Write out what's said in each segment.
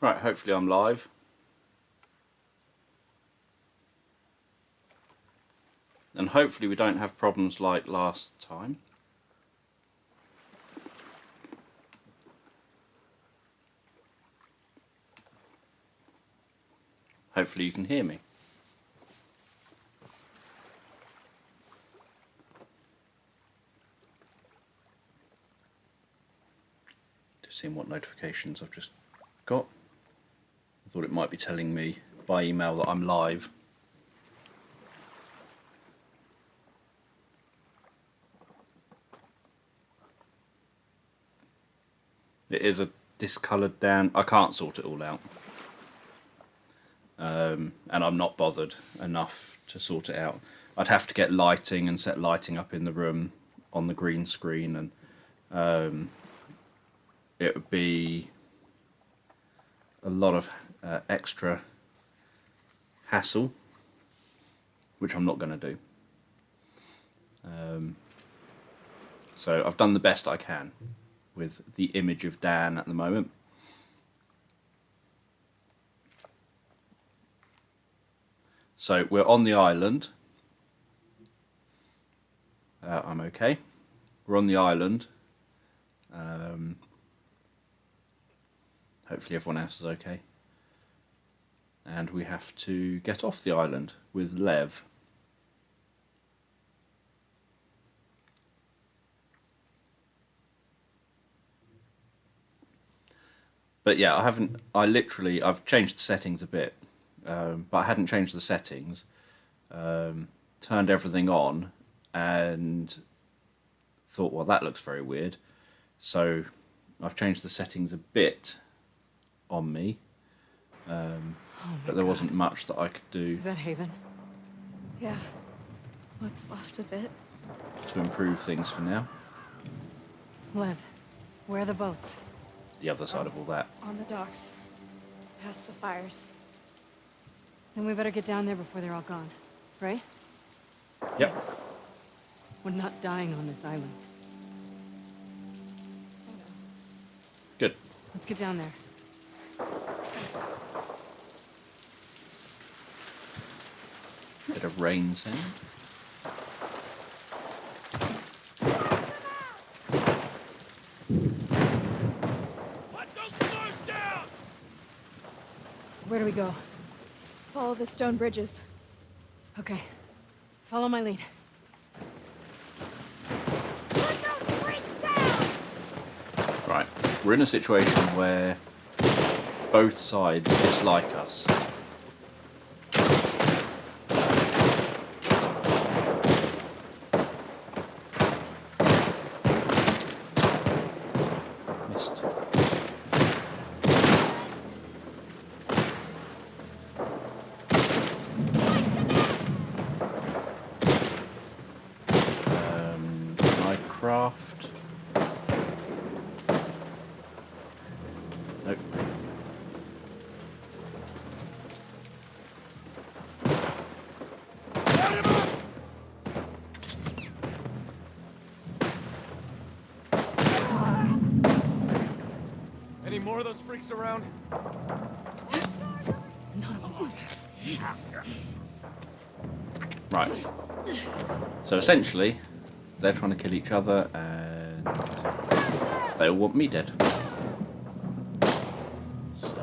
Right, hopefully I'm live. And hopefully we don't have problems like last time. Hopefully you can hear me. Just seeing what notifications I've just got. I thought it might be telling me by email that I'm live. It is a discoloured Dan. I can't sort it all out. And I'm not bothered enough to sort it out. I'd have to get lighting and set lighting up in the room on the green screen, and it would be a lot of extra hassle, which I'm not going to do. So I've done the best I can with the image of Dan at the moment. So we're on the island. I'm okay. We're on the island. Hopefully everyone else is okay. And we have to get off the island with Lev. But yeah, I've changed the settings a bit, but I hadn't changed the settings, turned everything on, and thought, well, that looks very weird. So I've changed the settings a bit on me, but there wasn't much that I could do. Is that Haven? Yeah, what's left of it. To improve things for now. Lev, where are the boats? The other side of all that. On the docks, past the fires. Then we better get down there before they're all gone, right? Yep. Yes. We're not dying on this island. Good. Let's get down there. Bit of rain sound. Where do we go? Follow the stone bridges. Okay. Follow my lead. Right. We're in a situation where both sides dislike us. Missed. Can I craft? Nope. Any more of those freaks around? None of them. Right. So essentially, they're trying to kill each other, and they all want me dead. So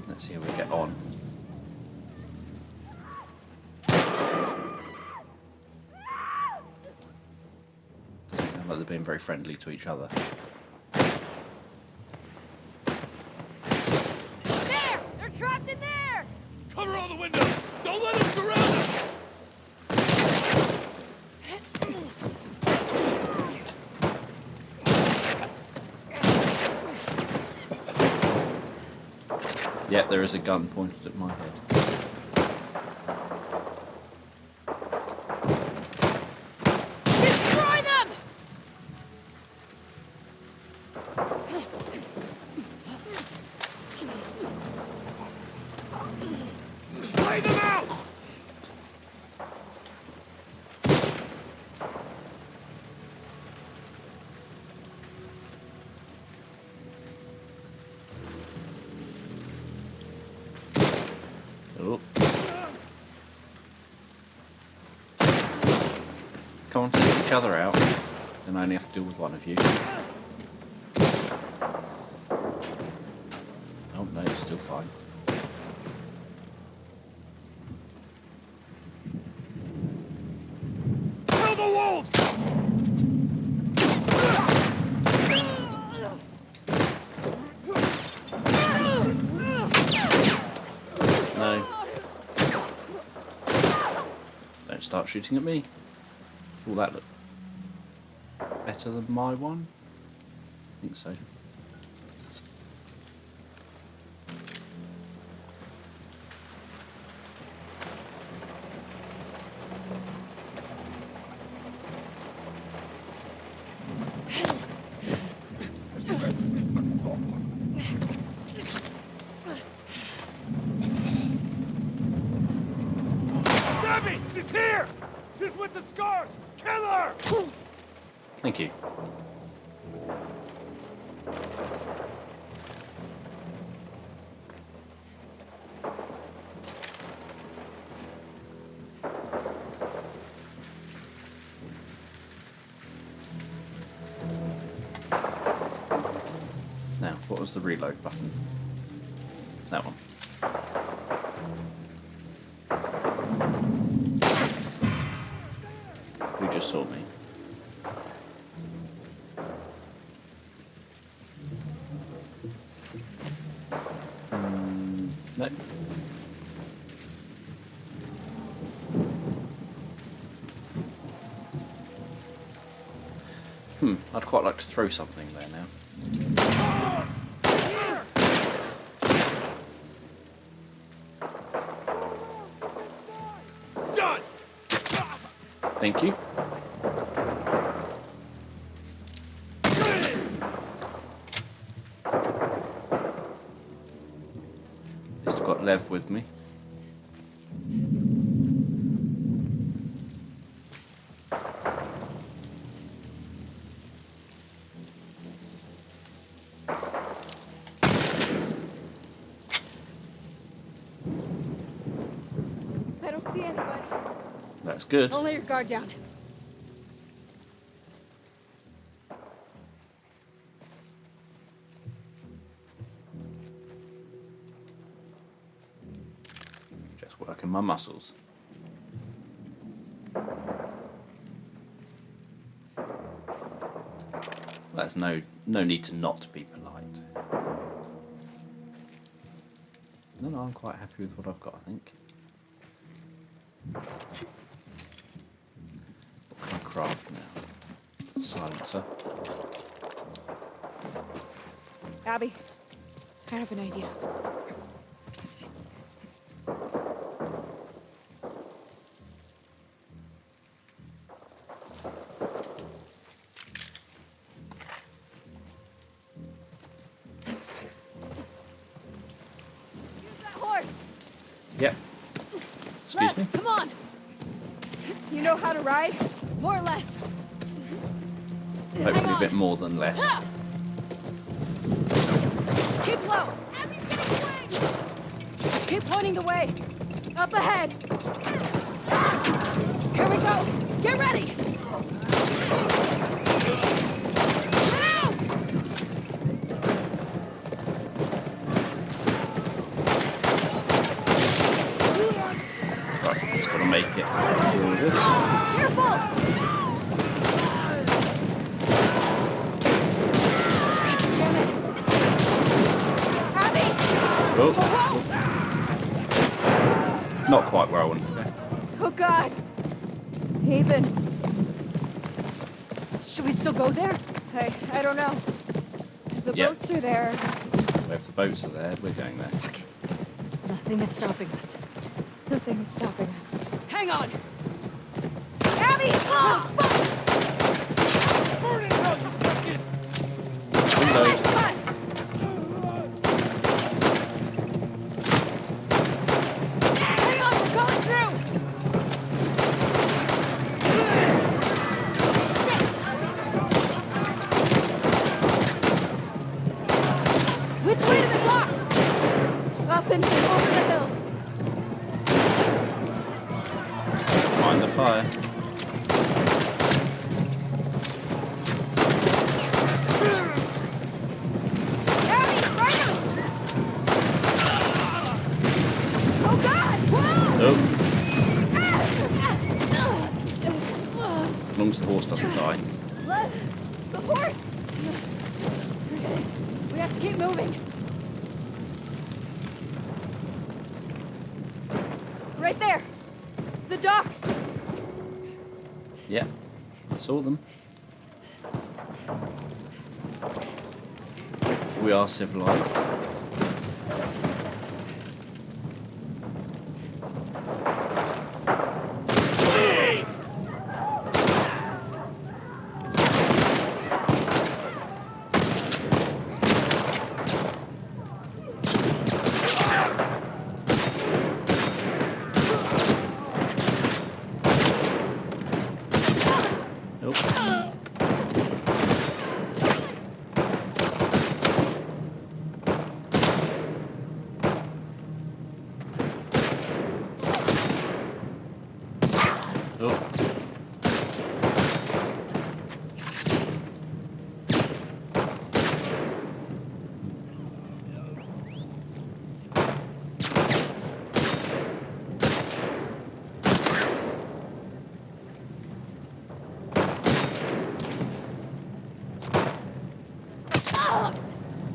let's see how we get on. Sounds like they're being very friendly to each other. There! They're trapped in there! Cover all the windows! Don't let them surround us! Yep, there is a gun pointed at my head. Destroy them! Lay them out! Come on, take each other out. Then I only have to deal with one of you. Oh no, it's still fine. Kill the wolves! No. Don't start shooting at me. Will that look better than my one? I think so. Abby! She's here! She's with the scars! Kill her! Thank you. Now, what was the reload button? That one. Who just saw me? No. I'd quite like to throw something there now. Done! Thank you. At least I've got Lev with me. I don't see anybody. That's good. Don't let your guard down. Just working my muscles. There's no need to not be polite. No, I'm quite happy with what I've got, I think. What can I craft now? Silencer. Abby, I have an idea. Use that horse. Yep. Excuse me? Come on. You know how to ride? More or less. Hopefully a on. bit more than less. Ah! Keep low. Abby's getting away. Just keep pointing the way. Up ahead! Here we go. Get ready. Now! Right, just gotta make it through this. Careful. Damn it. Abby! Oh, not quite where I wanted to go. Oh God! Haven. Should we still go there? I don't know. If the Yep. boats are there. Well, if the boats are there, we're going there. Fuck it. Nothing is stopping us. Nothing is stopping us. Hang on. Abby! Oh, fuck. Burn it out, you bitches! Reload. Us. Hang on, we're going through. Shit. Which way to the docks? Up and over the hill. Mind the fire. long as the horse doesn't die. Lev, the horse! Okay, we have to keep moving. Right there! The docks! Yeah, saw them. We are civilized.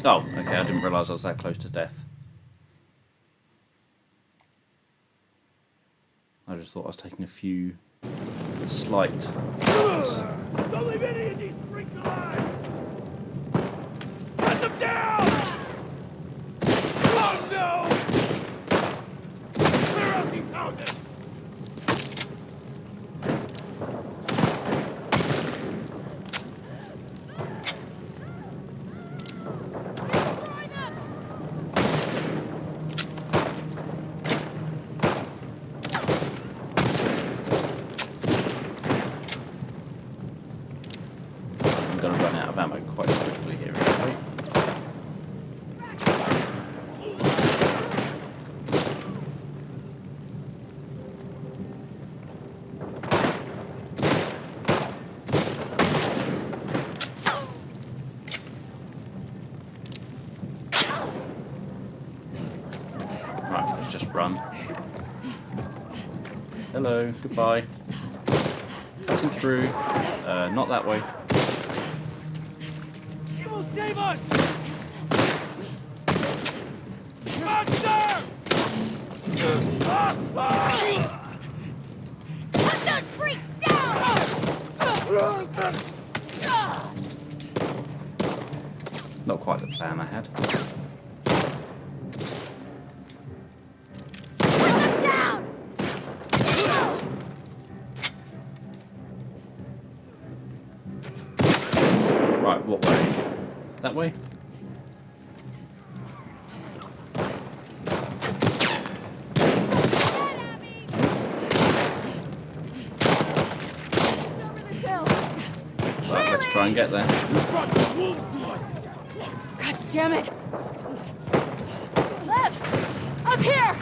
Oh, okay, I didn't realise I was that close to death. I just thought I was taking a few slight... Don't leave any of these freaks alive! Let them down! Oh no! Clear out these houses! Destroy them! I'm going to run out of ammo quite quickly here, actually. Right, let's just run. Hello, goodbye. Cutting through. Not that way. She will save us! Monster! Put those freaks down! Not quite the plan I had. Put them down! Right, what way? That way? Over the hill! Right, let's try and get there. God damn it! Lev! Up here!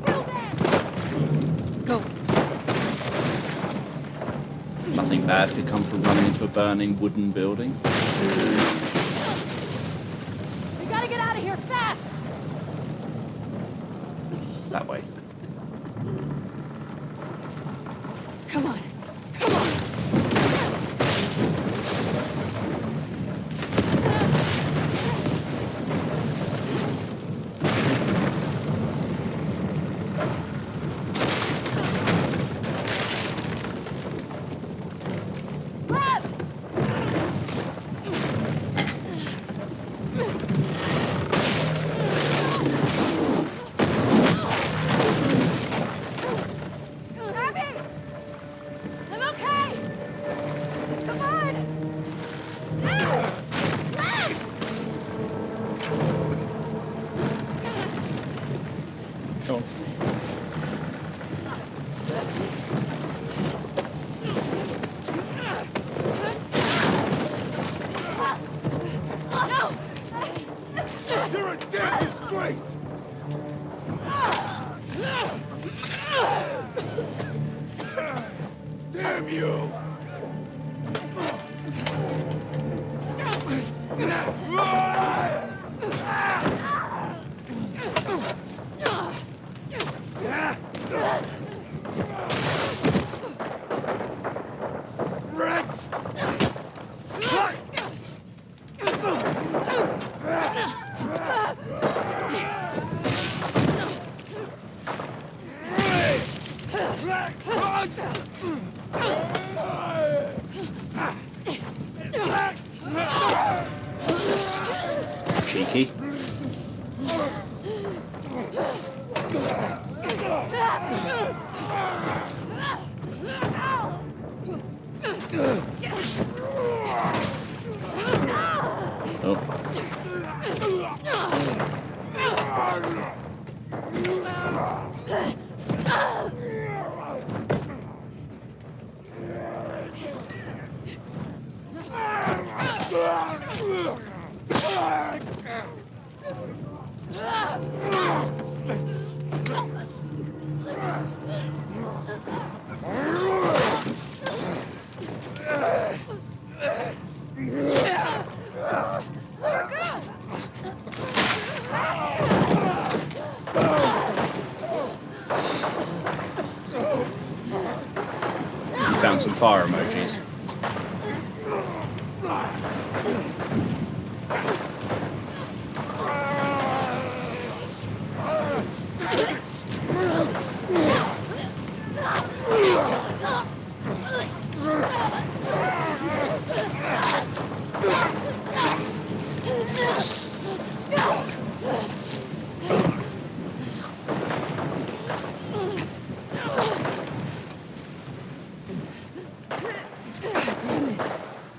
Kill them! Go! Nothing bad could come from running into a burning wooden building. We gotta get out of here fast! That way. Come on! Come on! Lev! Abby! I'm okay! Come on! Lev! Go on. No! You're a damn disgrace! Damn you! cheeky. You found some fire emojis.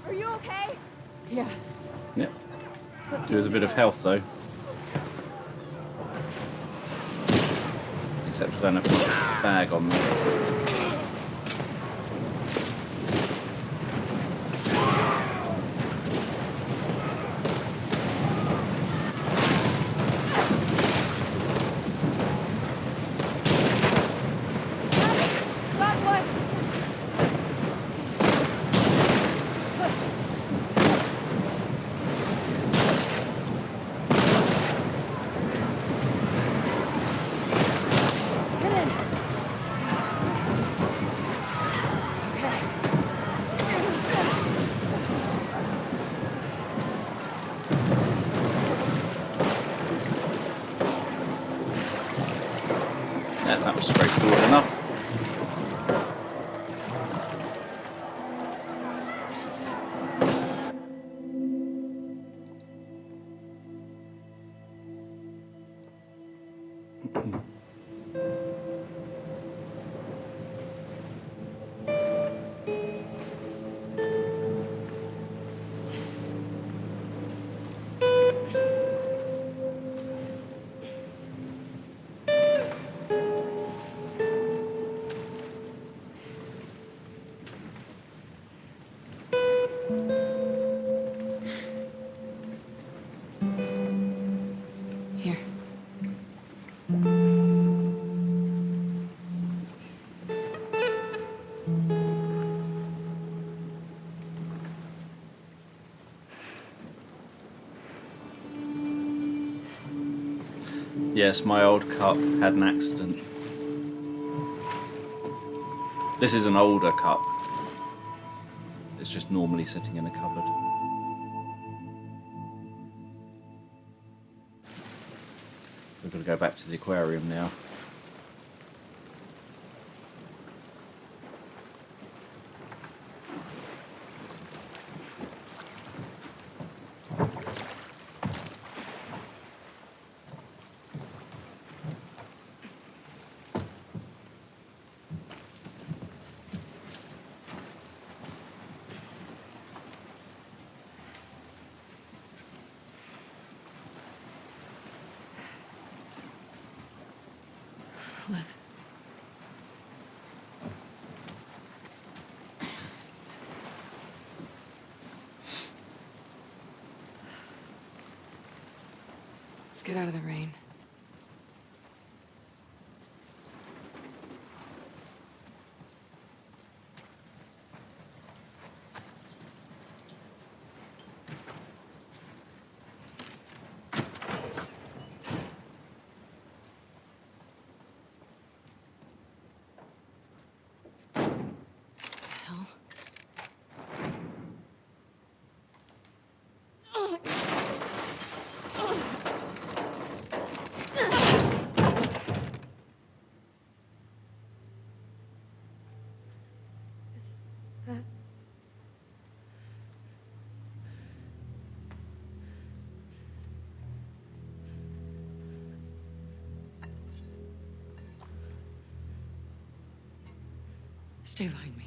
Are you okay? Yeah. Yep. There's a bit of health though. Except I don't have a bag on me. Got one. Push. Get in. Yeah, that was straightforward enough. Here. Yes, my old cup had an accident. This is an older cup. It's just normally sitting in a cupboard. We've got to go back to the aquarium now. Liv. Let's get out of the rain. Hell. Stay behind me.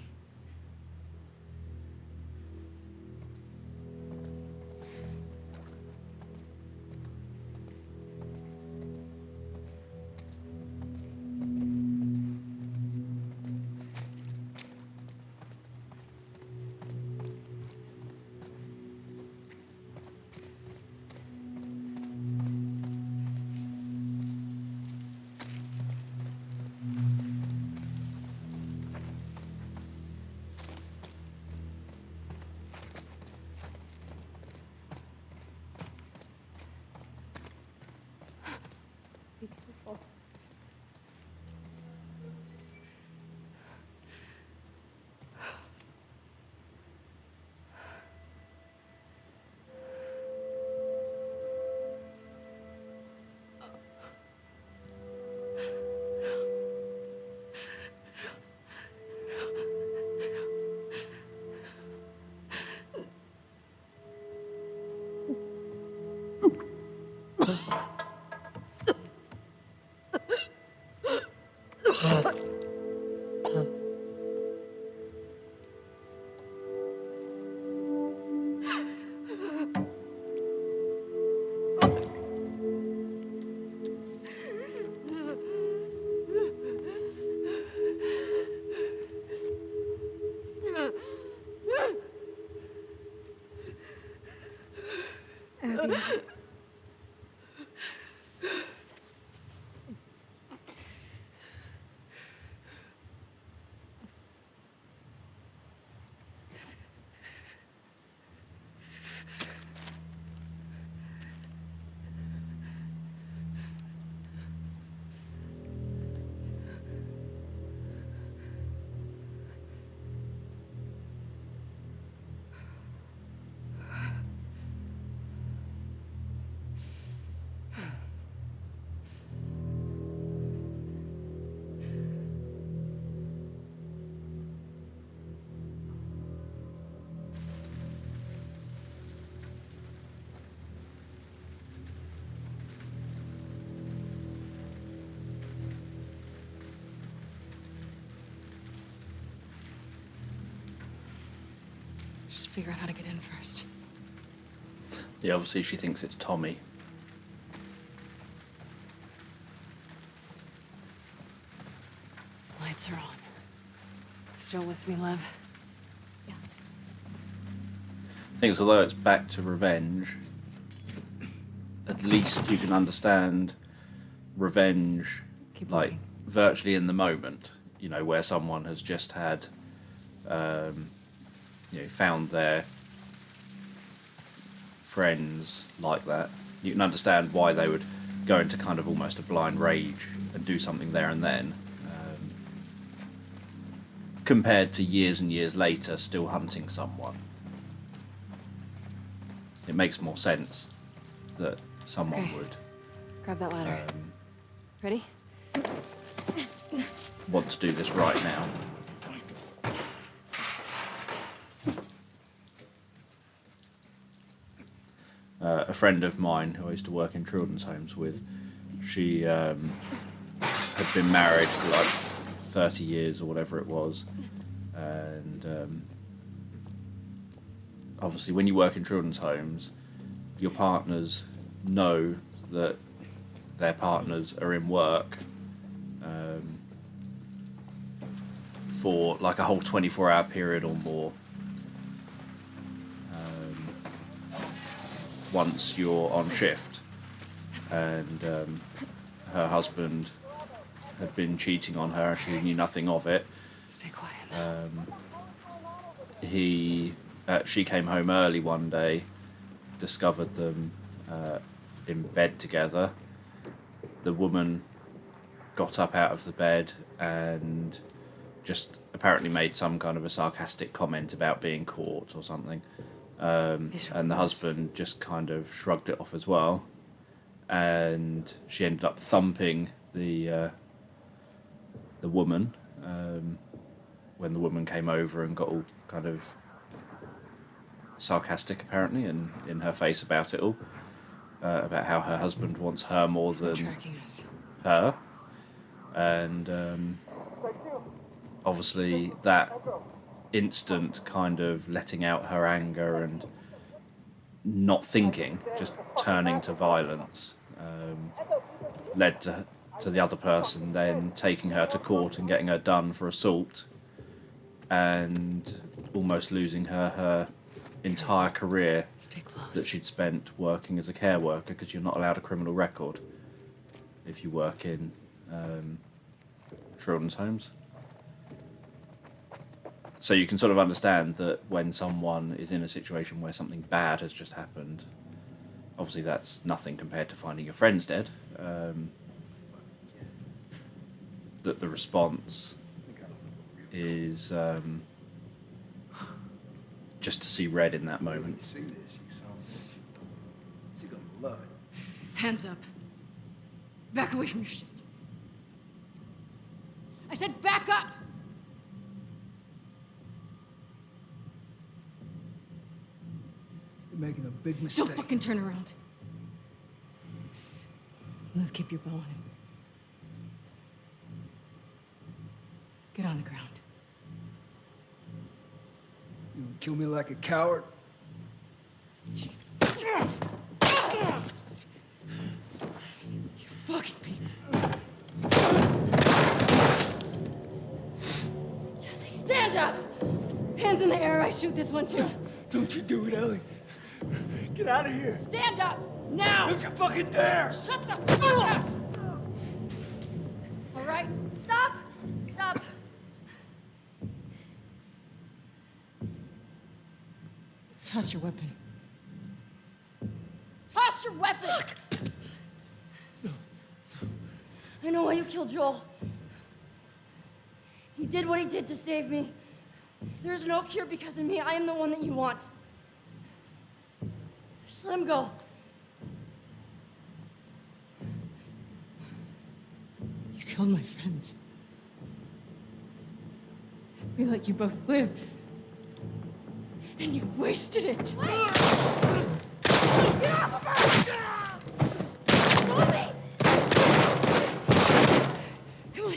Be careful. Abby. Just figure out how to get in first. Yeah, obviously she thinks it's Tommy. Lights are on. Still with me, Lev? Yes. I think although it's back to revenge, at least you can understand revenge, Keep like, moving. virtually in the moment, you know, where someone has just had, you know, found their friends like that. You can understand why they would go into kind of almost a blind rage and do something there and then, compared to years and years later still hunting someone. It makes more sense that someone Okay. would Grab that ladder. Ready? want to do this right now. A friend of mine who I used to work in children's homes with, she had been married for like 30 years or whatever it was, and obviously when you work in children's homes, your partners know that their partners are in work for like a whole 24-hour period or more. Once you're on shift, and her husband had been cheating on her and she knew nothing of it. Stay quiet. She came home early one day, discovered them in bed together. The woman got up out of the bed and just apparently made some kind of a sarcastic comment about being caught or something. And the husband just kind of shrugged it off as well, and she ended up thumping the woman when the woman came over and got all kind of sarcastic apparently and in her face about it all, about how her husband wants her more It's been than tracking us. her, and obviously that instant kind of letting out her anger and not thinking, just turning to violence, led to the other person then taking her to court and getting her done for assault and almost losing her entire career Stay close. that she'd spent working as a care worker, because you're not allowed a criminal record if you work in children's homes. So you can sort of understand that when someone is in a situation where something bad has just happened, obviously that's nothing compared to finding your friends dead, that the response is just to see red in that moment. See this, you son of a bitch. She's gonna love it. Hands up. Back away from your shit. I said back up! You're making a big mistake. Don't fucking turn around. Liv, keep your bow on him. Get on the ground. You gonna kill me like a coward? You fucking people. Jesse, stand up! Hands in the air, I shoot this one too. Don't you do it, Ellie. Get out of here. Stand up! Now! Don't you fucking dare! Shut the fuck up! All right? Stop! Stop! Toss your weapon. Toss your weapon! I know why you killed Joel. He did what he did to save me. There is no cure because of me. I am the one that you want. Just let him go. You killed my friends. We let you both live. And you wasted it. Get off of her! Move me! Come on.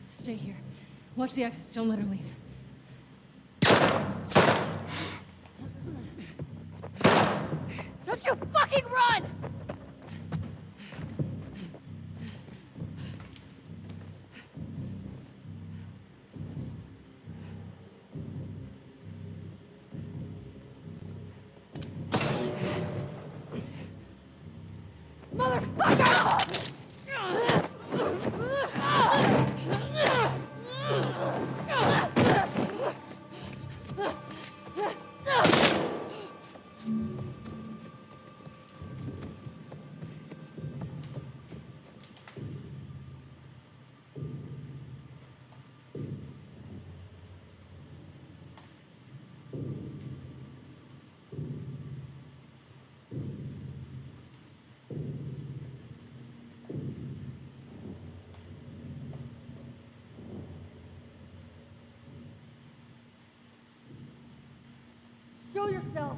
Stay here. Watch the exits. Don't let her leave. Don't you fucking run! Show yourself.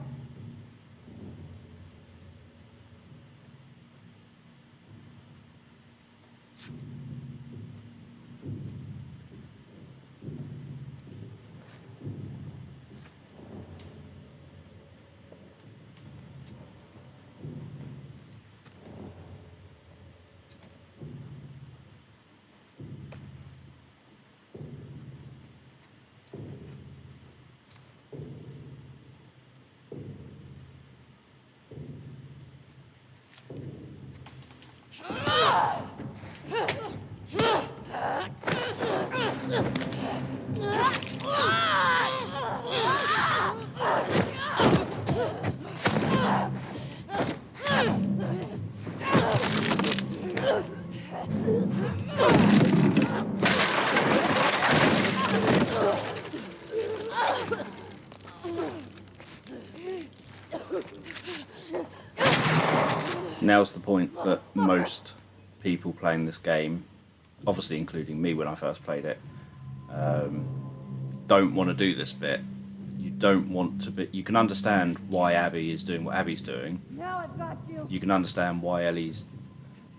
Now's the point that most people playing this game, obviously including me when I first played it, don't want to do this bit. you don't want to be. You can understand why Abby is doing what Abby's doing. Now I've got you. You can understand why Ellie's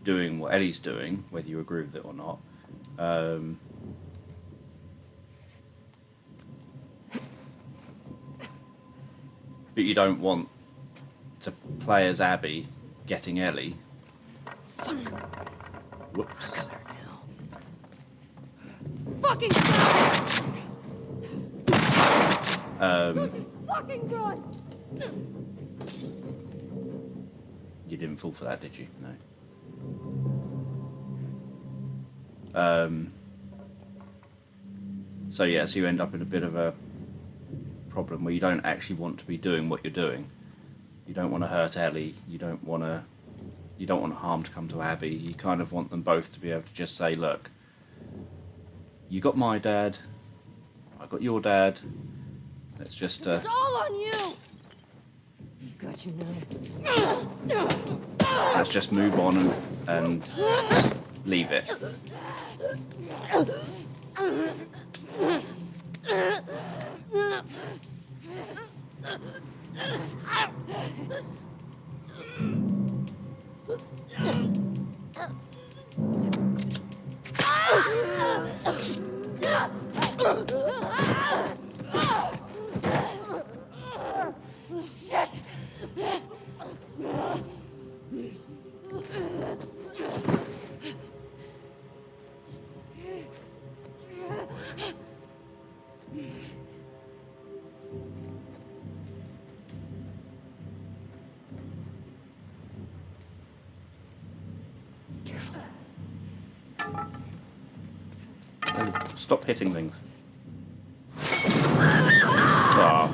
doing what Ellie's doing, whether you agree with it or not. But you don't want to play as Abby getting Ellie. Whoops. Fucking stop Um, it! Fucking run! You didn't fall for that, did you? No. So yeah, so you end up in a bit of a problem where you don't actually want to be doing what you're doing. You don't want to hurt Ellie. You don't want harm to come to Abby. You kind of want them both to be able to just say, look, you got my dad, I got your dad. Let's just It's all on you! Got you now. let's just move on and leave it. Shit! Oh, stop hitting things. Ah.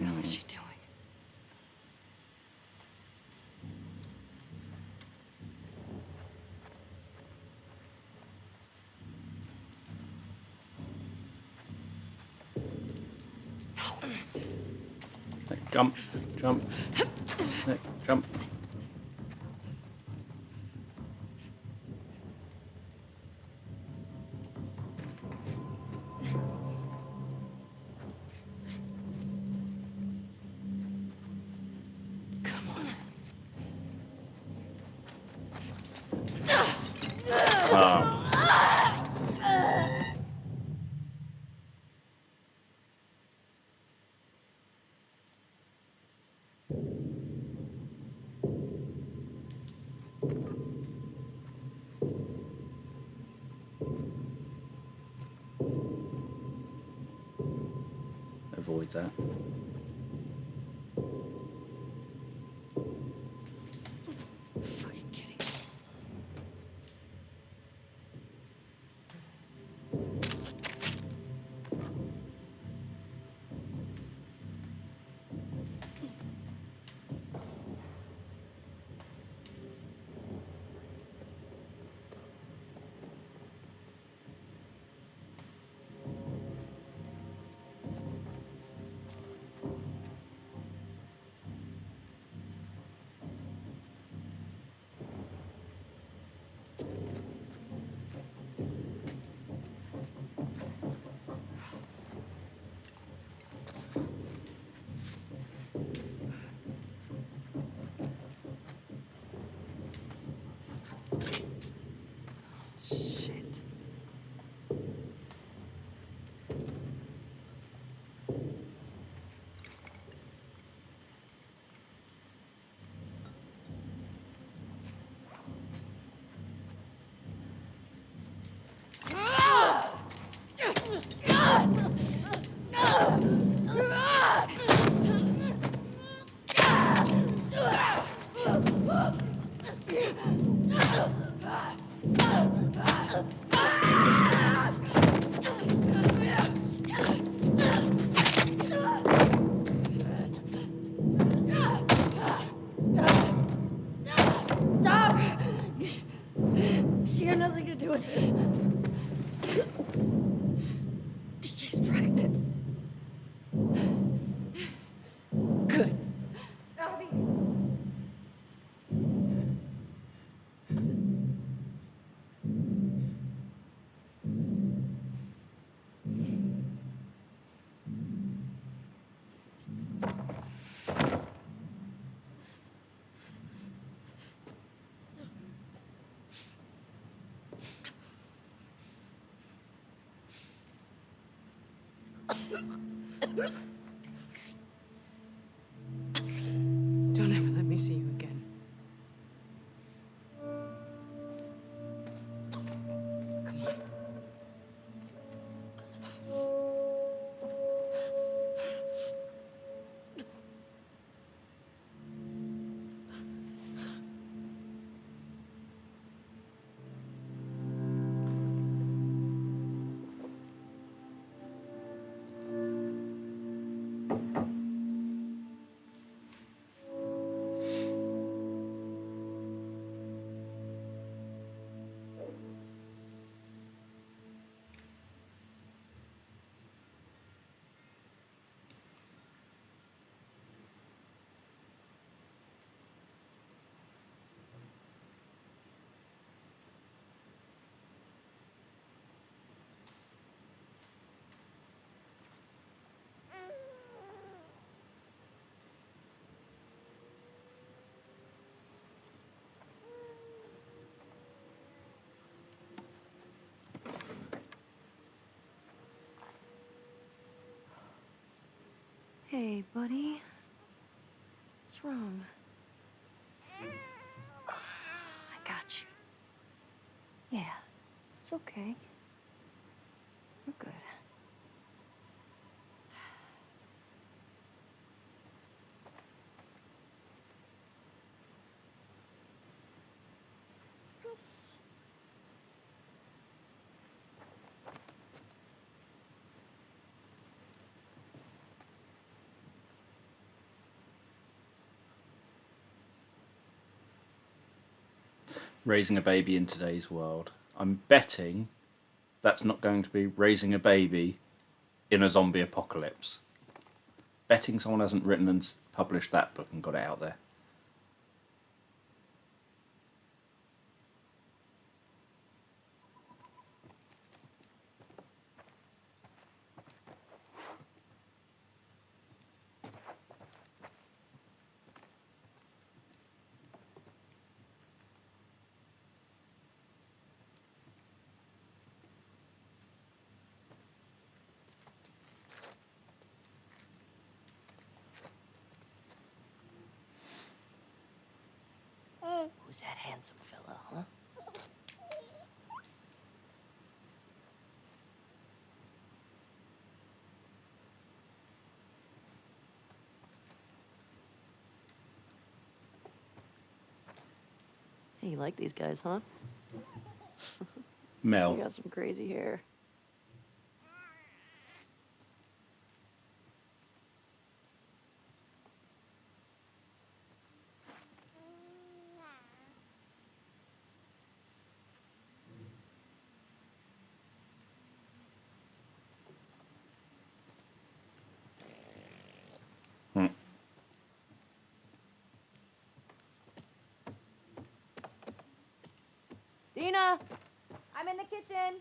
What is she doing? Jump, jump, jump. Avoid that. Fucking kidding me. She's pregnant. Good. Abby. Don't ever let me see you again. Come on. Hey, buddy. What's wrong? I got you. Yeah, it's okay. We're good. Raising a baby in today's world. I'm betting that's not going to be raising a baby in a zombie apocalypse. Betting someone hasn't written and published that book and got it out there. Who's that handsome fella, huh? Hey, you like these guys, huh? Mel. You got some crazy hair. Hmm. Dina! I'm in the kitchen.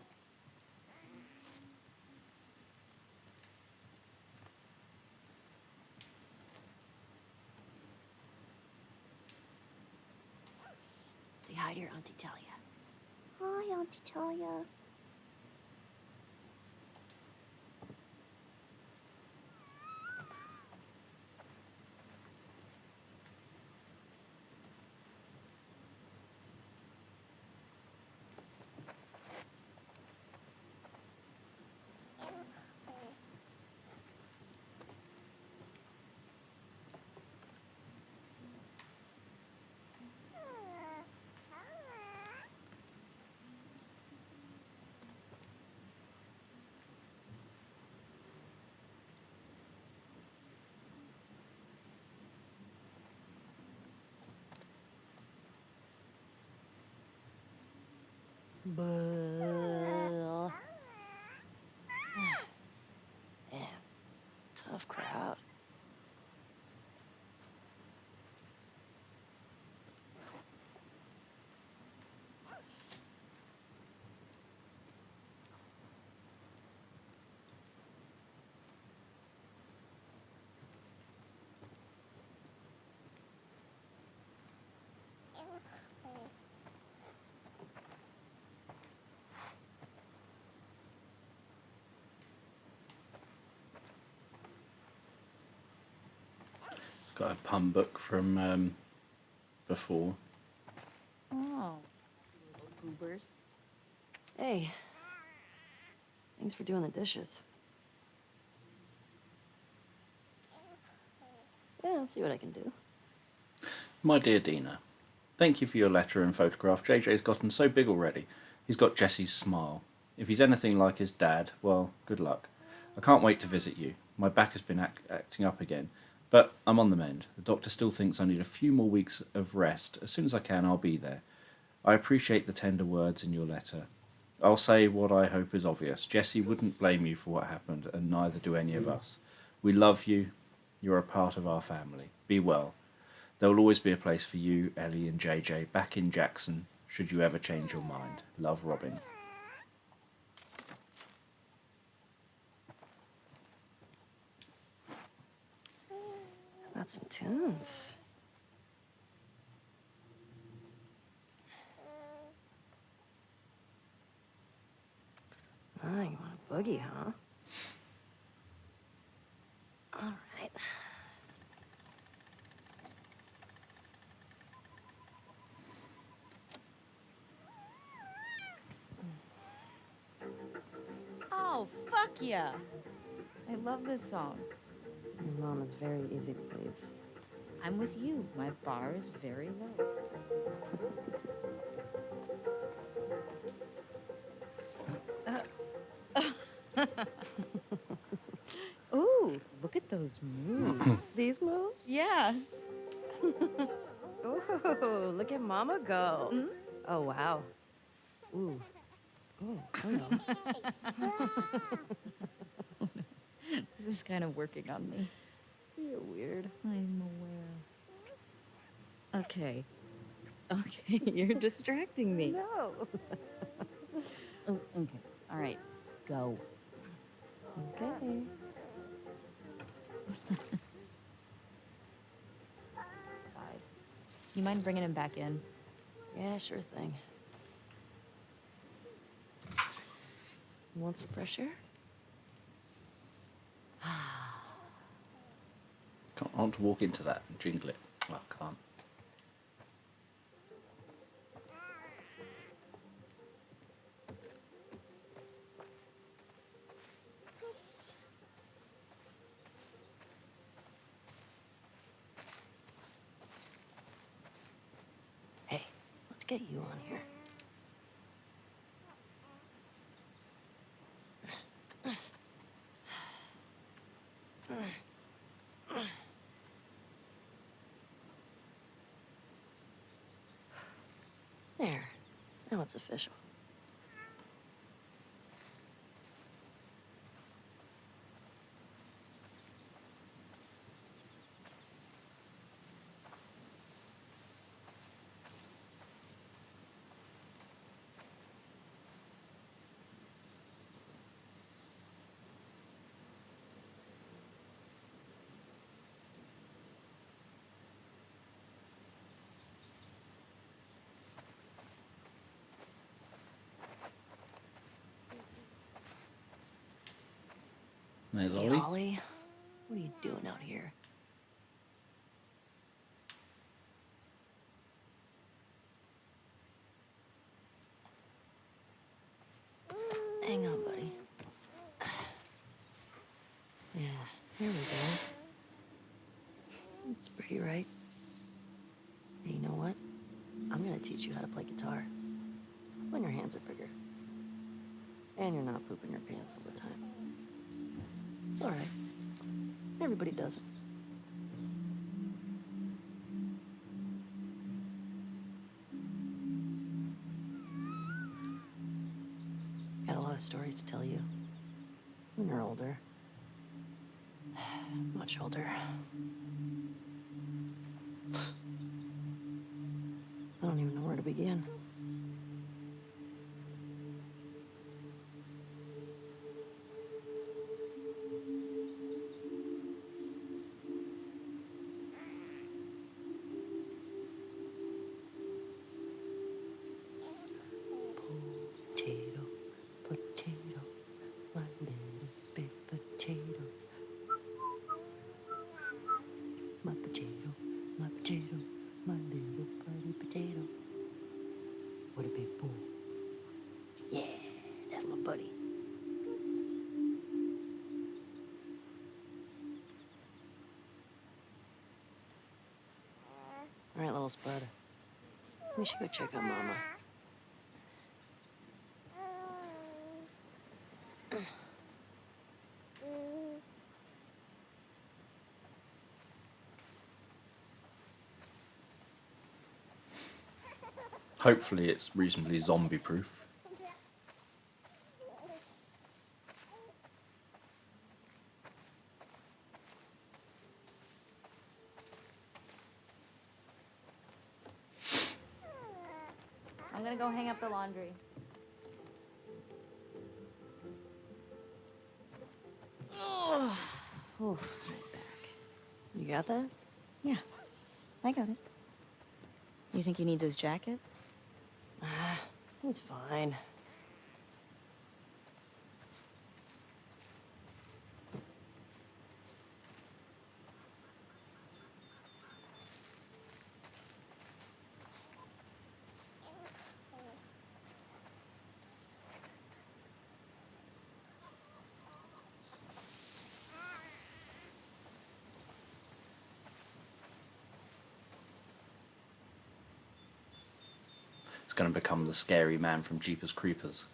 Say hi to your Auntie Talia. Hi, Auntie Talia. Got a pun book from before. Oh. Little goobers. Hey. Thanks for doing the dishes. Yeah, I'll see what I can do. My dear Dina, thank you for your letter and photograph. JJ's gotten so big already. He's got Jesse's smile. If he's anything like his dad, well, good luck. I can't wait to visit you. My back has been acting up again, but I'm on the mend. The doctor still thinks I need a few more weeks of rest. As soon as I can, I'll be there. I appreciate the tender words in your letter. I'll say what I hope is obvious. Jesse wouldn't blame you for what happened, and neither do any of us. We love you. You're a part of our family. Be well. There will always be a place for you, Ellie, and JJ back in Jackson, should you ever change your mind. Love, Robin. Got some tunes. Ah, you want a boogie, huh? All right. Oh, fuck yeah. I love this song. Your mom is very easy to please. I'm with you. My bar is very low. Ooh, look at those moves. These moves? Yeah. Ooh, look at Mama go. Mm? Oh, wow. Ooh. Ooh, hello. This is kind of working on me. You're weird. I'm aware. Okay. Okay, you're distracting me. No. Oh, okay. All right. Go. Okay. Side. You mind bringing him back in? Yeah, sure thing. You want some fresh air? Can't walk into that and jingle it. Well, I can't. Hey, let's get you on here. There. Now it's official. There's Hey, Ollie. Ollie, what are you doing out here? Hang on, buddy. Yeah, here we go. It's pretty, right? Hey, you know what? I'm gonna teach you how to play guitar. When your hands are bigger. And you're not pooping your pants all the time. It's all right. Everybody does it. Got a lot of stories to tell you. When you're older. Much older. I don't even know where to begin. Potato, potato, my little big potato. My potato. All right, little spud. We should go check on Mama. Hopefully it's reasonably zombie-proof. I'm gonna go hang up the laundry. Oh, right back. You got that? Yeah, I got it. You think he needs his jacket? It's fine. It's going to become the scary man from Jeepers Creepers.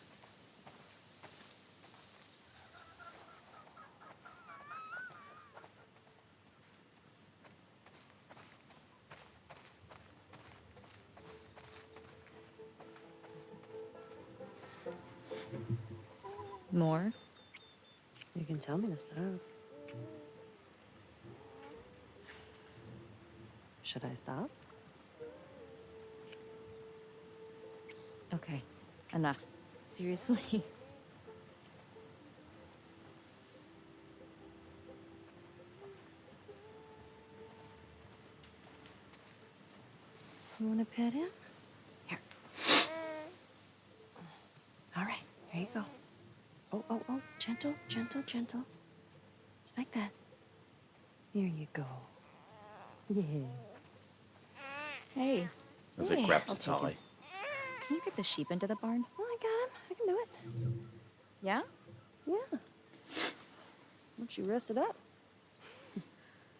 More? You can tell me to stop. Should I stop? Okay, enough. Seriously? You want to pet him? Here. All right, here you go. Oh, gentle, gentle, gentle. Just like that. Here you go. Yeah. Hey, As it Yeah, grabs I'll its take eye. it. can you get the sheep into the barn? Oh, I got him. I can do it. Yeah? Yeah. Once you rest it up.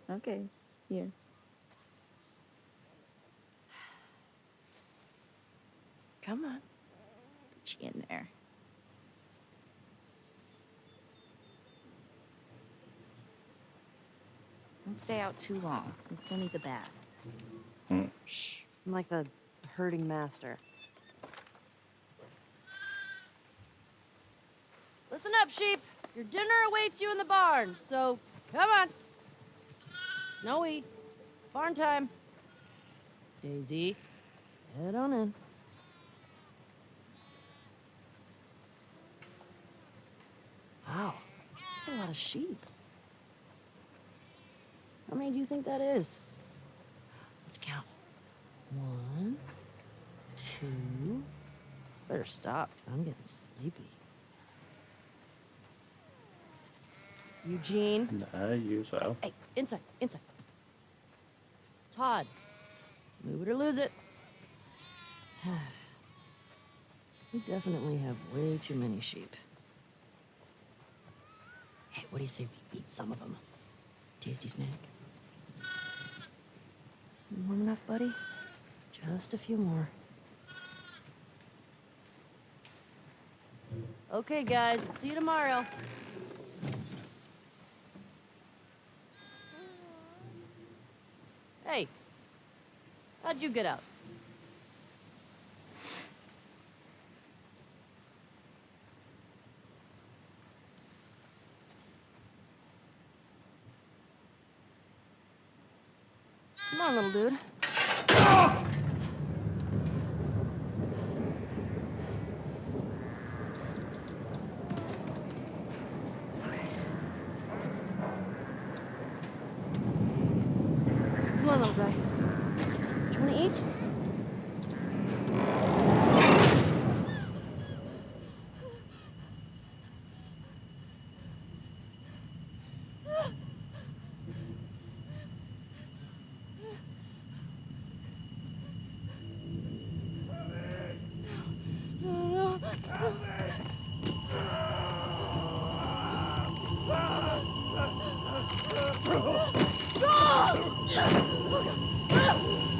Okay, here. Come on. Get you in there. Don't stay out too long. It still needs a bath. Shh. I'm like the herding master. Listen up, sheep. Your dinner awaits you in the barn, so come on. Snowy, barn time. Daisy, head on in. Wow, that's a lot of sheep. How many do you think that is? Let's count. 1, 2. Better stop, because I'm getting sleepy. Eugene. No, you as well. Hey, inside. Todd. Move it or lose it. We definitely have way too many sheep. Hey, what do you say we eat some of them? Tasty snack. Warm enough, buddy? Just a few more. Okay, guys, we'll see you tomorrow. Hey, how'd you get out? Come on, little dude. Come on, little guy. Do you want to eat?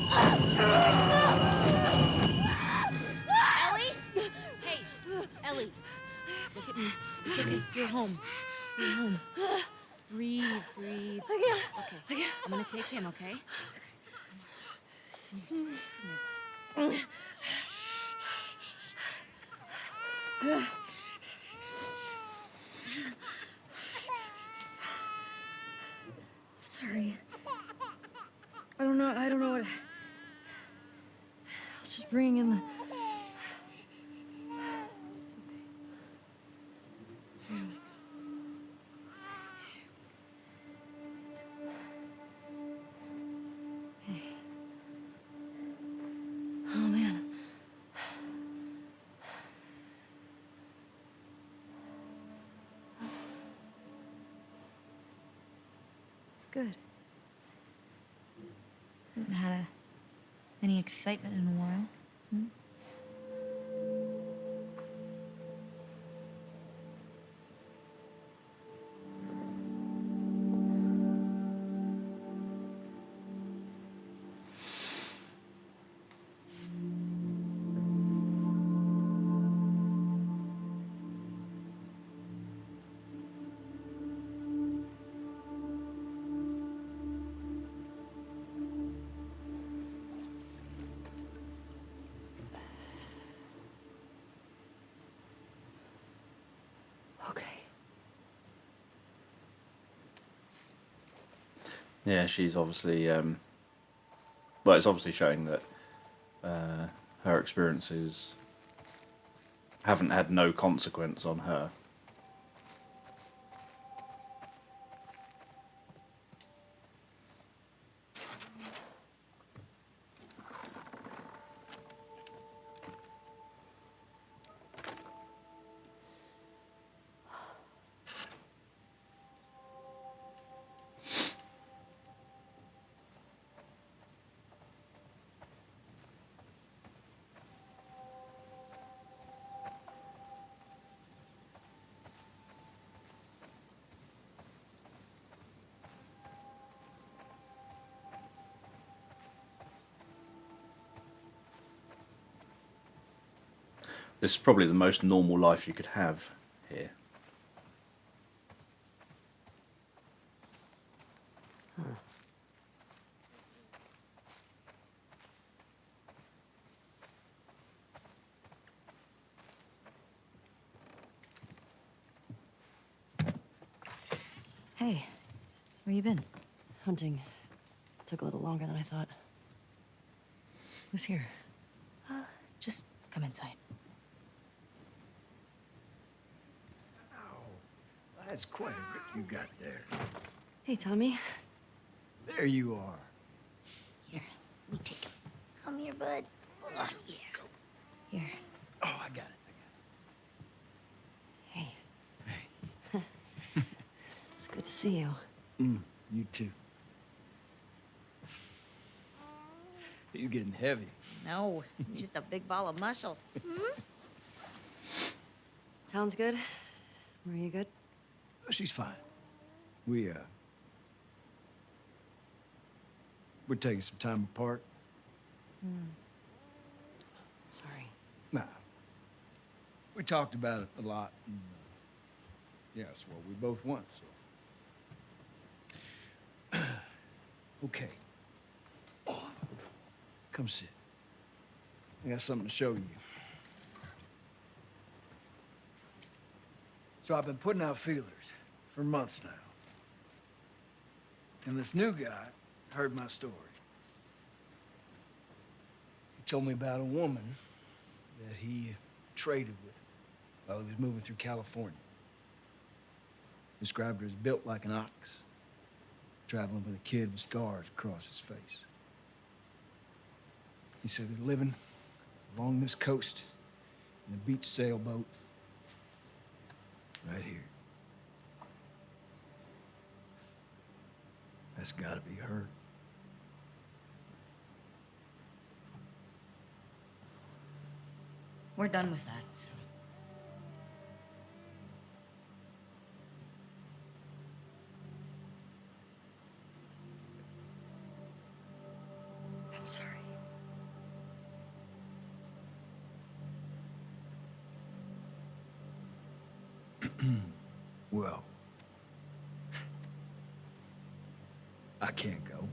Ah! I'm gonna take him, okay? Sorry. I don't know what... I was just bringing in the... It's okay. Here we go. Hey. Oh, man. It's good. Haven't had any excitement in a while. Hmm? Okay. Yeah, she's obviously. Well, it's obviously showing that her experiences haven't had no consequence on her. This is probably the most normal life you could have here. Hey, where you been? Hunting took a little longer than I thought. Who's here? Just come inside. That's quite a grip you got there. Hey, Tommy. There you are. Here, let me take him. Come here, bud. Oh, yeah. Here. Oh, I got it. Hey. It's good to see you. You too. He's getting heavy. No, he's just a big ball of muscle. Town's good? Maria good? She's fine. We're taking some time apart. Sorry. Nah. We talked about it a lot. And, yeah, it's what we both want, so. Okay. Come sit. I got something to show you. So I've been putting out feelers for months now. And this new guy heard my story. He told me about a woman that he traded with while he was moving through California. Described her as built like an ox, traveling with a kid with scars across his face. He said they're living along this coast in a beach sailboat right here. That's gotta be her. We're done with that. So. I'm sorry. Well, I can't go.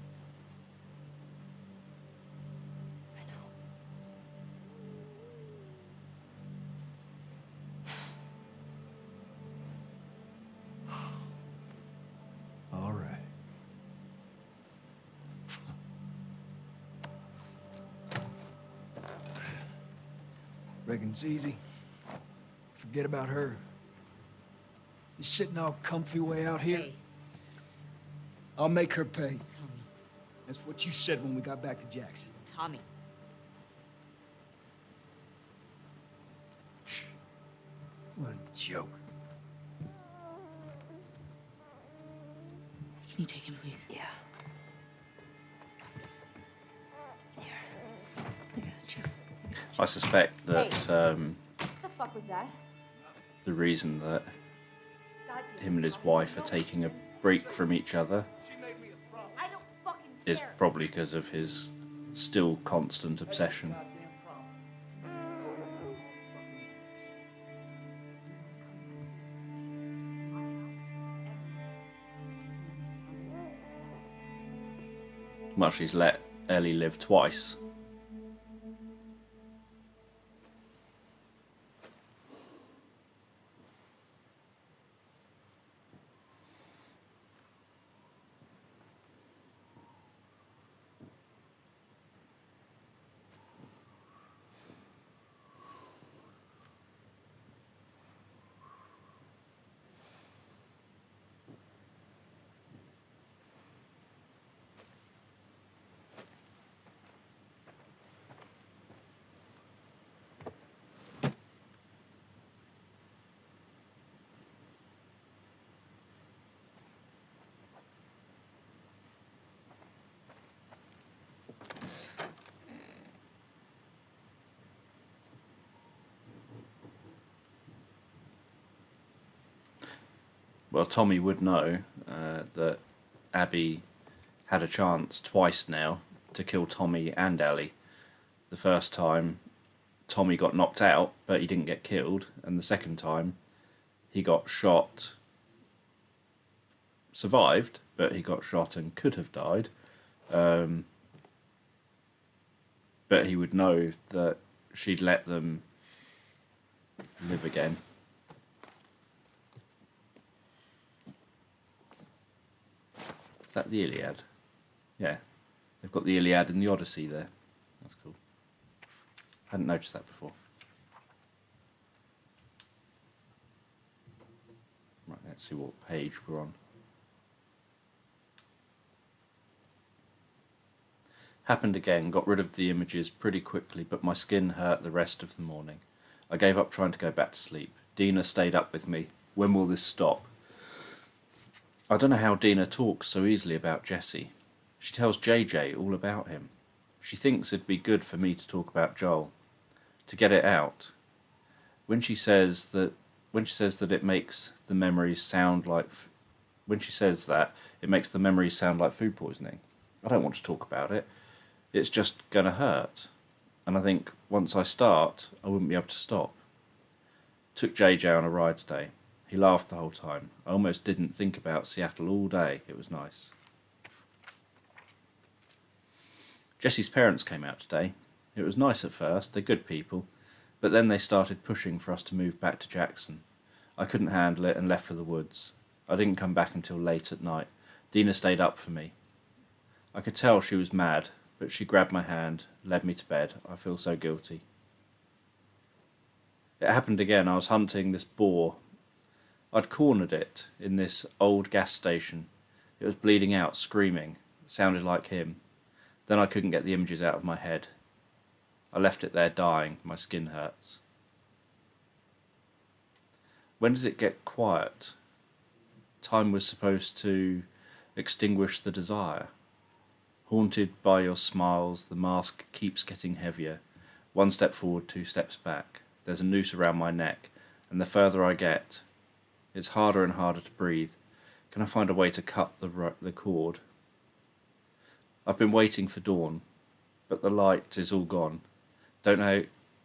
Reckon it's easy. Forget about her. You sitting all comfy way out here? Hey, I'll make her pay. Tommy. That's what you said when we got back to Jackson. Tommy. What a joke. Can you take him, please? Yeah. Here. I got you. I suspect that What the fuck was that? the reason that God damn him and his wife are taking a break from each other I don't fucking is care. probably because of his still constant obsession. Well, she's let Ellie live twice. Well, Tommy would know that Abby had a chance twice now to kill Tommy and Ellie. The first time, Tommy got knocked out, but he didn't get killed. And the second time, he got shot, survived, but he got shot and could have died. But he would know that she'd let them live again. Is that the Iliad? Yeah. They've got the Iliad and the Odyssey there. That's cool. Hadn't noticed that before. Right, let's see what page we're on. Happened again, got rid of the images pretty quickly, but my skin hurt the rest of the morning. I gave up trying to go back to sleep. Dina stayed up with me. When will this stop? I don't know how Dina talks so easily about Jesse. She tells JJ all about him. She thinks it'd be good for me to talk about Joel, to get it out. When she says that it makes the memories sound like food poisoning. I don't want to talk about it. It's just gonna hurt. And I think once I start, I wouldn't be able to stop. Took JJ on a ride today. He laughed the whole time. I almost didn't think about Seattle all day. It was nice. Jesse's parents came out today. It was nice at first. They're good people. But then they started pushing for us to move back to Jackson. I couldn't handle it and left for the woods. I didn't come back until late at night. Dina stayed up for me. I could tell she was mad, but she grabbed my hand, led me to bed. I feel so guilty. It happened again. I was hunting this boar. I'd cornered it in this old gas station. It was bleeding out, screaming. It sounded like him. Then I couldn't get the images out of my head. I left it there dying. My skin hurts. When does it get quiet? Time was supposed to extinguish the desire. Haunted by your smiles, the mask keeps getting heavier. 1 step forward, 2 steps back. There's a noose around my neck, and the further I get, it's harder and harder to breathe. Can I find a way to cut the cord? I've been waiting for dawn, but the light is all gone. Don't know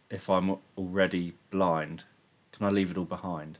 if I'm already blind. Can I leave it all behind?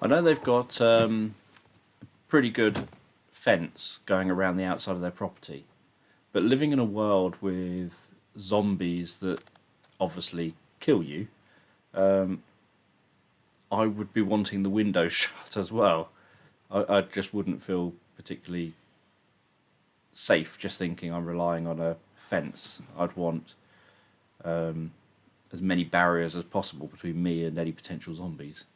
I know they've got pretty good fence going around the outside of their property, but living in a world with zombies that obviously kill you, I would be wanting the windows shut as well. I just wouldn't feel particularly safe just thinking I'm relying on a fence. I'd want as many barriers as possible between me and any potential zombies.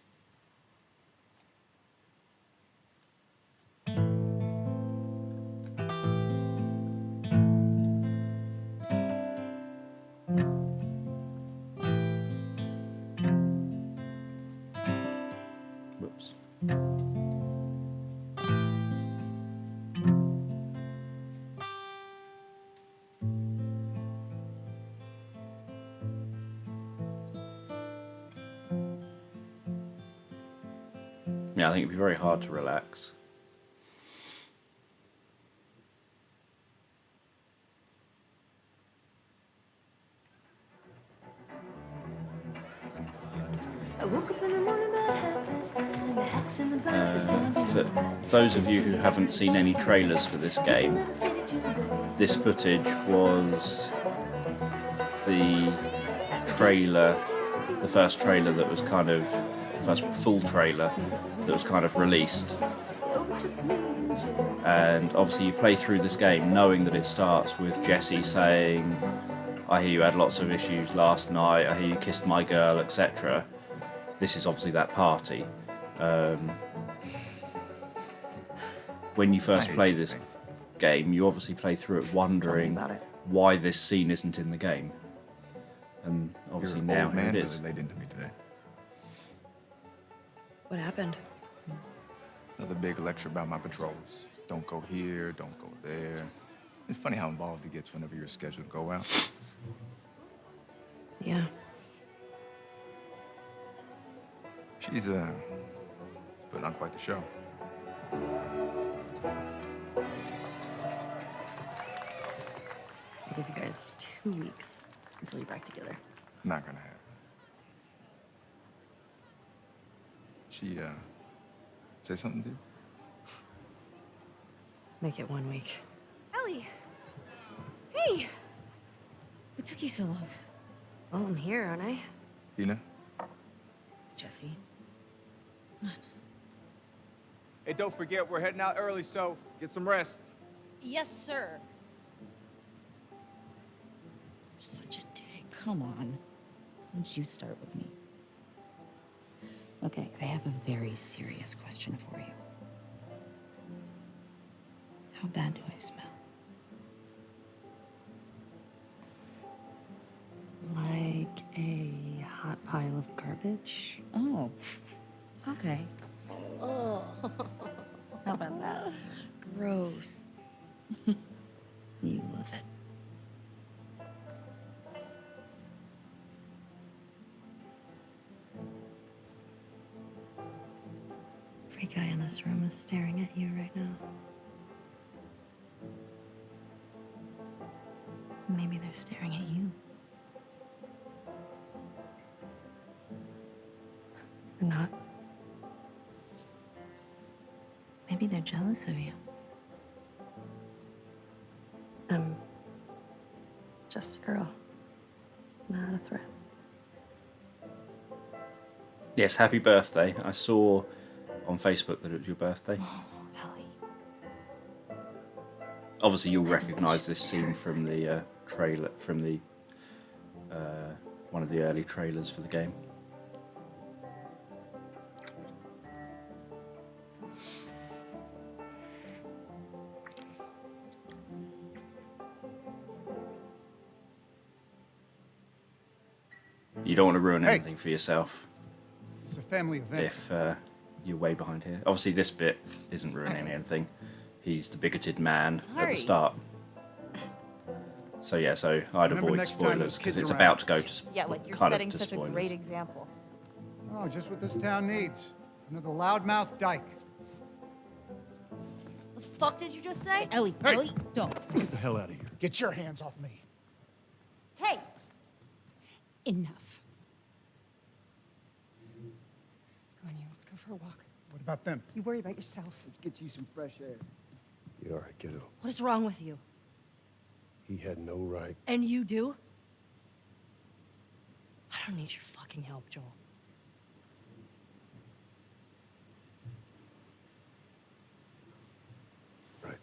Whoops. Yeah, I think it'd be very hard to relax. I woke up in the morning about 9:30, the hacks in the back. For those of you who haven't seen any trailers for this game, this footage was the trailer, the first trailer that was kind of, first full trailer that was kind of released. And obviously you play through this game knowing that it starts with Jesse saying, I hear you had lots of issues last night, I hear you kissed my girl, etc. This is obviously that party. When you first play this game, you obviously play through it wondering why this scene isn't in the game. And obviously now here it is. Really laid into me today. What happened? Another big lecture about my patrols. Don't go here, don't go there. It's funny how involved it gets whenever you're scheduled to go out. Yeah. She's putting on quite the show. I'll give you guys 2 weeks until you're back together. Not gonna happen. She say something to you? Make it 1 week. Ellie! Hey! What took you so long? Well, I'm here, aren't I? Tina? Jesse. Hey, don't forget, we're heading out early, so get some rest. Yes, sir. Such a dick. Come on. Don't you start with me. Okay, I have a very serious question for you. How bad do I smell? Like a hot pile of garbage? Oh, okay. Oh. How about that? Gross. You love it. Every guy in this room is staring at you right now. Maybe they're staring at you. Or not. Maybe they're jealous of you. I'm just a girl, not a threat. Yes, happy birthday. I saw on Facebook that it was your birthday. Oh, Ellie. Obviously, you'll recognise this scene from the trailer, from the one of the early trailers for the game. You don't want to ruin anything for yourself It's a family event. if you're way behind here. Obviously, this bit isn't ruining anything. He's the bigoted man at Sorry. the start. So yeah, so I'd Remember avoid next time spoilers those because kids it's are about around. to go to Yeah, like you're kind of setting to such a spoilers. great example. Oh, just what this town needs. Another loudmouth dyke. The fuck did you just say? Ellie, Hey! Ellie, don't. Get the hell out of here. Get your hands off me. Hey! Enough. Come on, you. Let's go for a walk. What about them? You worry about yourself. Let's get you some fresh air. You all right, kiddo? What is wrong with you? He had no right. And you do? I don't need your fucking help, Joel. Right.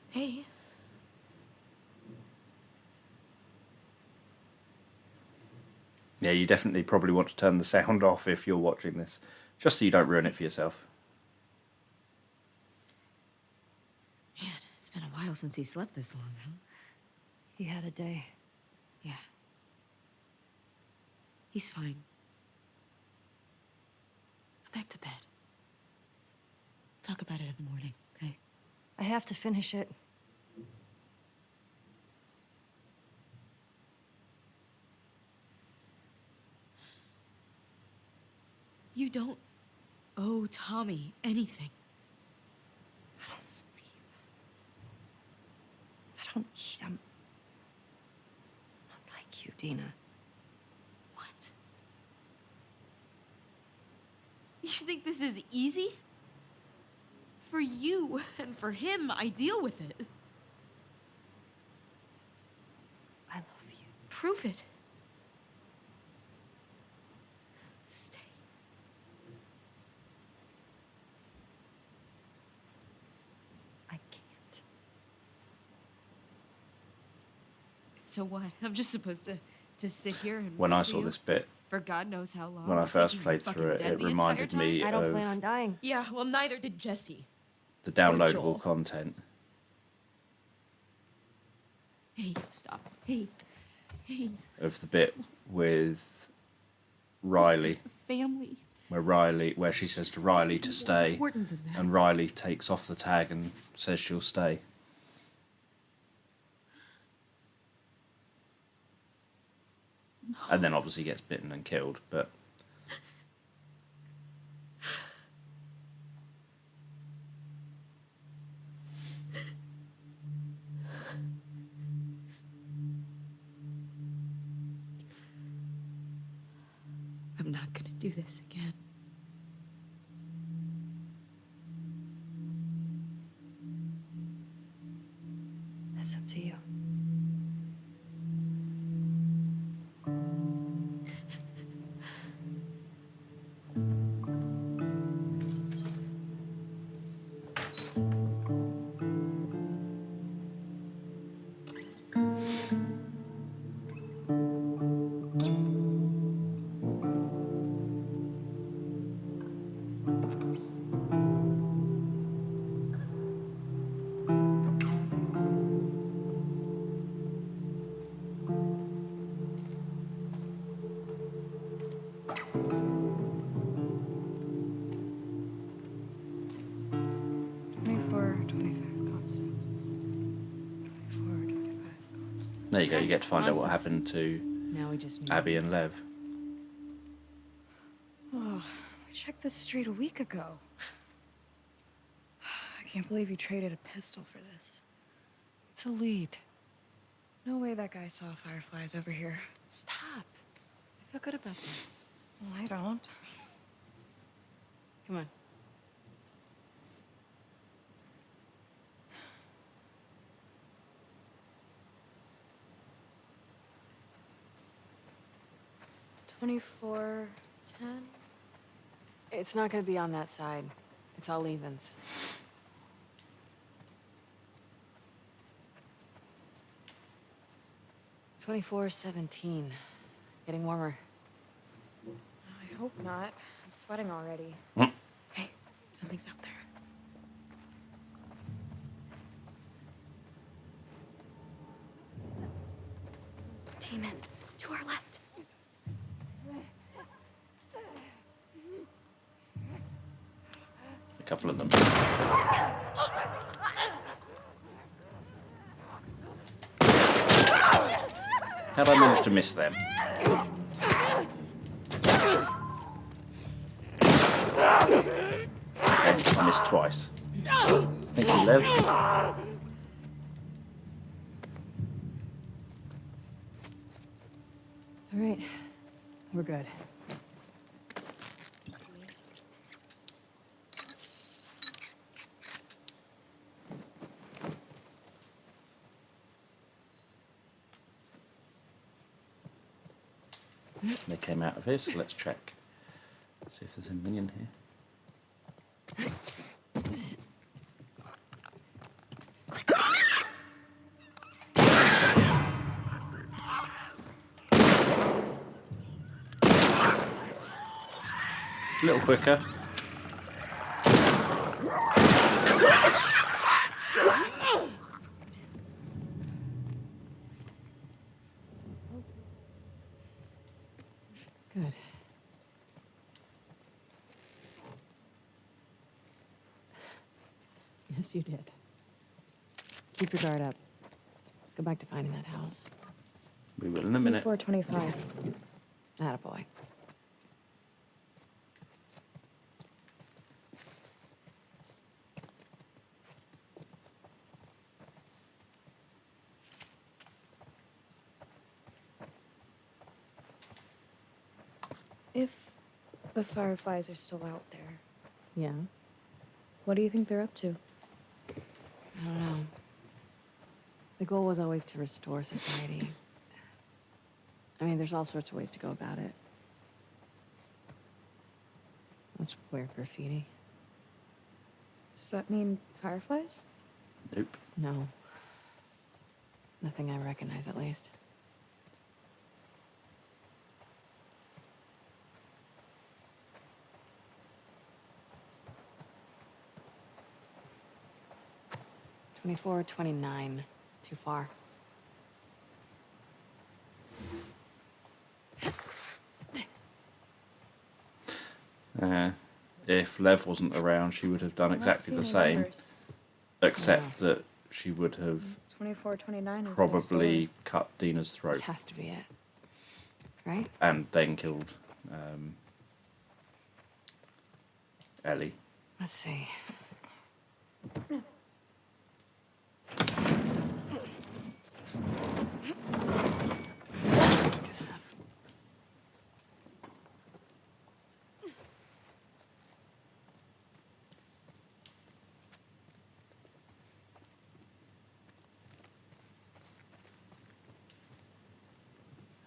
Hey. Yeah, you definitely probably want to turn the sound off if you're watching this, just so you don't ruin it for yourself. Man, it's been a while since he slept this long, huh? He had a day. Yeah. He's fine. Go back to bed. Talk about it in the morning, okay? I have to finish it. You don't owe Tommy anything. I don't sleep. I don't eat. I'm not like you, Dina. What? You think this is easy? For you and for him, I deal with it. I love you. Prove it. Stay. I can't. So what? I'm just supposed to sit here and When wait I for saw you this bit, for God knows how long. when I You think first you're played fucking through it, dead it the reminded entire time? me I don't of plan on dying. Yeah, well, neither did Jesse. the Joel. downloadable content. Hey, stop. Hey. Hey. Of the bit with Riley, Family. where she says to Riley to stay, Important than that. and Riley takes off the tag and says she'll stay. And then obviously gets bitten and killed, but I'm not gonna do this again. That's up to you. there you go, you get to find out what happened to Now we just need... Abby and Lev. Oh, we checked this street a week ago. I can't believe you traded a pistol for this. It's a lead. No way that guy saw fireflies over here. Stop. I feel good about this. Well, I don't. Come on. $24.10. It's not gonna be on that side. It's all evens. $24.17. Getting warmer. I hope not. I'm sweating already. Hey, something's up there. Demon, to our left. couple of them. How'd I manage to miss them? Okay, I missed twice. Thank you, Lev. All right, we're good. They came out of here, so let's check. See if there's a minion here. A little quicker. Good. Yes, you did. Keep your guard up. Let's go back to finding that house. We will in a minute. 425. Attaboy. If the Fireflies are still out there, Yeah? what do you think they're up to? I don't know. The goal was always to restore society. I mean, there's all sorts of ways to go about it. Let's wear graffiti. Does that mean Fireflies? Nope. No. Nothing I recognize, at least. '24, 29. Too far. If Lev wasn't around, she would have done exactly the same, except that she would have 24, 29 is probably cut Dina's throat. This has to be it. Right? And then killed Ellie. Let's see.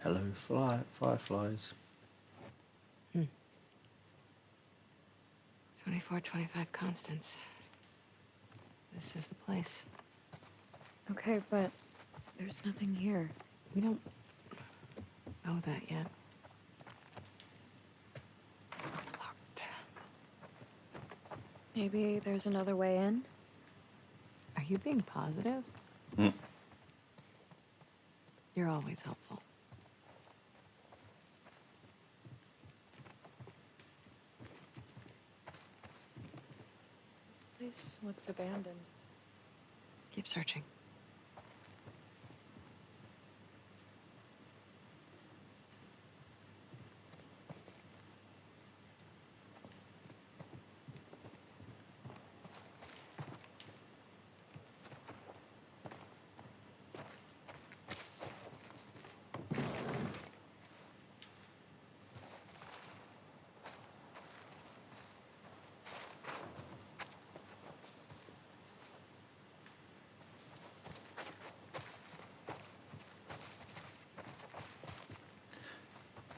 Hello, fireflies. 24, 25 Constance. This is the place. Okay, but there's nothing here. We don't know that yet. Locked. Maybe there's another way in? Are you being positive? Mm. You're always helpful. This place looks abandoned. Keep searching.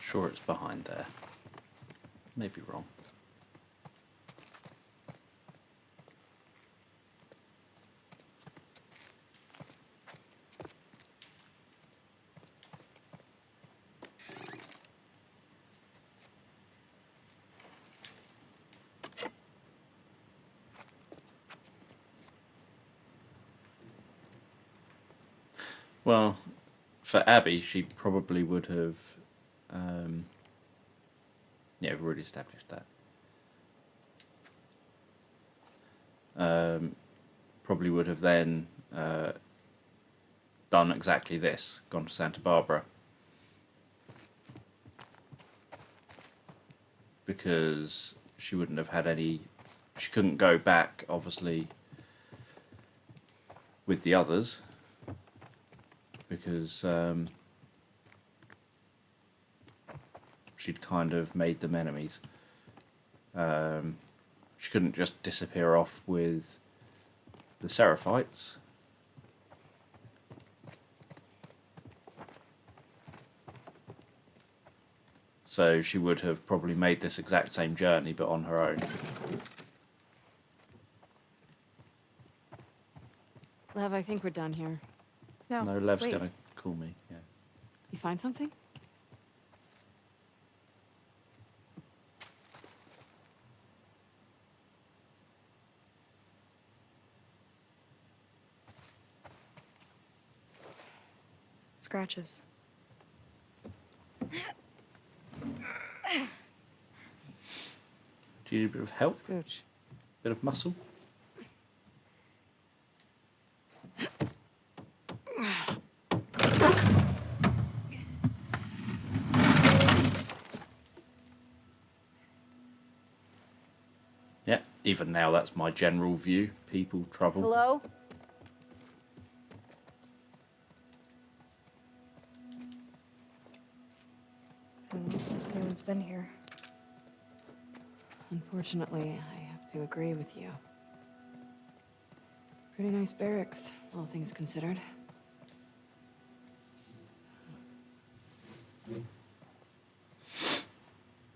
Sure, it's behind there. Maybe wrong. Well, for Abby, she probably would have. Yeah, we've already established that. probably would have then done exactly this, gone to Santa Barbara. Because she wouldn't have had any, she couldn't go back, obviously, with the others, because she'd kind of made them enemies. She couldn't just disappear off with the Seraphites. So she would have probably made this exact same journey, but on her own. Lev, I think we're done here. No, No, Lev's wait. gonna call me. Yeah. You find something? Scratches. Do you need a bit of help? Scooch. Bit of muscle? Yeah, even now that's my general view. People, trouble. Hello? I don't know since anyone's been here. Unfortunately, I have to agree with you. Pretty nice barracks, all things considered.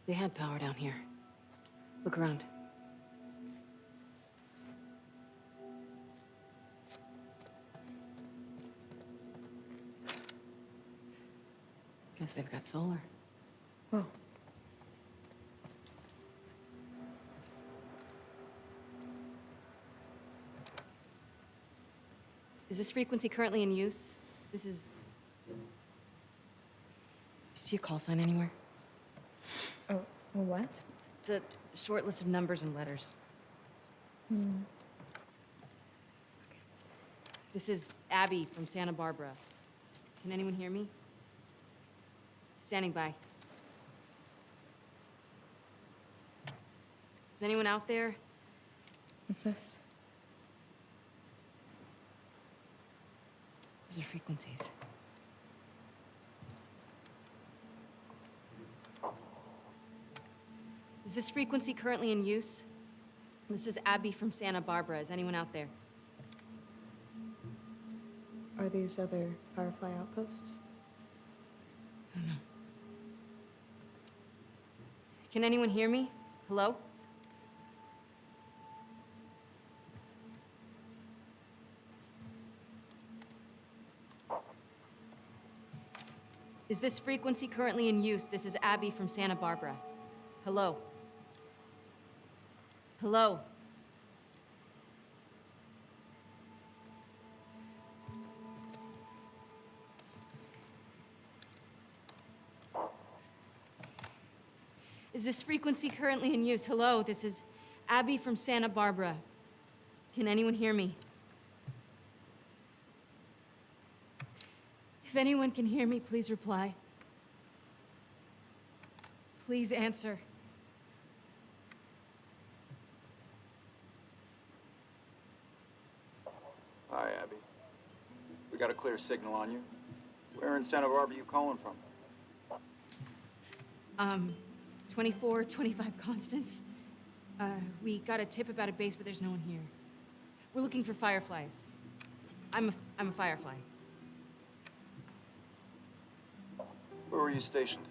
They had power down here. Look around. Guess they've got solar. Whoa. Is this frequency currently in use? This is... Do you see a call sign anywhere? Oh, what? It's a short list of numbers and letters. This is Abby from Santa Barbara. Can anyone hear me? Standing by. Is anyone out there? What's this? Those are frequencies. Is this frequency currently in use? This is Abby from Santa Barbara. Is anyone out there? Are these other Firefly outposts? I don't know. Can anyone hear me? Hello? Is this frequency currently in use? This is Abby from Santa Barbara. Hello? Hello? Is this frequency currently in use? Hello, this is Abby from Santa Barbara. Can anyone hear me? If anyone can hear me, please reply. Please answer. Hi, Abby. We got a clear signal on you. Where in Santa Barbara you calling from? 2425 Constance. We got a tip about a base, but there's no one here. We're looking for fireflies. I'm a firefly. Where were you stationed?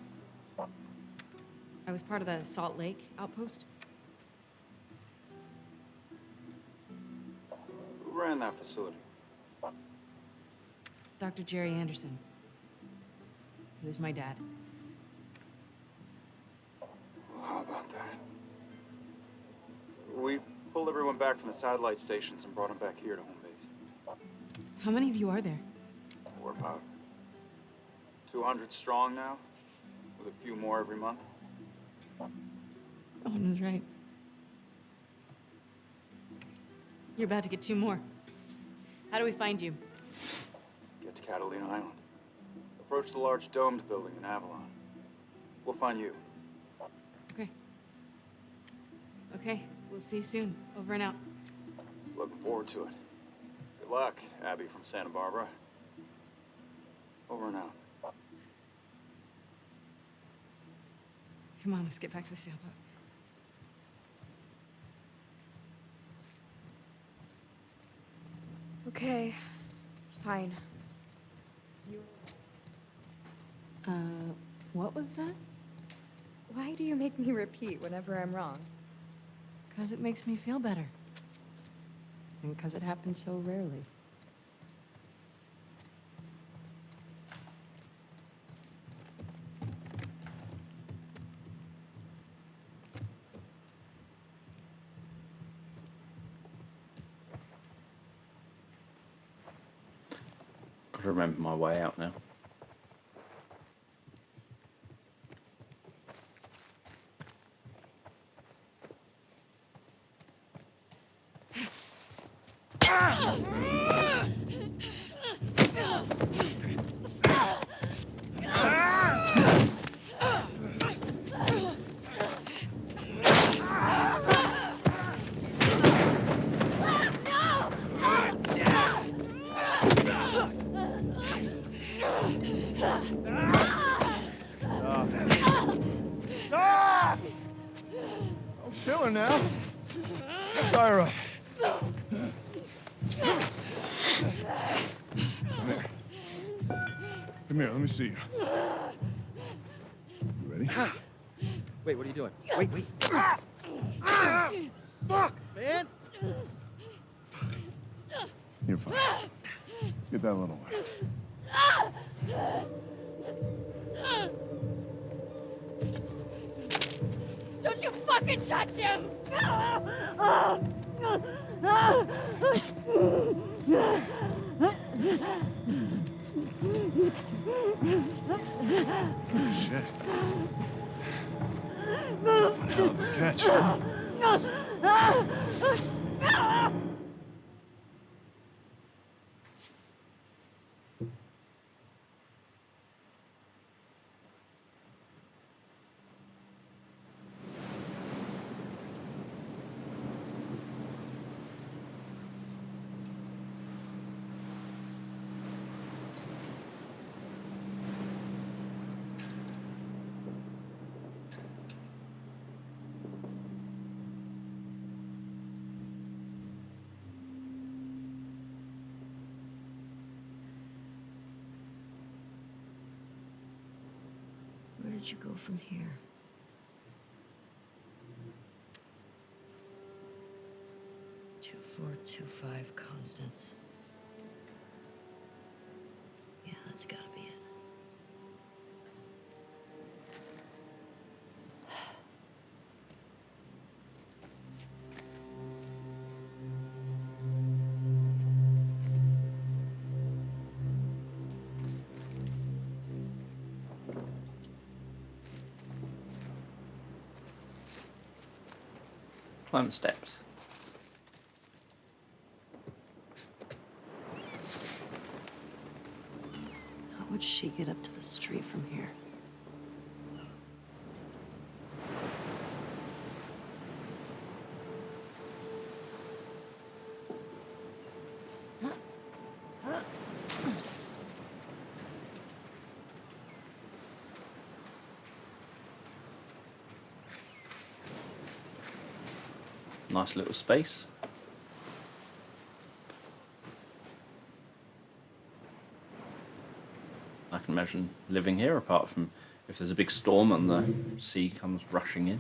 I was part of the Salt Lake outpost. Who ran that facility? Dr. Jerry Anderson. He was my dad. Well, how about that? We pulled everyone back from the satellite stations and brought them back here to home base. How many of you are there? We're about 200 strong now, with a few more every month. Owen was right. You're about to get 2 more. How do we find you? Get to Catalina Island. Approach the large domed building in Avalon. We'll find you. Okay. Okay, we'll see you soon. Over and out. Looking forward to it. Good luck, Abby from Santa Barbara. Over and out. Come on, let's get back to the sailboat. Okay, fine. What was that? Why do you make me repeat whenever I'm wrong? Because it makes me feel better. And because it happens so rarely. Gotta remember my way out now. Ah! Don't kill her now. Tyra. Come here. Come here, let me see you. You ready? Wait, what are you doing? Wait. Fuck! Man! You're fine. Get that little one. Don't you fucking touch him! Shit. One hell of a catch. Where did you go from here? Two, 4, 2, 5 constants. Yeah, that's gotta be it. Climb the steps. How would she get up to the street from here? Nice little space. I can imagine living here, apart from if there's a big storm and the sea comes rushing in.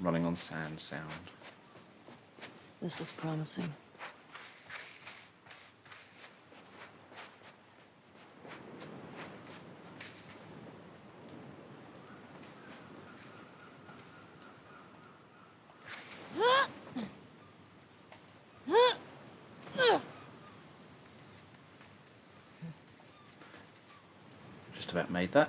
Running on sand sound. This looks promising. Just about made that.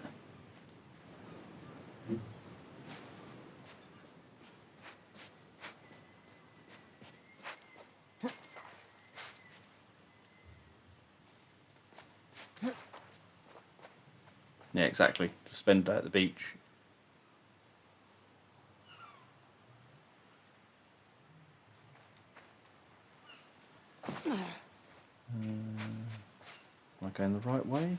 Yeah, exactly. Just spend that at the beach. Am I going the right way?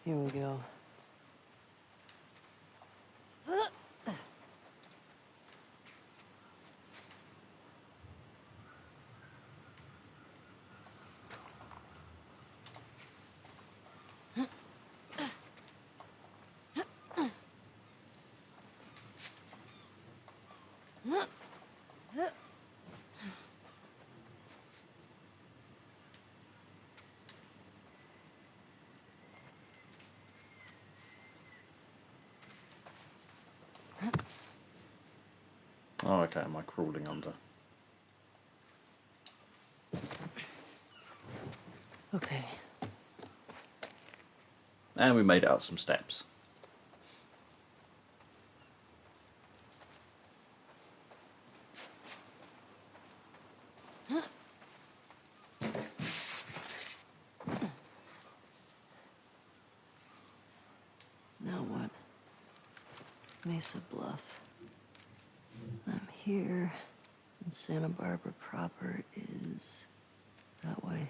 Here we go. Oh, okay. Am I crawling under? Okay. And we made it up some steps. Now what? Mesa Bluff. I'm here, and Santa Barbara proper is that way.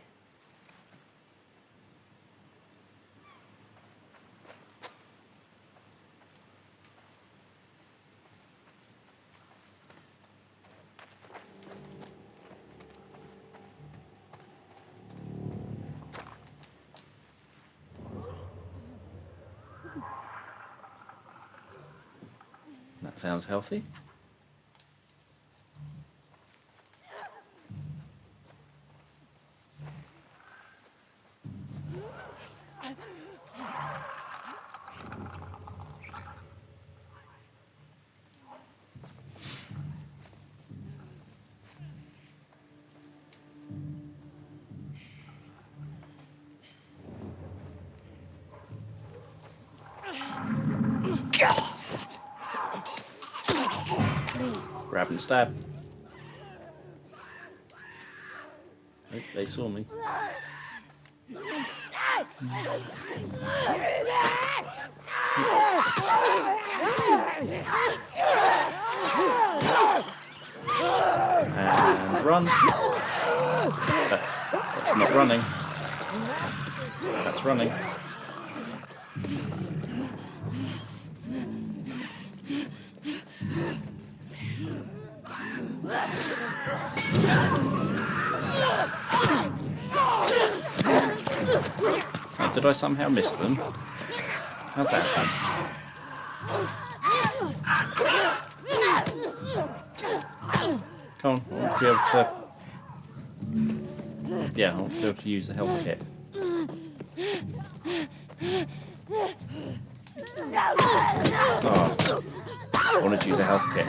That sounds healthy. Grab and stab. Oh, they saw me. And run. That's not running. That's running. Oh, did I somehow miss them? How'd that happen? Come on, I want to be able to... Yeah, I want to be able to use the health kit. Oh, I wanted to use a health kit.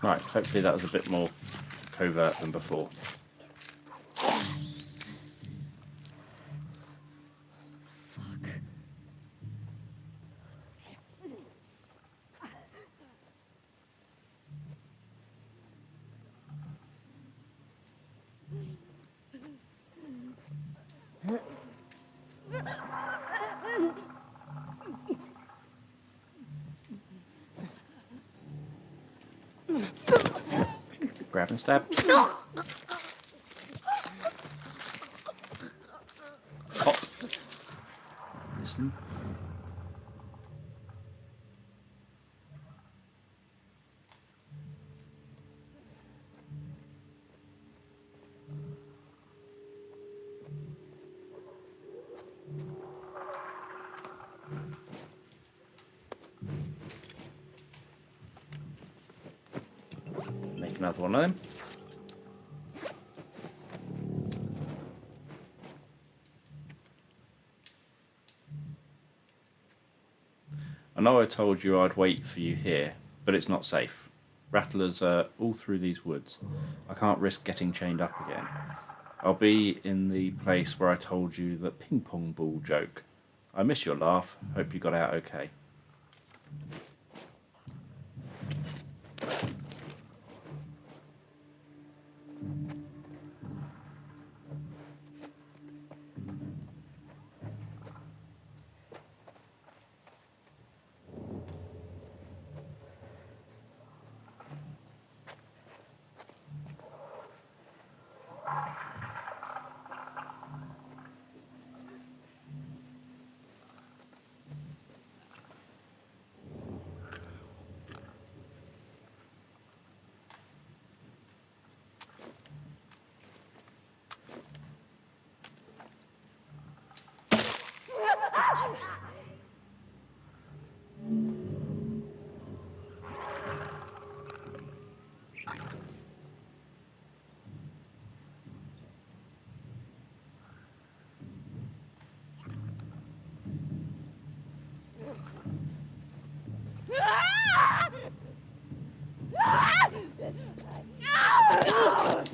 Right, hopefully that was a bit more covert than before. Grab and stab. Pop. Listen. Make another one of them. I know I told you I'd wait for you here, but it's not safe. Rattlers are all through these woods. I can't risk getting chained up again. I'll be in the place where I told you the ping pong ball joke. I miss your laugh. Hope you got out okay.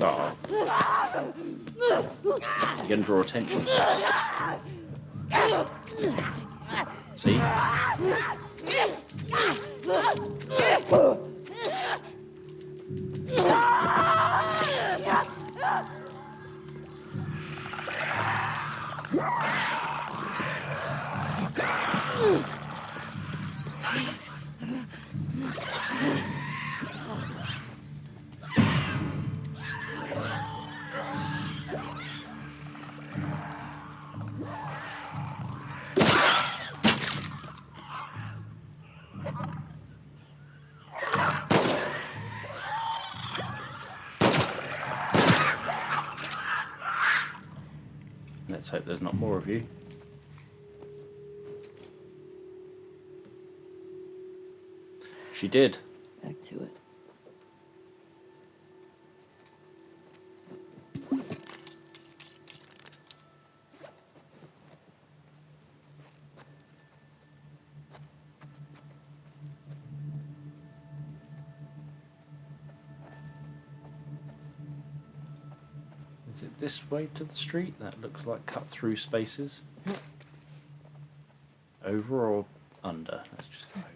Oh. You're gonna draw attention. See? Let's hope there's not more of you. She did. Back to it. Is it this way to the street? That looks like cut through spaces. Over or under? Let's just go over.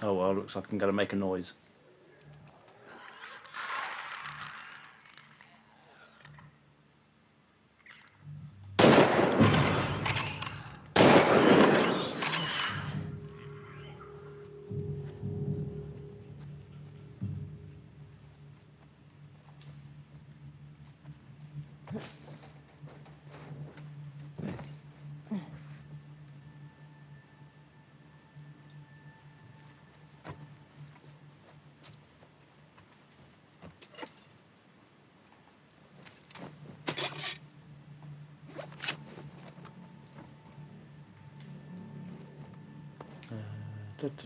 Oh well, looks like I'm going to make a noise.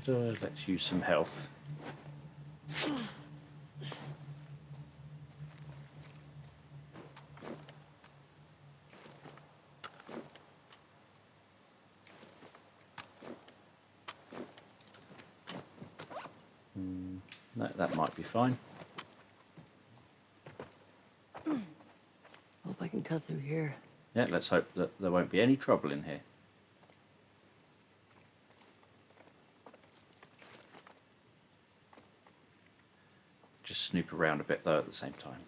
Let's use some health. That might be fine. Hope I can cut through here. Yeah, let's hope that there won't be any trouble in here. Just snoop around a bit though at the same time.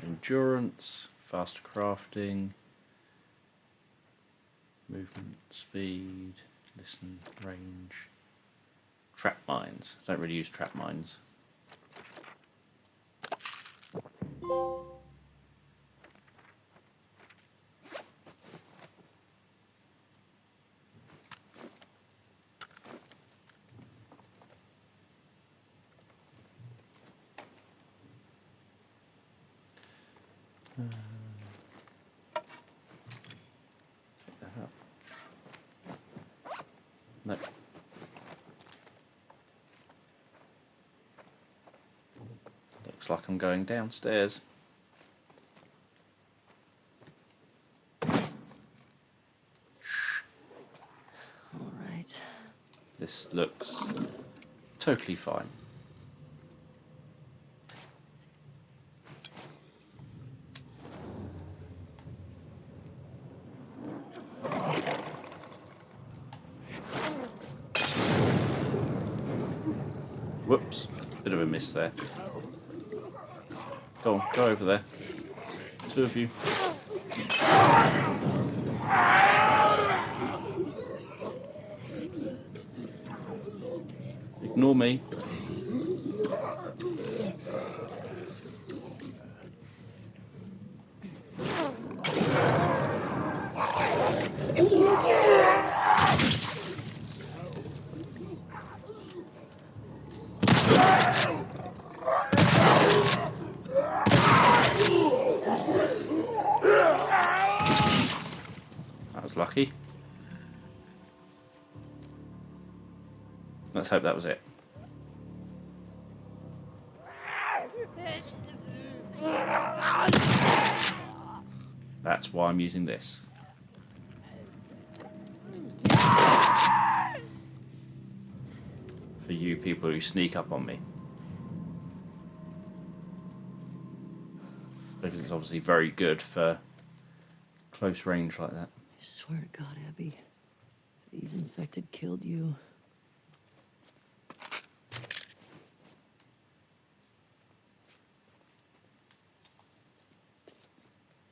Endurance, faster crafting, movement, speed, listen, range, trap mines. Don't really use trap mines. Pick that up. No. Looks like I'm going downstairs. All right. This looks totally fine. Whoops, bit of a miss there. Go on, go over there. Two of you. Ignore me. That was lucky. Let's hope that was it. That's why I'm using this. For you people who sneak up on me. Because it's obviously very good for close range like that. I swear to God, Abby, if these infected killed you.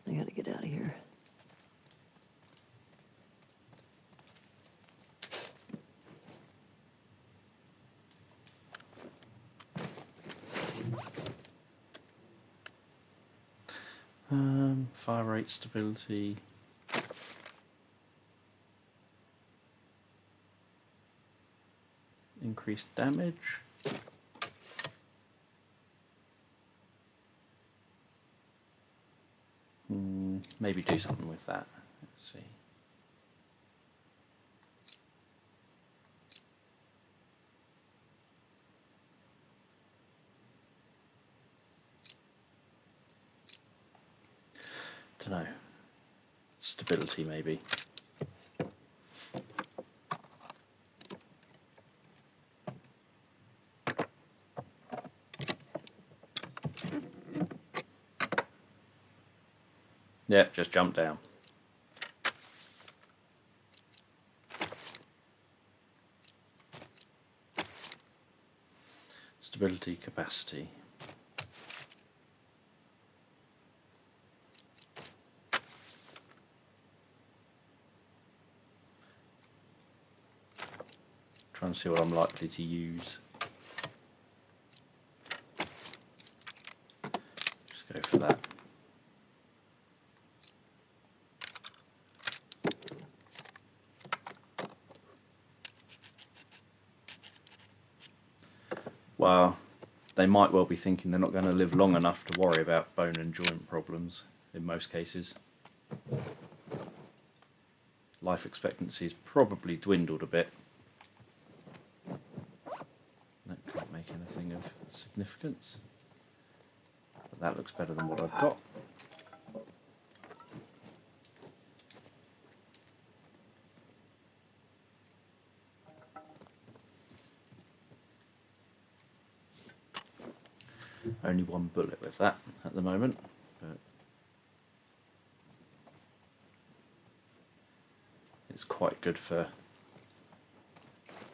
I gotta get out of here. Fire rate stability. Increased damage. Maybe do something with that. Let's see. Dunno. Stability, maybe. Yeah, just jump down. Stability, capacity. Trying to see what I'm likely to use. Just go for that. Well, they might well be thinking they're not going to live long enough to worry about bone and joint problems in most cases. life expectancy's probably dwindled a bit. That can't make anything of significance. But that looks better than what I've got. Only one bullet with that at the moment, but it's quite good for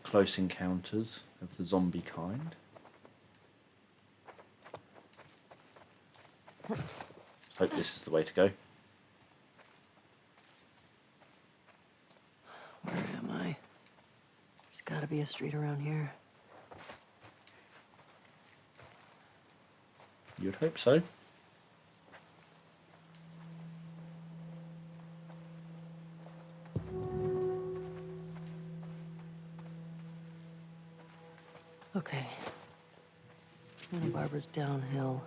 close encounters of the zombie kind. Hope this is the way to go. Where am I? There's gotta be a street around here. You'd hope so. Okay. Santa Barbara's downhill.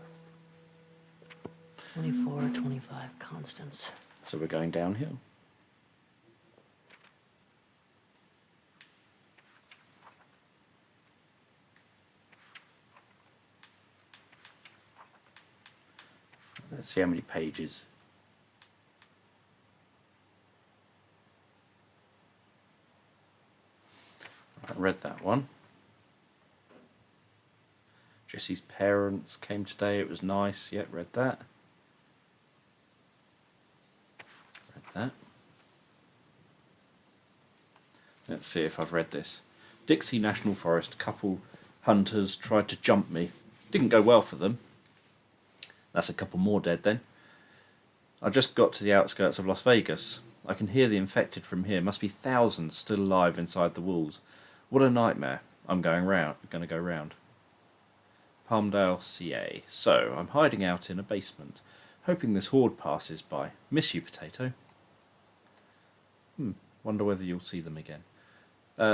24, 25 constants. So we're going downhill. Let's see how many pages. I read that one. Jesse's parents came today. It was nice. Yep, read that. Read that. Let's see if I've read this. Dixie National Forest. Couple hunters tried to jump me. Didn't go well for them. That's a couple more dead then. I just got to the outskirts of Las Vegas. I can hear the infected from here. Must be thousands still alive inside the walls. What a nightmare. I'm going to go round. Palmdale, CA. So, I'm hiding out in a basement, hoping this horde passes by. Miss you, Potato. Wonder whether you'll see them again.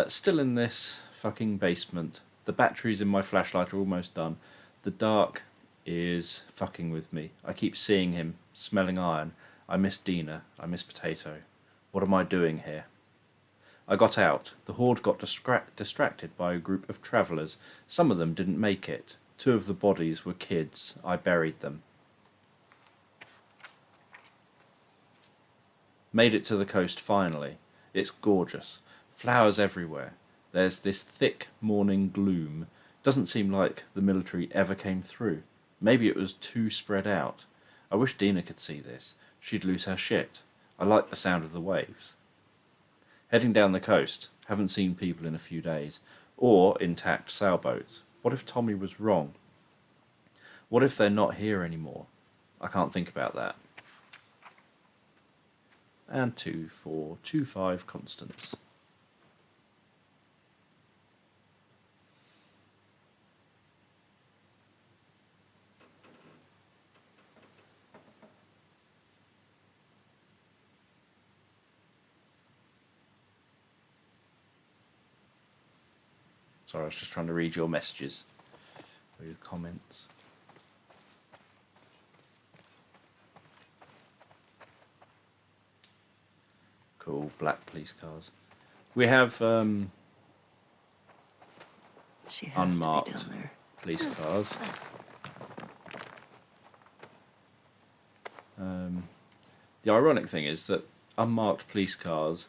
Still in this fucking basement. The batteries in my flashlight are almost done. The dark is fucking with me. I keep seeing him, smelling iron. I miss Dina. I miss Potato. What am I doing here? I got out. The horde got distracted by a group of travellers. Some of them didn't make it. 2 of the bodies were kids. I buried them. Made it to the coast finally. It's gorgeous. Flowers everywhere. There's this thick morning gloom. Doesn't seem like the military ever came through. Maybe it was too spread out. I wish Dina could see this. She'd lose her shit. I like the sound of the waves. Heading down the coast. Haven't seen people in a few days. Or intact sailboats. What if Tommy was wrong? What if they're not here anymore? I can't think about that. And 2, 4, 2, 5 constants. Sorry, I was just trying to read your messages or your comments. Cool, black police cars. We have She has unmarked to be down there. police cars. The ironic thing is that unmarked police cars,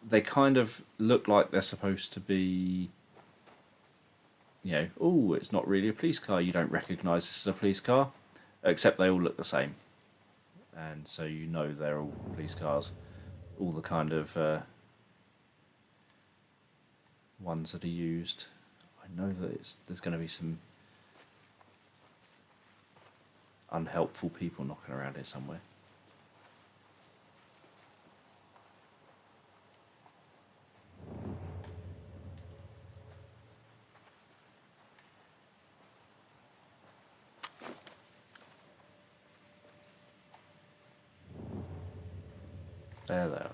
they kind of look like they're supposed to be, you know, oh, it's not really a police car. You don't recognise this as a police car, except they all look the same. And so you know they're all police cars. All the kind of ones that are used. I know that there's going to be some unhelpful people knocking around here somewhere. There they are.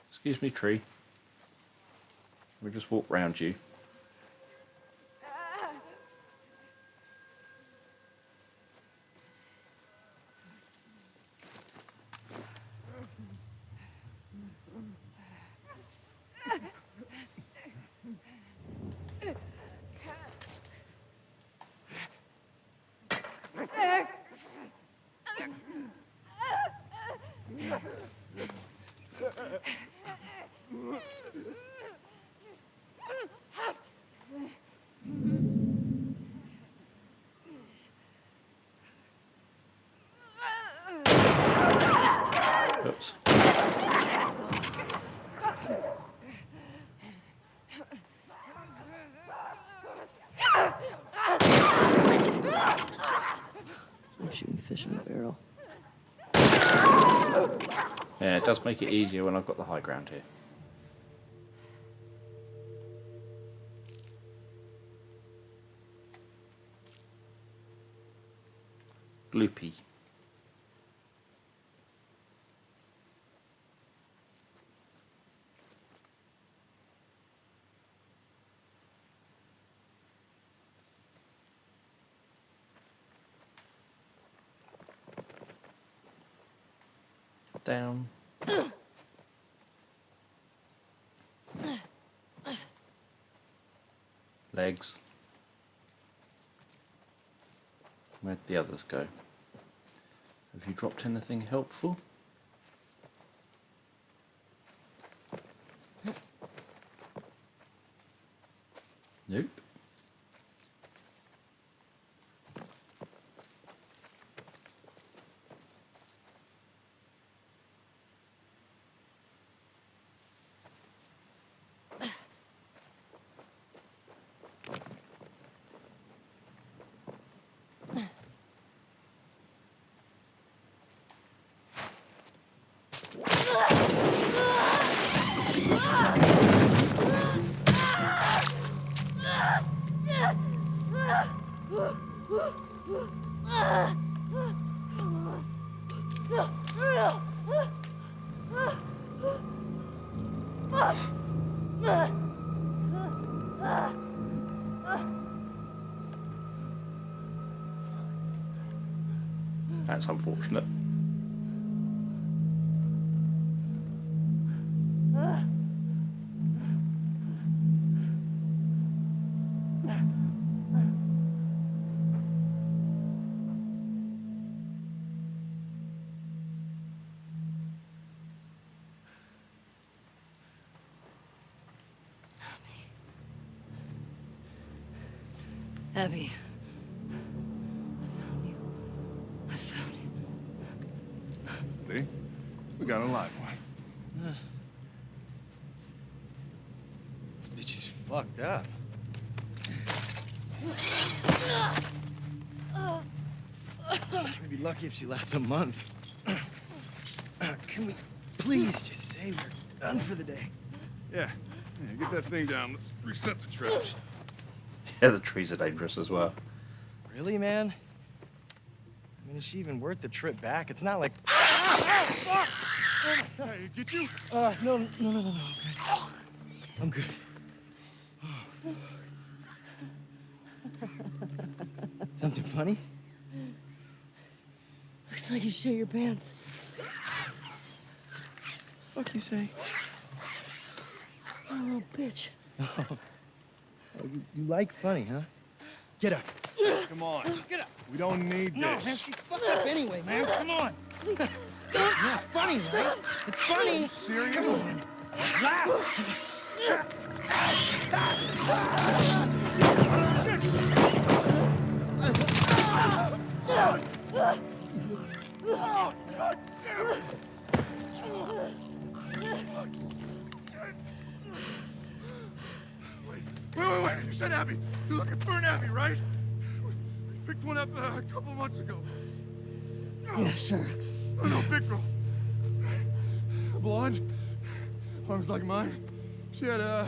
Excuse me, tree. We'll just walk round you. I'm shooting fish in a barrel. Yeah, it does make it easier when I've got the high ground here. Gloopy. Down. Legs. Where'd the others go? Have you dropped anything helpful? Nope. That's unfortunate. Abby. See? We got a live one. This bitch is fucked up. I'd be lucky if she lasts a month. Can we please just say we're done for the day? Yeah. Get that thing down. Let's reset the trash. Yeah, the trees are dangerous as well. Really, man? I mean, is she even worth the trip back? It's not like... Hey, get you? No. I'm good. Something funny? Looks like you shit your pants. Fuck you say? Oh, little bitch. Oh, you like funny, huh? Get up. Come on. Get up. We don't need No, this. man, she's fucked up anyway, man. Come on. Yeah, it's funny, right? It's funny. Are you serious? Come on. Laugh. God damn it. Wait. You said Abby. You're looking for an Abby, right? We picked one up a couple months ago. Yeah, sure. Oh, no, big girl. Blonde. Arms like mine. She had a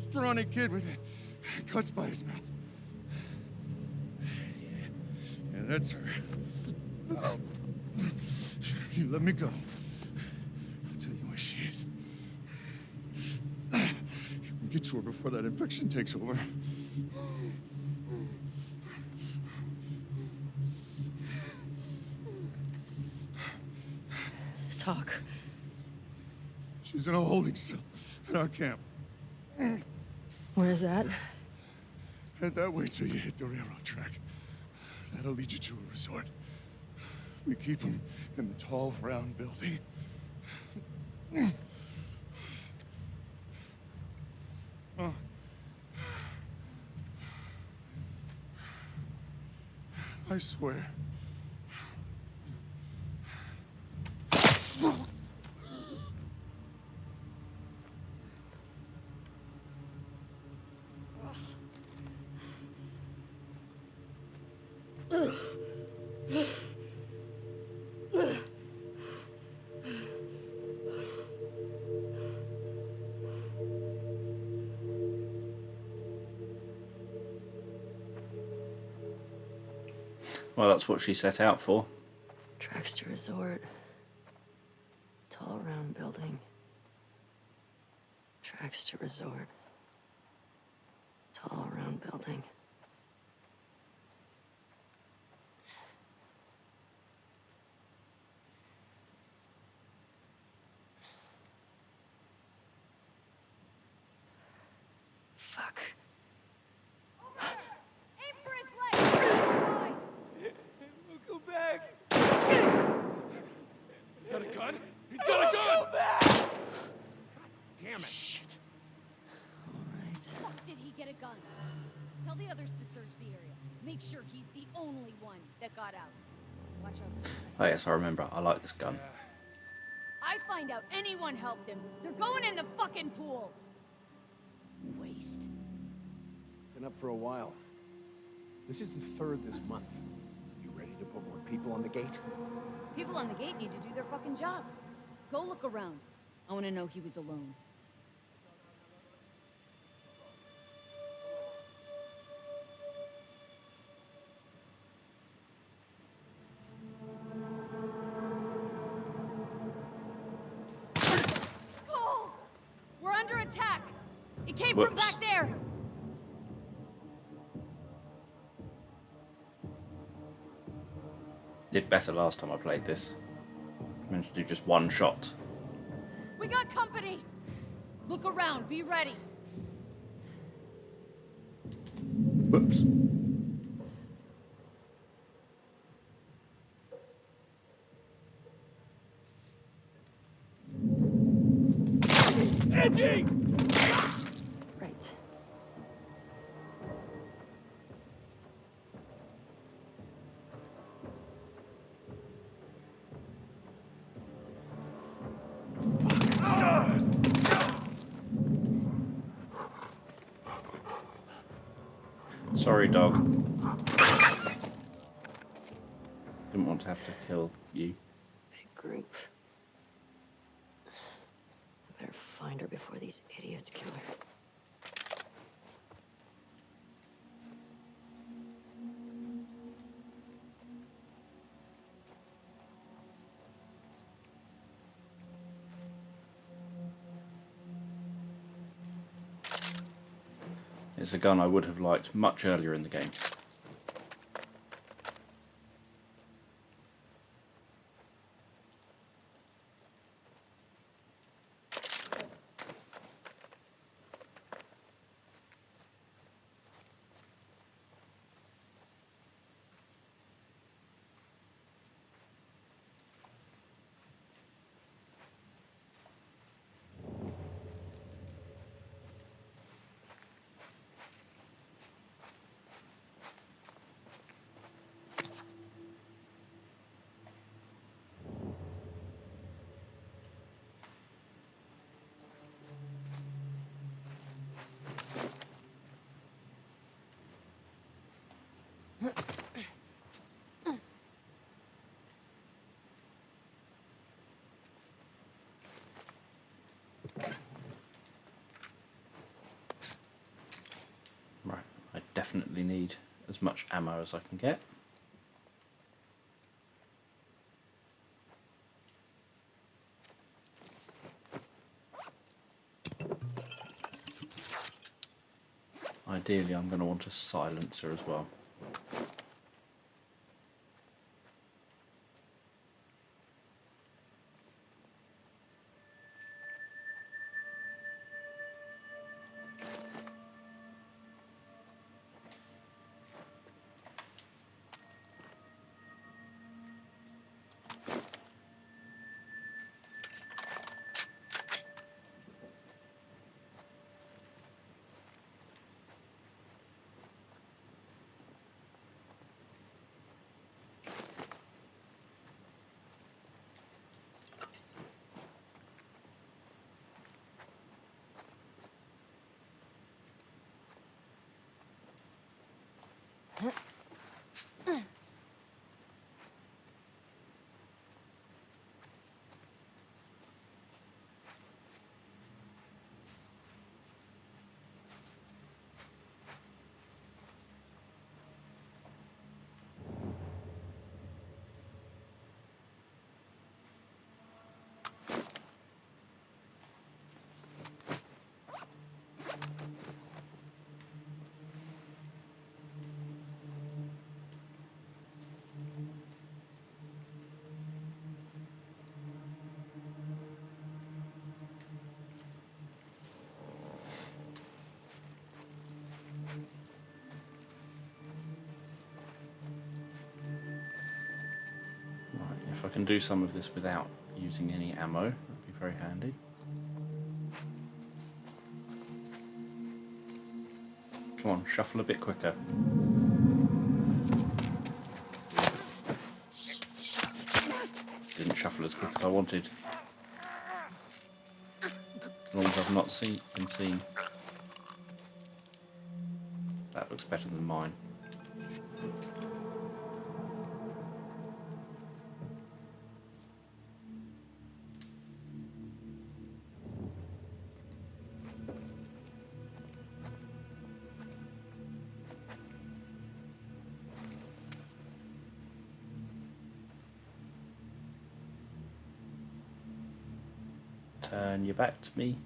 scrawny kid with cuts by his mouth. Yeah, that's her. You let me go. I'll tell you where she is. You get to her before that infection takes over. Talk. She's in a holding cell at our camp. Where's that? Head that way till you hit the railroad track. That'll lead you to a resort. We keep them in the tall, round building. Oh. I swear. Well, that's what she set out for. Tracks to resort. Tall round building. Tracks to resort. Tall round building. Fuck. Go back! Is that a gun? He's got a gun! Go back! God damn it. Shit. Fuck did he get a gun? Tell the others to search the area. Make sure he's the only one that got out. Watch out. Oh yes, I remember. I like this gun. I find out anyone helped him. They're going in the fucking pool. Waste. Been up for a while. This is the third this month. You ready to put more people on the gate? People on the gate need to do their fucking jobs. Go look around. I want to know he was alone. Cole! We're under attack! It came from back there! Did better last time I played this. Managed to do just one shot. We got company! Look around, be ready. Whoops. Edgy! Right. Sorry, dog. Didn't want to have to kill you. Big group. I better find her before these idiots kill her. It's a gun I would have liked much earlier in the game. Right, I definitely need as much ammo as I can get. Ideally, I'm going to want a silencer as well. If I can do some of this without using any ammo, that'd be very handy. Come on, shuffle a bit quicker. Didn't shuffle as quick as I wanted. As long as I've not been seen. That looks better than mine. Turn your back to me.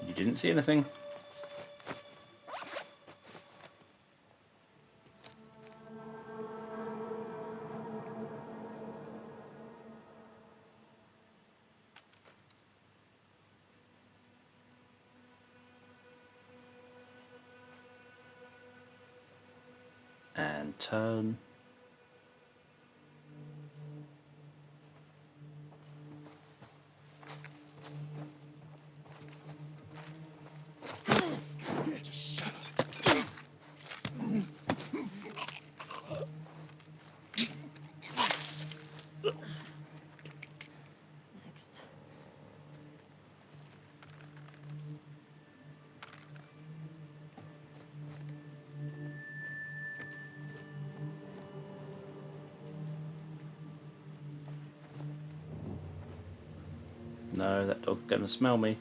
You didn't see anything? And turn. Next. No, that dog's gonna smell me.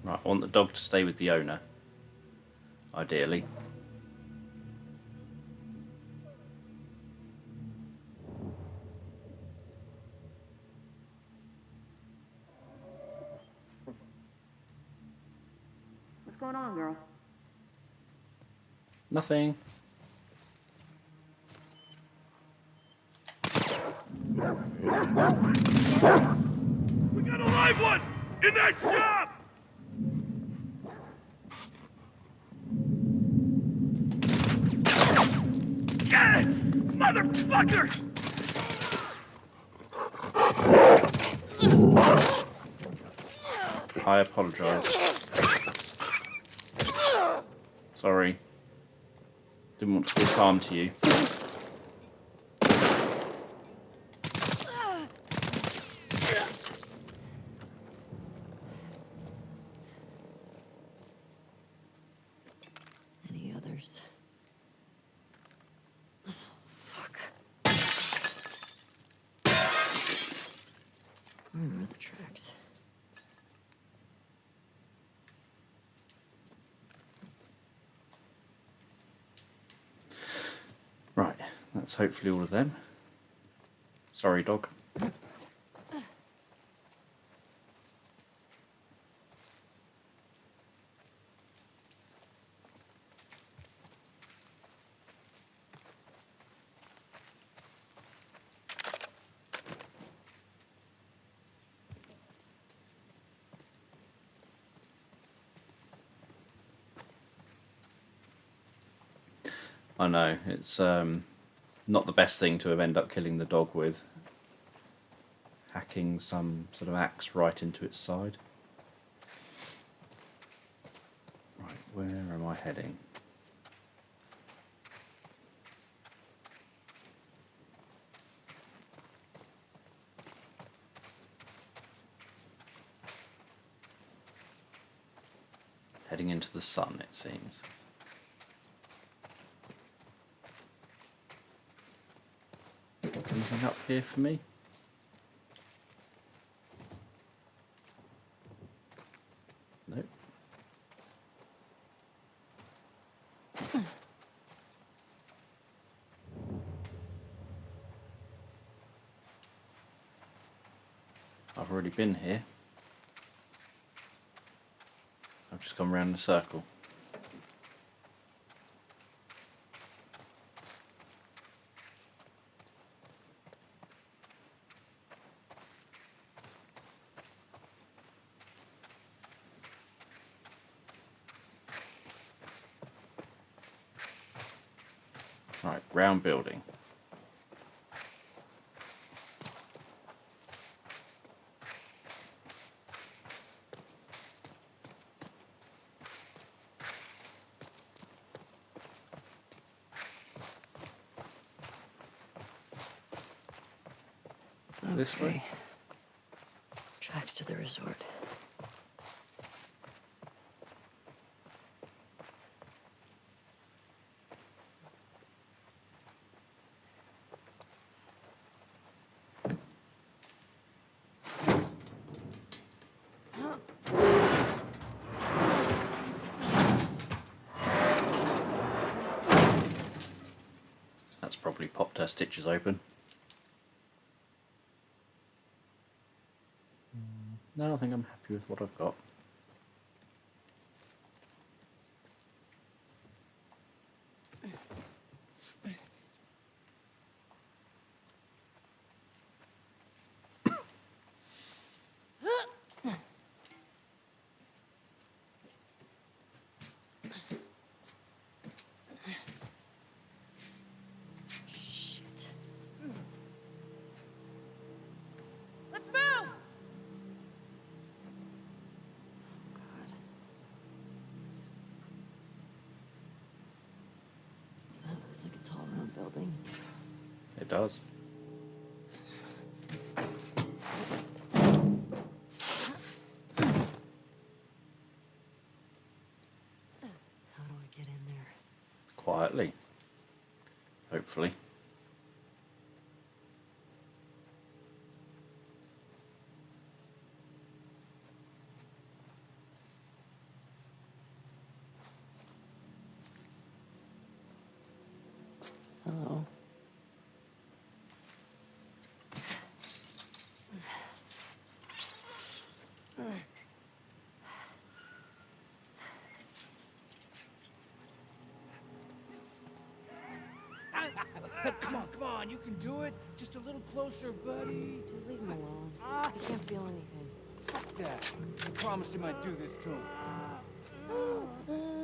Right, I want the dog to stay with the owner, ideally. What's going on, girl? Nothing. We got a live one in that shop! Get it! Motherfucker! I apologise. Sorry. Didn't want to cause harm to you. Any others? Oh, fuck. Where are the tracks? Right, that's hopefully all of them. Sorry, dog. I know, it's not the best thing to have ended up killing the dog with. hacking some sort of axe right into its side. Right, where am I heading? Heading into the sun, it seems. Anything up here for me? Nope. I've already been here. I've just gone round in a circle. Right, round building. This way? Tracks to the resort. That's probably popped her stitches open. No, I think I'm happy with what I've got. Let's move! That looks like a tall round building. It does. How do I get in there? Quietly. Hopefully. Hello. Come on, you can do it. Just a little closer, buddy. Dude, leave him alone. He can't feel anything. Fuck that. I promised him I'd do this to him.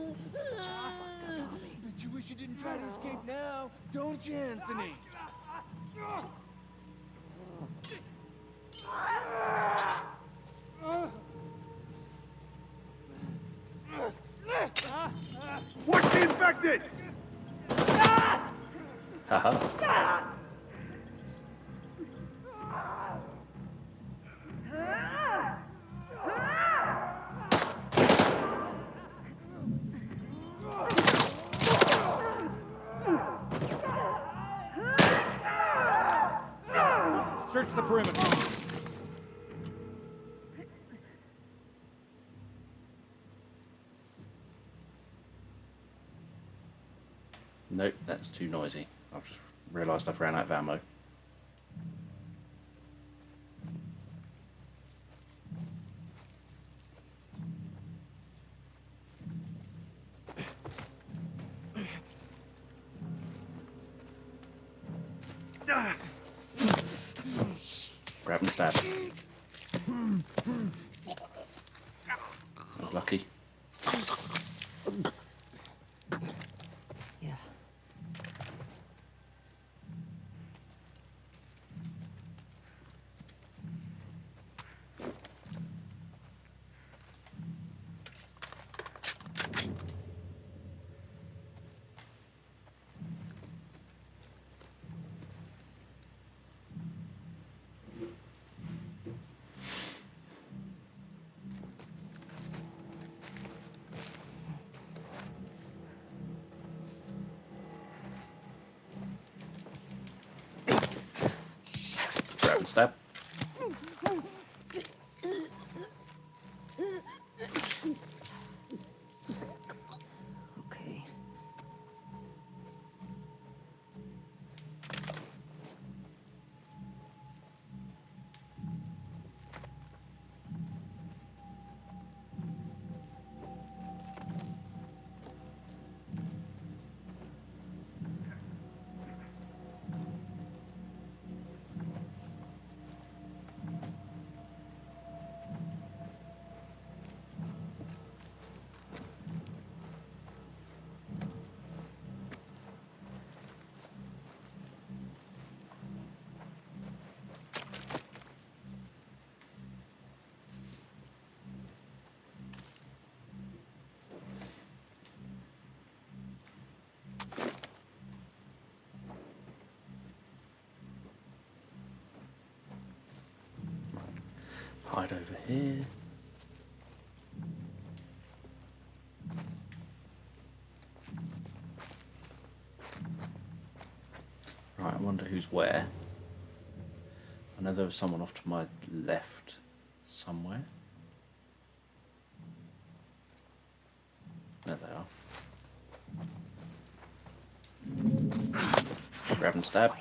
This is such a fucked up hobby. Bet you wish you didn't try to escape now, don't you, Anthony? Watch the infected! Haha. Search the perimeter. Nope, that's too noisy. I've just realised I've ran out of ammo. Grab and stab. That's lucky. Yeah. and stab. Okay. Hide over here. Right, I wonder who's where. I know there was someone off to my left somewhere. There they are. Grab and stab.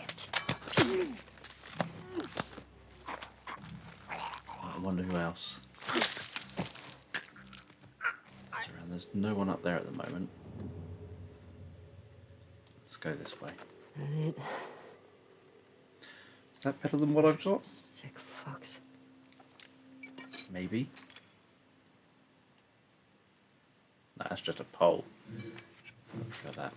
I wonder who else. There's no one up there at the moment. Let's go this way. Right. Is that better than what I've got? Sick fucks. Maybe. Nah, that's just a pole. Look for that.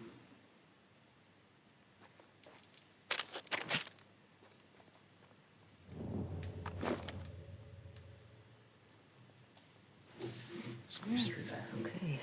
Squeeze through there. Okay.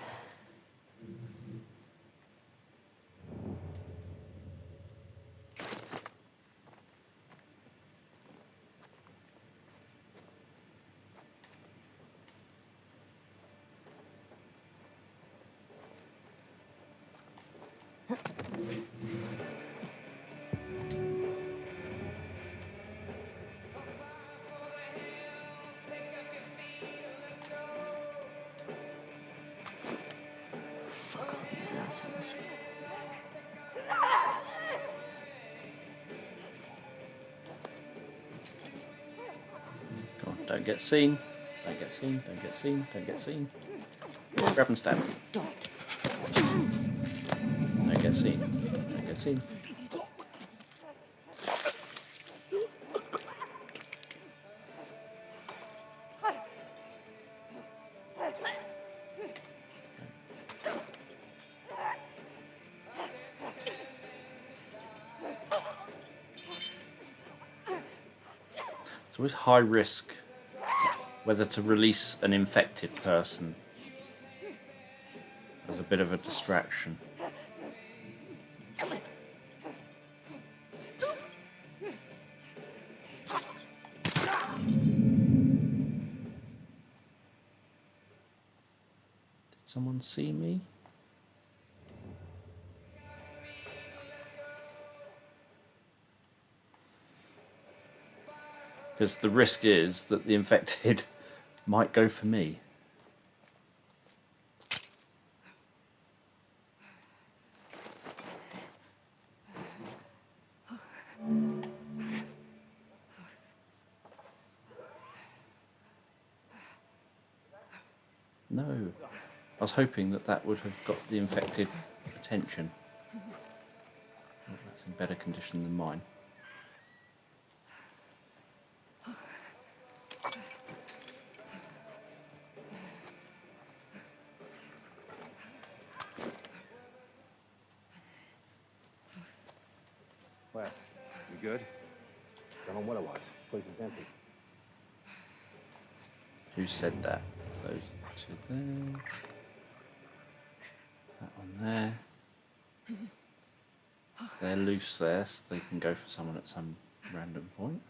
Fuck all these assholes. Come on, don't get seen. Don't get seen, don't get seen, don't get seen. Grab and stab. Don't get seen. Don't get seen. It's always high risk whether to release an infected person. There's a bit of a distraction. Did someone see me? Because the risk is that the infected might go for me. No. I was hoping that that would have got the infected attention. Oh, that's in better condition than mine. Wes, you good? Tell him what it was. Place is empty. Who said that? Those two there. That one there. They're loose there, so they can go for someone at some random point.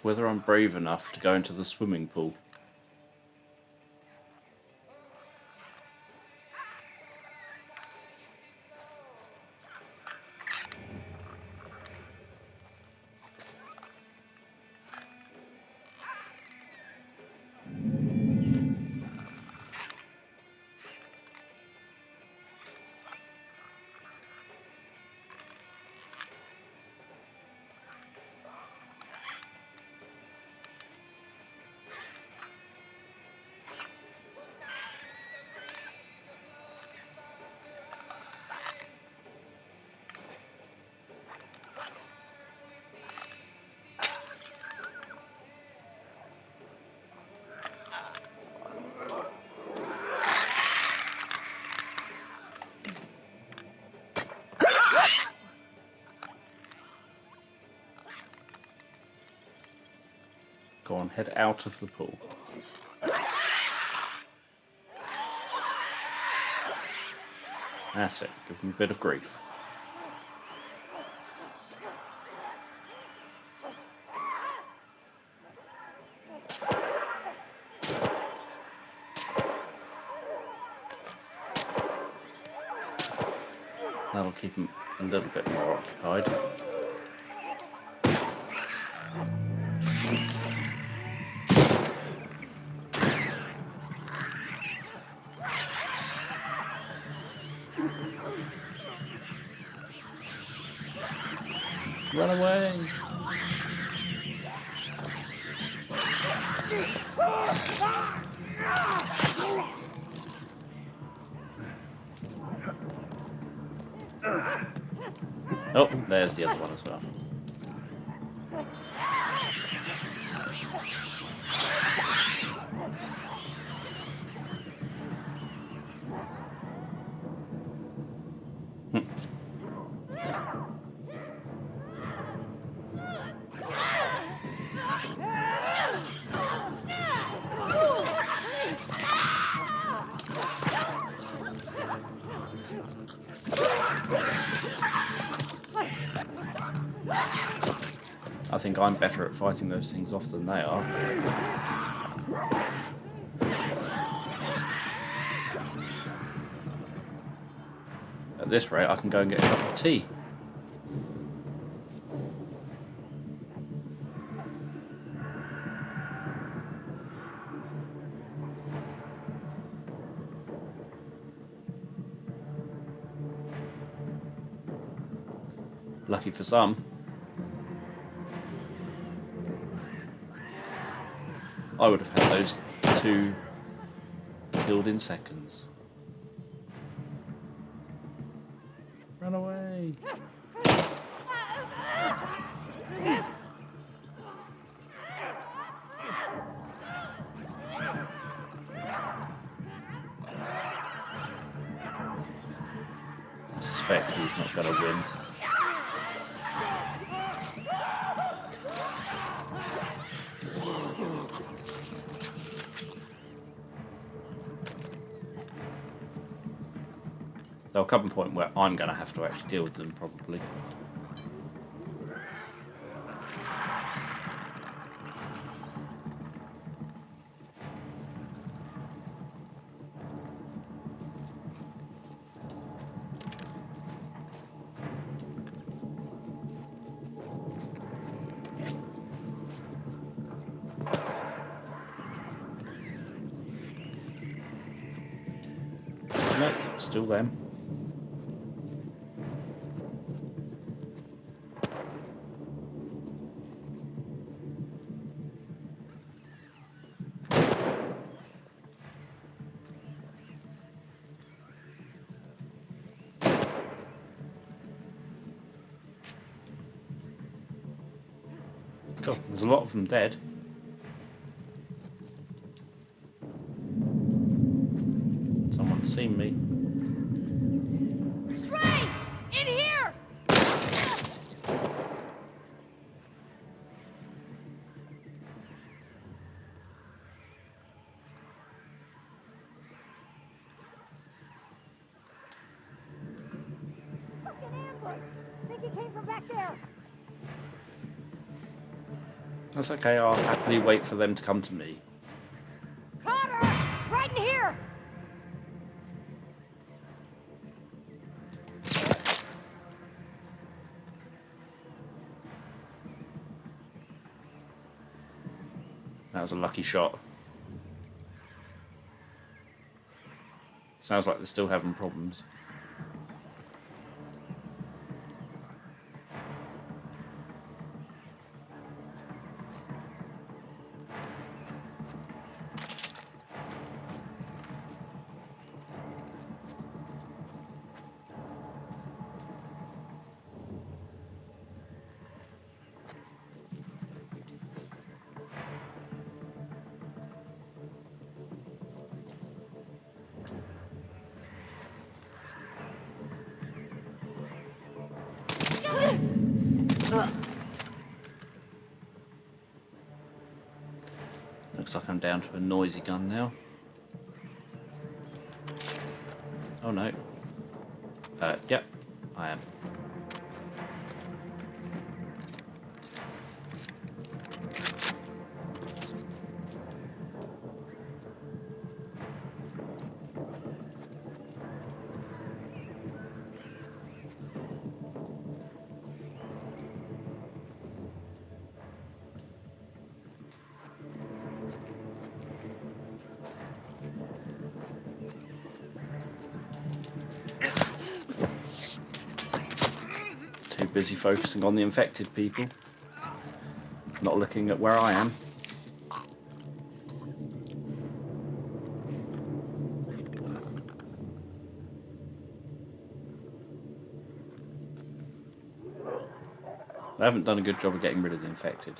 whether I'm brave enough to go into the swimming pool. Go on, head out of the pool. That's it. Give him a bit of grief. That'll keep him a little bit more occupied. Run away! Oh, there's the other one as well. I think I'm better at fighting those things off than they are. At this rate, I can go and get a cup of tea. Lucky for some. I would have had those two killed in seconds. Run away! I suspect he's not going to win. There'll come a point where I'm going to have to actually deal with them, probably. Nope, still them. God, there's a lot of them dead. Someone's seen me. Stray! In here! Fucking ambush! Think he came from back there. That's okay, I'll happily wait for them to come to me. Connor! Right in here! That was a lucky shot. Sounds like they're still having problems. Looks like I'm down to a noisy gun now. Oh no. Yep, I am. Too busy focusing on the infected people, not looking at where I am. They haven't done a good job of getting rid of the infected.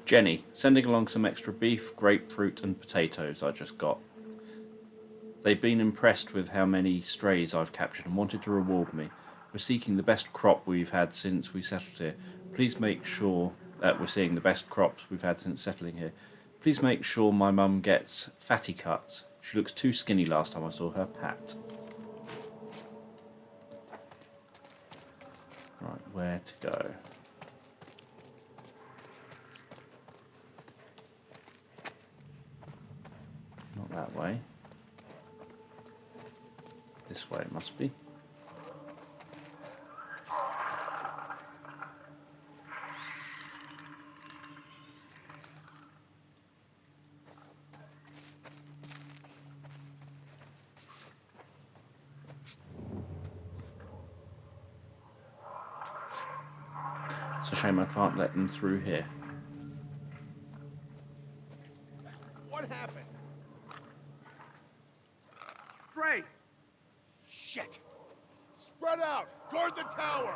Jenny, sending along some extra beef, grapefruit and potatoes I just got. They've been impressed with how many strays I've captured and wanted to reward me. We're seeking the best crop we've had since we settled here. Please make sure that we're seeing the best crops we've had since settling here. Please make sure my mum gets fatty cuts. She looks too skinny last time I saw her. Pat. Right, where to go? Not that way. This way it must be. It's a shame I can't let them through here. What happened? Great! Shit! Spread out! Guard the tower!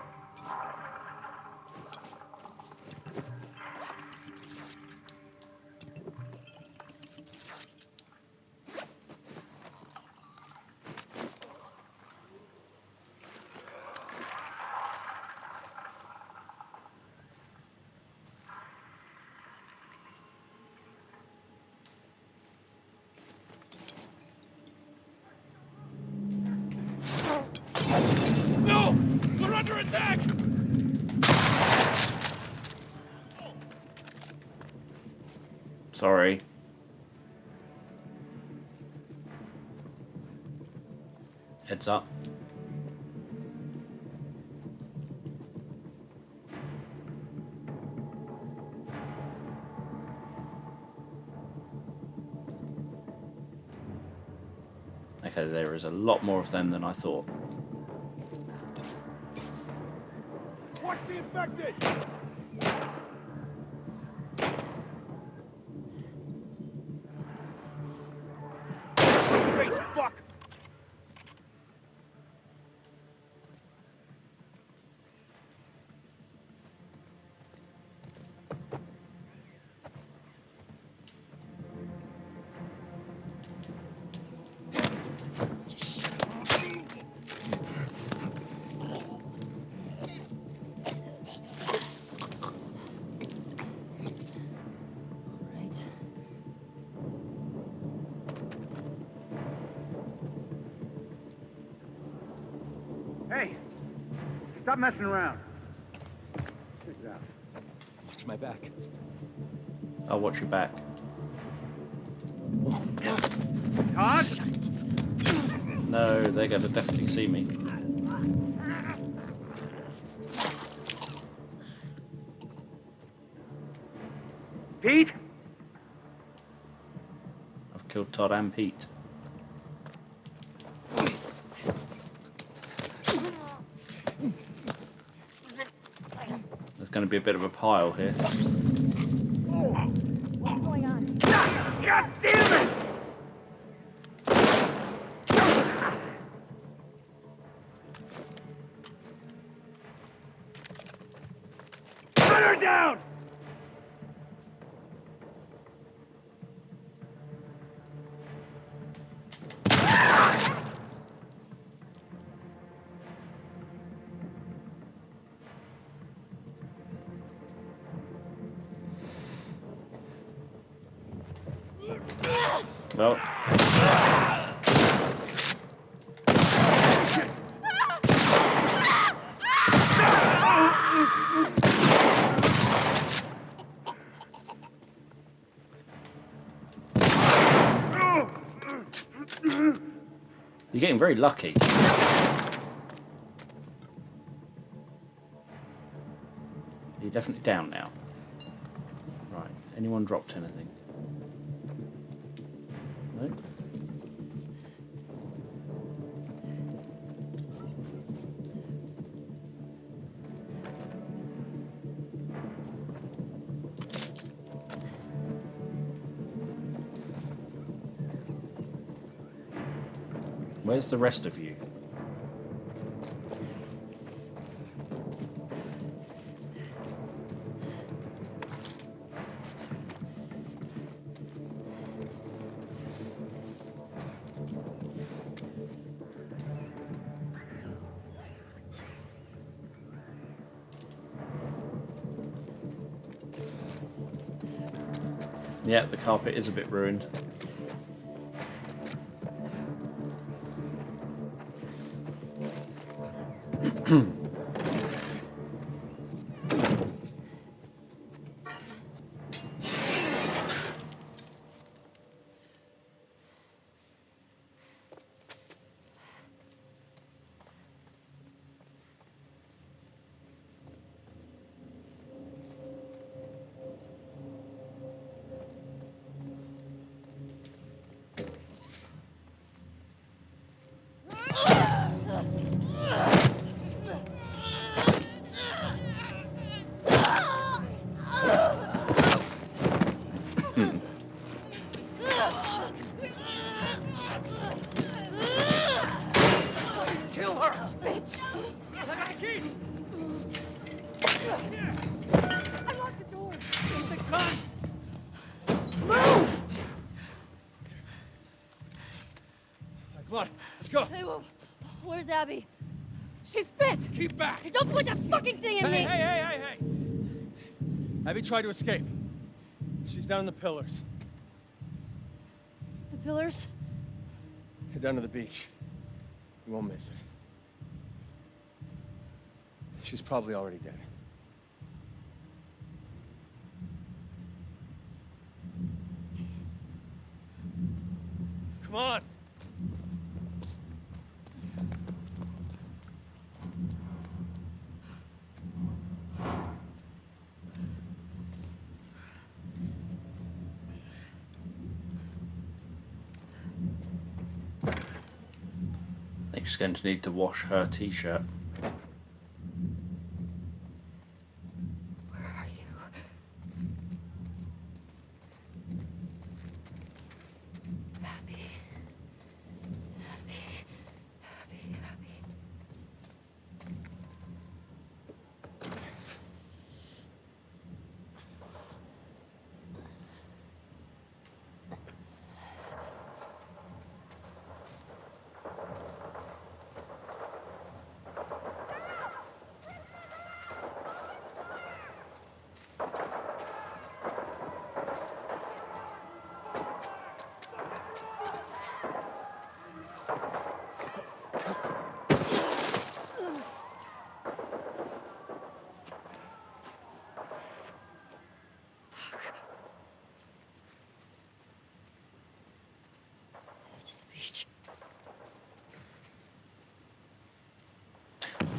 No! We're under attack! Sorry. Heads up. Okay, there is a lot more of them than I thought. Watch the infected! Face, fuck! Stop messing around. Check it out. Watch my back. I'll watch your back. Todd? No, they're going to definitely see me. Pete? I've killed Todd and Pete. There's going to be a bit of a pile here. What's going on? God damn it! Put her down! Well. You're getting very lucky. You're definitely down now. Right. Anyone dropped anything? No? Where's the rest of you? Yeah, the carpet is a bit ruined. Kill her! Bitch! I got the key! I locked the door. Get the guns! Move! Come on, let's go. Hey, where's Abby? She's bit! Keep back! Hey, don't put that fucking thing in me! Hey! Abby tried to escape. She's down in the pillars. The pillars? Head down to the beach. You won't miss it. She's probably already dead. Come on! I think she's going to need to wash her t-shirt. Where are you? Abby.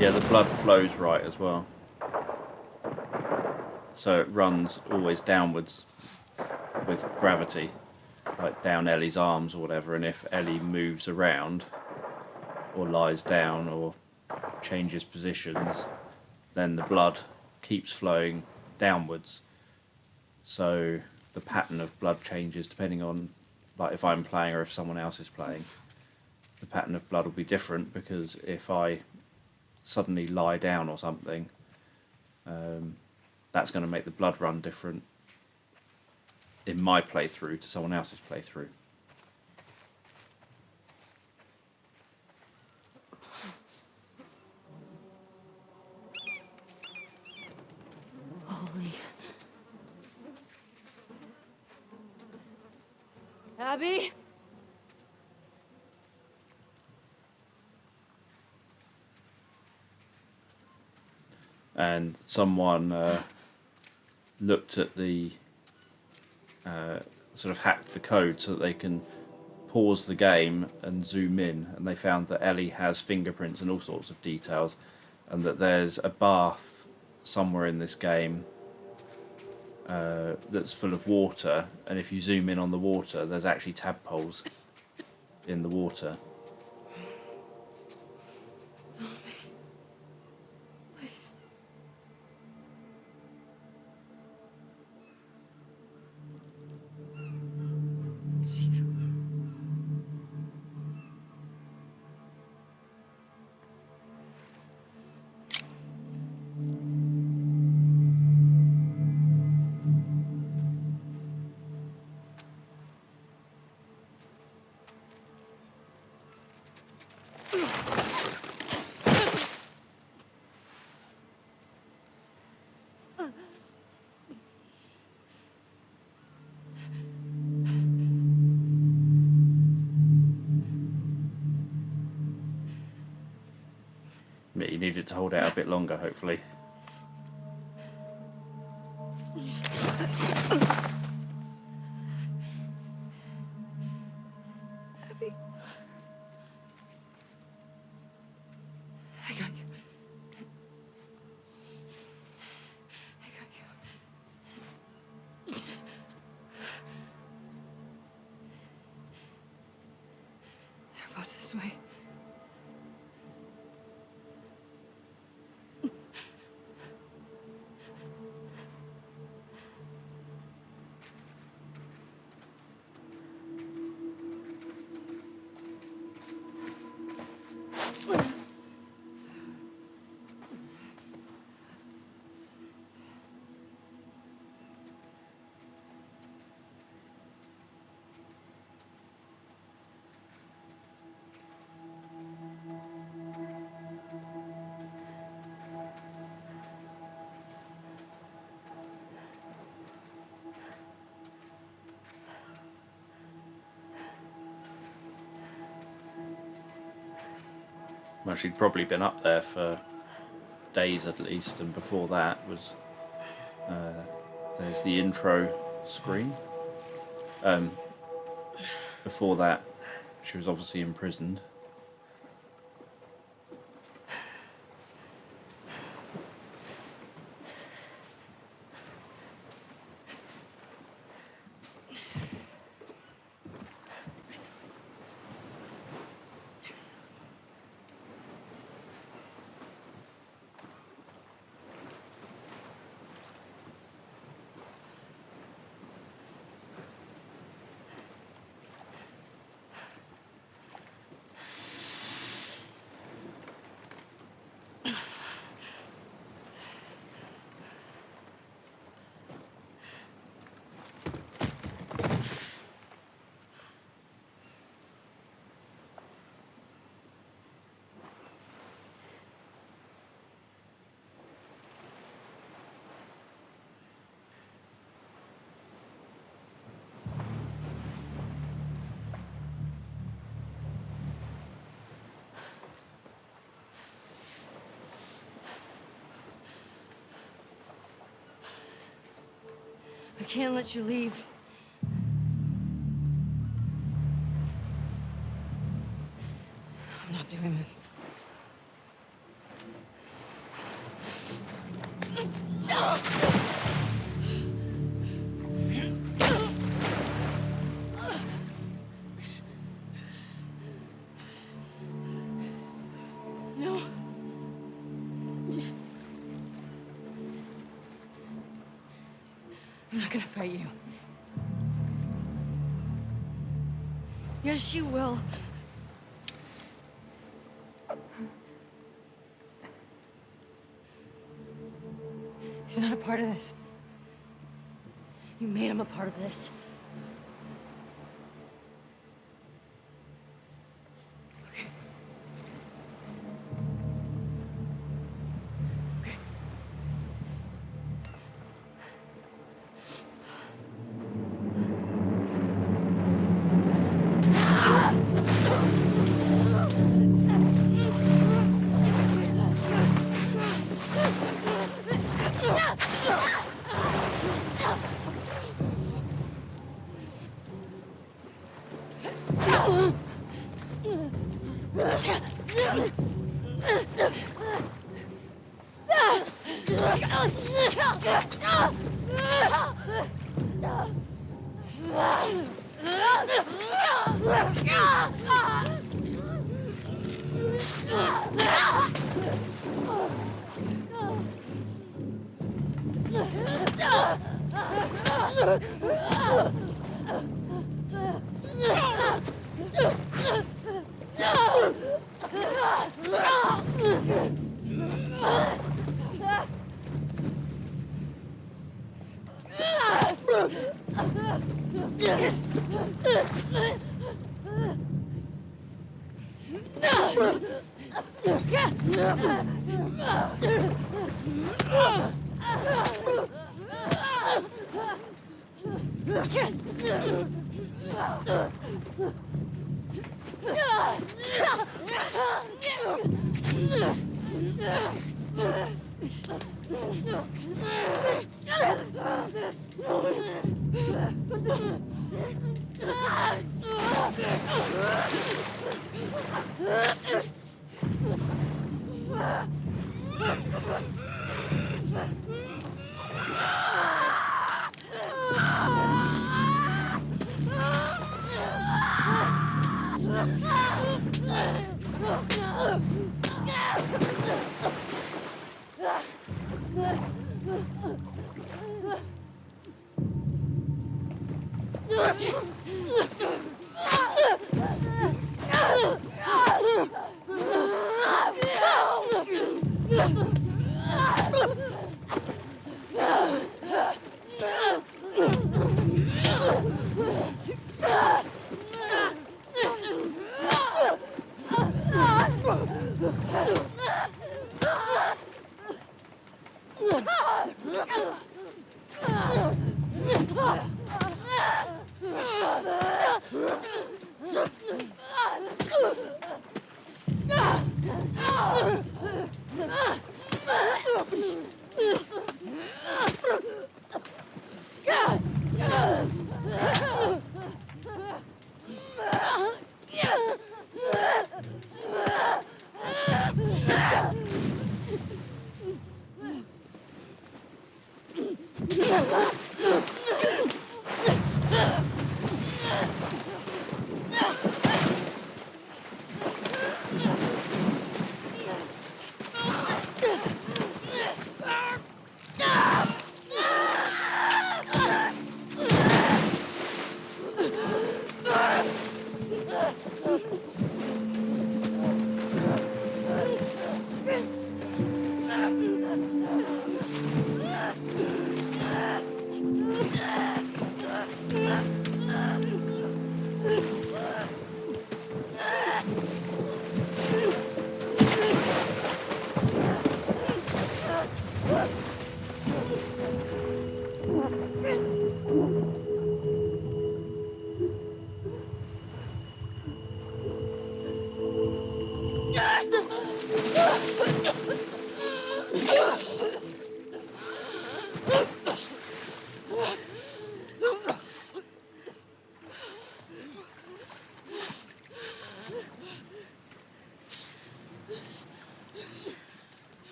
Yeah, the blood flows right as well. So it runs always downwards with gravity, like down Ellie's arms or whatever, and if Ellie moves around or lies down or changes positions, then the blood keeps flowing downwards. So the pattern of blood changes depending on, like, if I'm playing or if someone else is playing. The pattern of blood will be different, because if I suddenly lie down or something, that's going to make the blood run different in my playthrough to someone else's playthrough. Holy. Abby? And someone looked at the sort of hacked the code so that they can pause the game and zoom in, and they found that Ellie has fingerprints and all sorts of details, and that there's a bath somewhere in this game that's full of water, and if you zoom in on the water, there's actually tadpoles in the water. Please. It's you. But you needed to hold out a bit longer, hopefully. Abby. I got you. I got you. There goes this way. Well, she'd probably been up there for days at least, and before that was there's the intro screen. Before that, she was obviously imprisoned. I can't let you leave. I'm not doing this. I'm not gonna fight you. Yes, you will. He's not a part of this. You made him a part of this.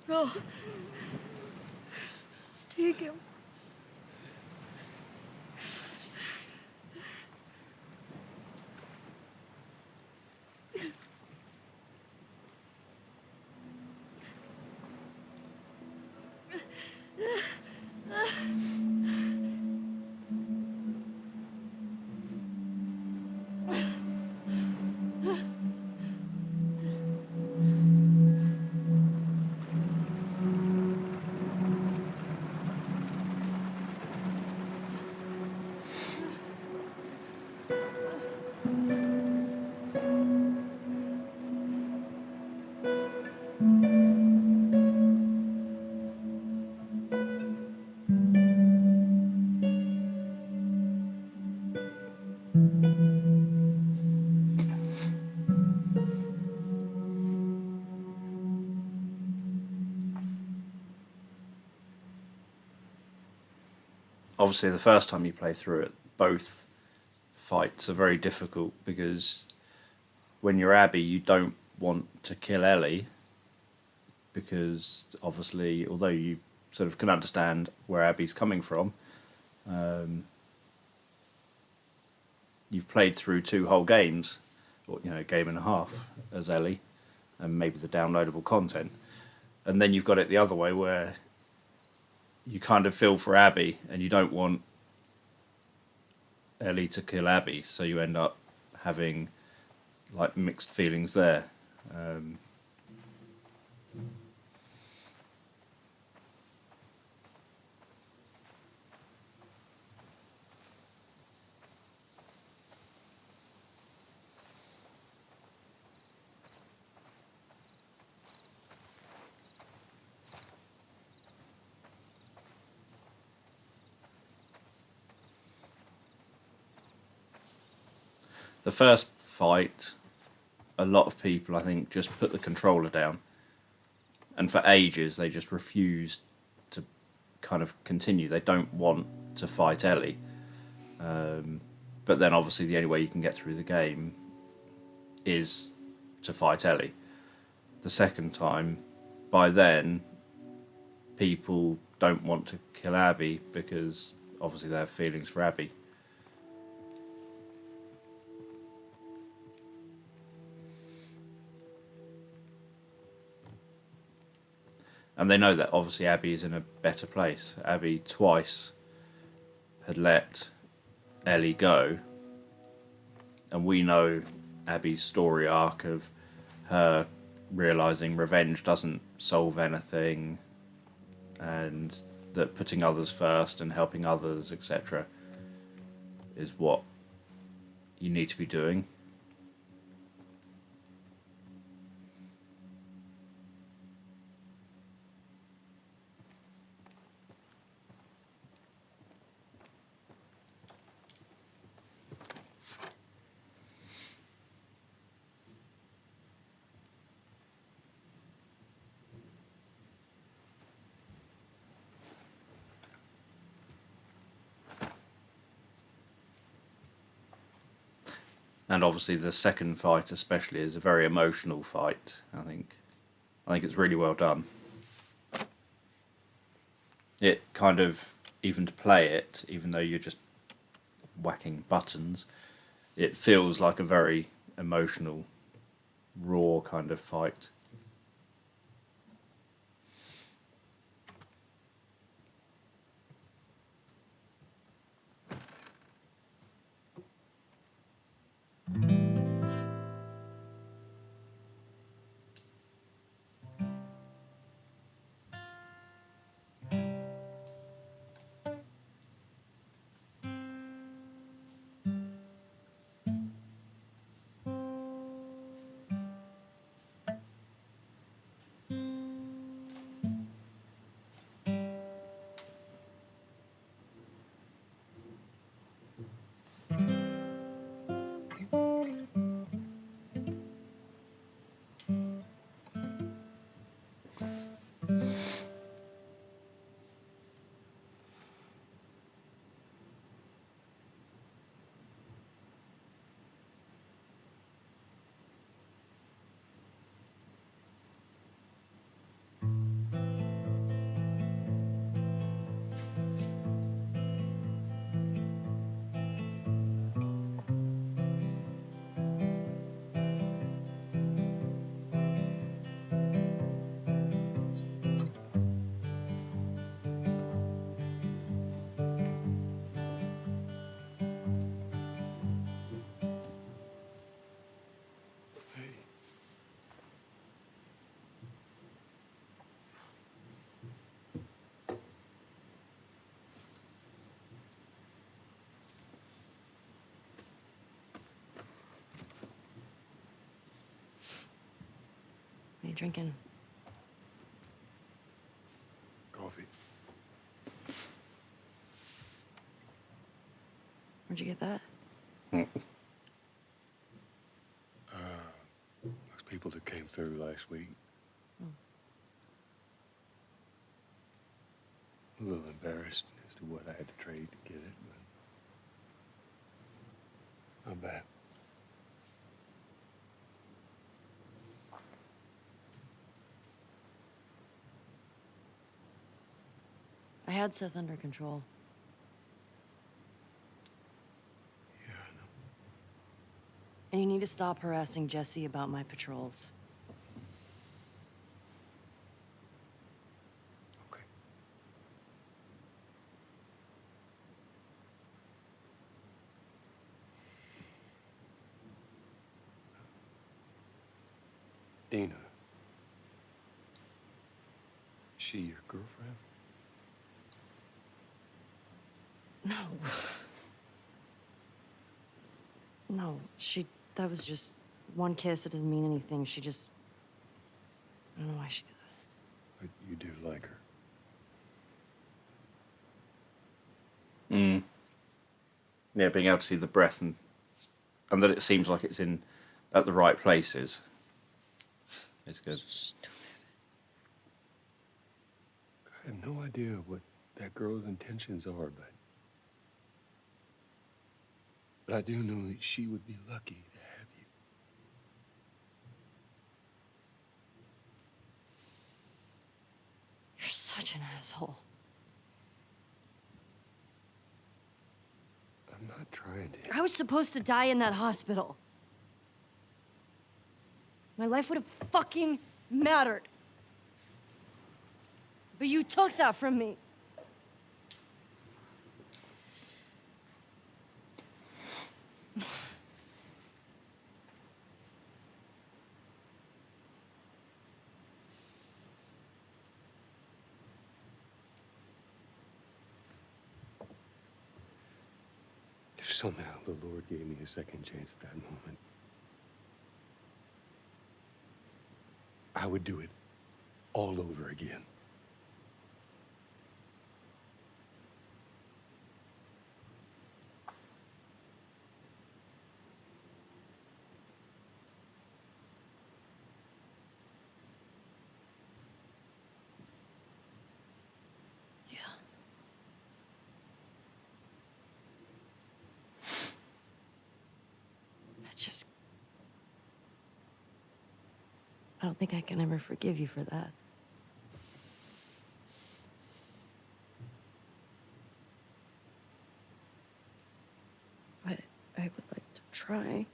No. Just take him. obviously the first time you play through it, both fights are very difficult because when you're Abby, you don't want to kill Ellie because obviously, although you sort of can understand where Abby's coming from, you've played through 2 whole games, or game and a half as Ellie, and maybe the downloadable content, and then you've got it the other way where you kind of feel for Abby and you don't want Ellie to kill Abby, so you end up having like mixed feelings there. The first fight, a lot of people, I think, just put the controller down. And for ages, they just refused to kind of continue. They don't want to fight Ellie. But then, obviously, the only way you can get through the game is to fight Ellie. The second time, by then, people don't want to kill Abby because, obviously, they have feelings for Abby. And they know that obviously Abby is in a better place. Abby twice had let Ellie go. And we know Abby's story arc of her realising revenge doesn't solve anything, and that putting others first and helping others, etc., is what you need to be doing. And obviously the second fight especially is a very emotional fight, I think. I think it's really well done. It kind of, even to play it, even though you're just whacking buttons, it feels like a very emotional, raw kind of fight. What are you drinking? Coffee. Where'd you get that? Those people that came through last week. Oh. A little embarrassed, isn't to what I had to trade to get it, but not bad. I had Seth under control. Yeah, I know. And you need to stop harassing Jesse about my patrols. Okay. Dina. Is she your girlfriend? No. No, that was just one kiss. It doesn't mean anything. She just, I don't know why she did that. But you do like her. Yeah, being able to see the breath and that it seems like it's in at the right places. It's good. I have no idea what that girl's intentions are, but I do know that she would be lucky to have you. You're such an asshole. I'm not trying to. I was supposed to die in that hospital. My life would have fucking mattered. But you took that from me. If somehow the Lord gave me a second chance at that moment, I would do it all over again. I don't think I can ever forgive you for that. But I would like to try.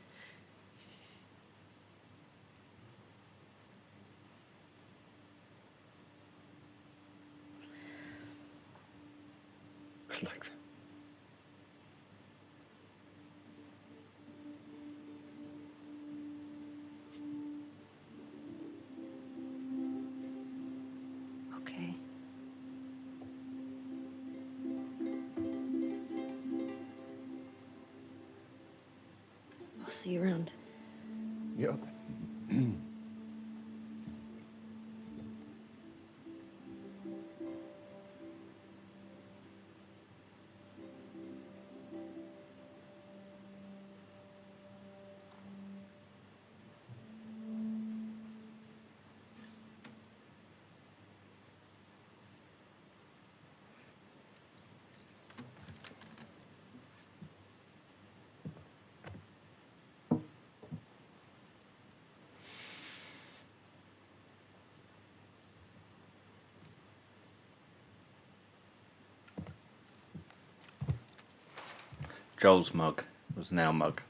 I'd like that. Okay. I'll see you around. Yep. Joel's mug was now mug.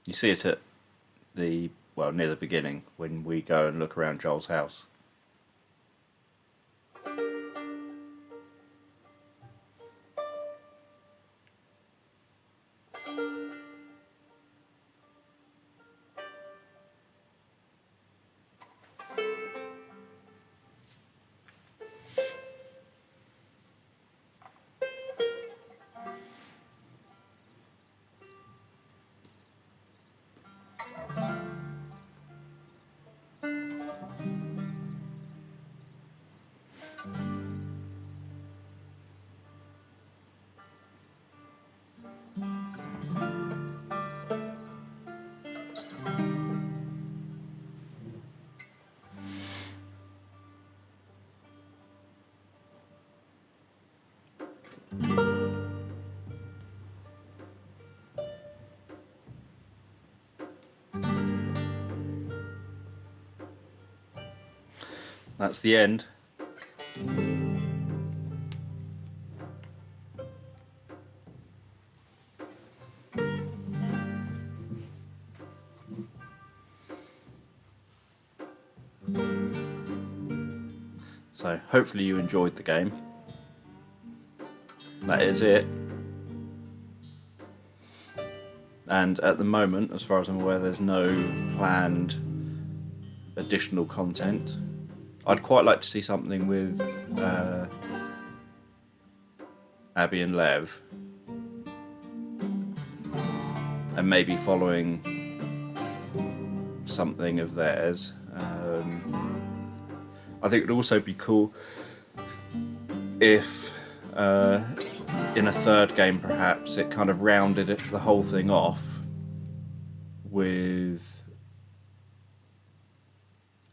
You see it at near the beginning when we go and look around Joel's house. that's the end. So hopefully you enjoyed the game. That is it. And at the moment, as far as I'm aware, there's no planned additional content. I'd quite like to see something with Abby and Lev, and maybe following something of theirs. I think it would also be cool if in a third game perhaps it kind of rounded the whole thing off with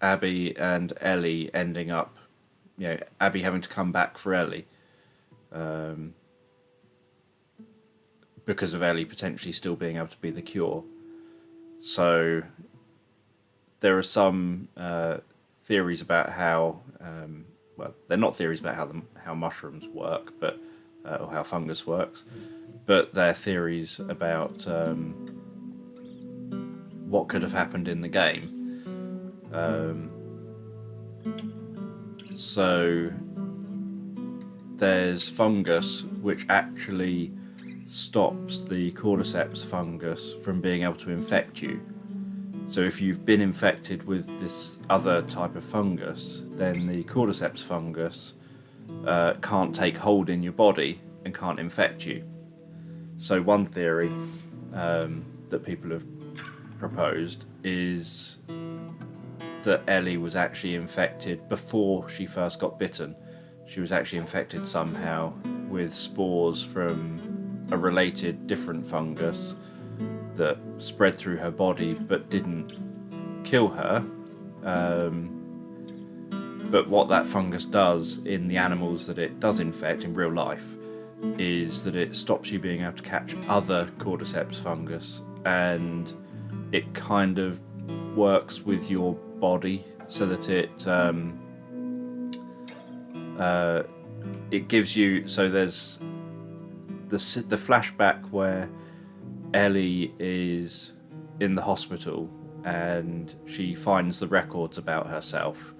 Abby and Ellie ending up, you know, Abby having to come back for Ellie because of Ellie potentially still being able to be the cure. So there are some theories about how, well, they're not theories about how mushrooms work, but or how fungus works, but they're theories about what could have happened in the game. So there's fungus which actually stops the cordyceps fungus from being able to infect you. So if you've been infected with this other type of fungus, then the cordyceps fungus can't take hold in your body and can't infect you. So one theory that people have proposed is that Ellie was actually infected before she first got bitten. She was actually infected somehow with spores from a related different fungus that spread through her body but didn't kill her. But what that fungus does in the animals that it does infect in real life is that it stops you being able to catch other cordyceps fungus, and it kind of works with your body so that it gives you, so there's the flashback where Ellie is in the hospital and she finds the records about herself.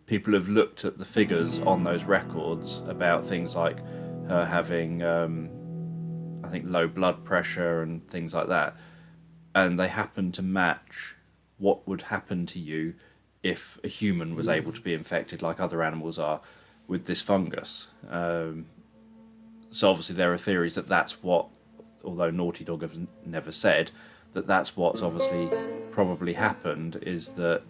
People have looked at the figures on those records about things like her having, I think, low blood pressure and things like that, and they happen to match what would happen to you if a human was able to be infected like other animals are with this fungus. So obviously there are theories that that's what, although Naughty Dog have never said, that that's what's obviously probably happened, is that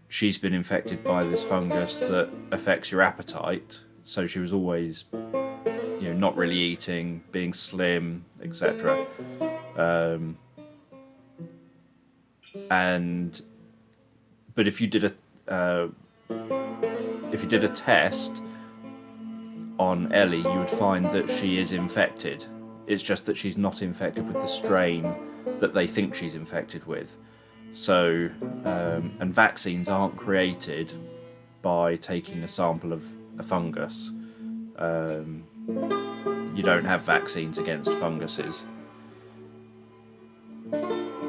she's been infected by this fungus that affects your appetite, so she was always, you know, not really eating, being slim, etc. But if you did a test on Ellie, you would find that she is infected. It's just that she's not infected with the strain that they think she's infected with. So, and vaccines aren't created by taking a sample of a fungus. You don't have vaccines against funguses.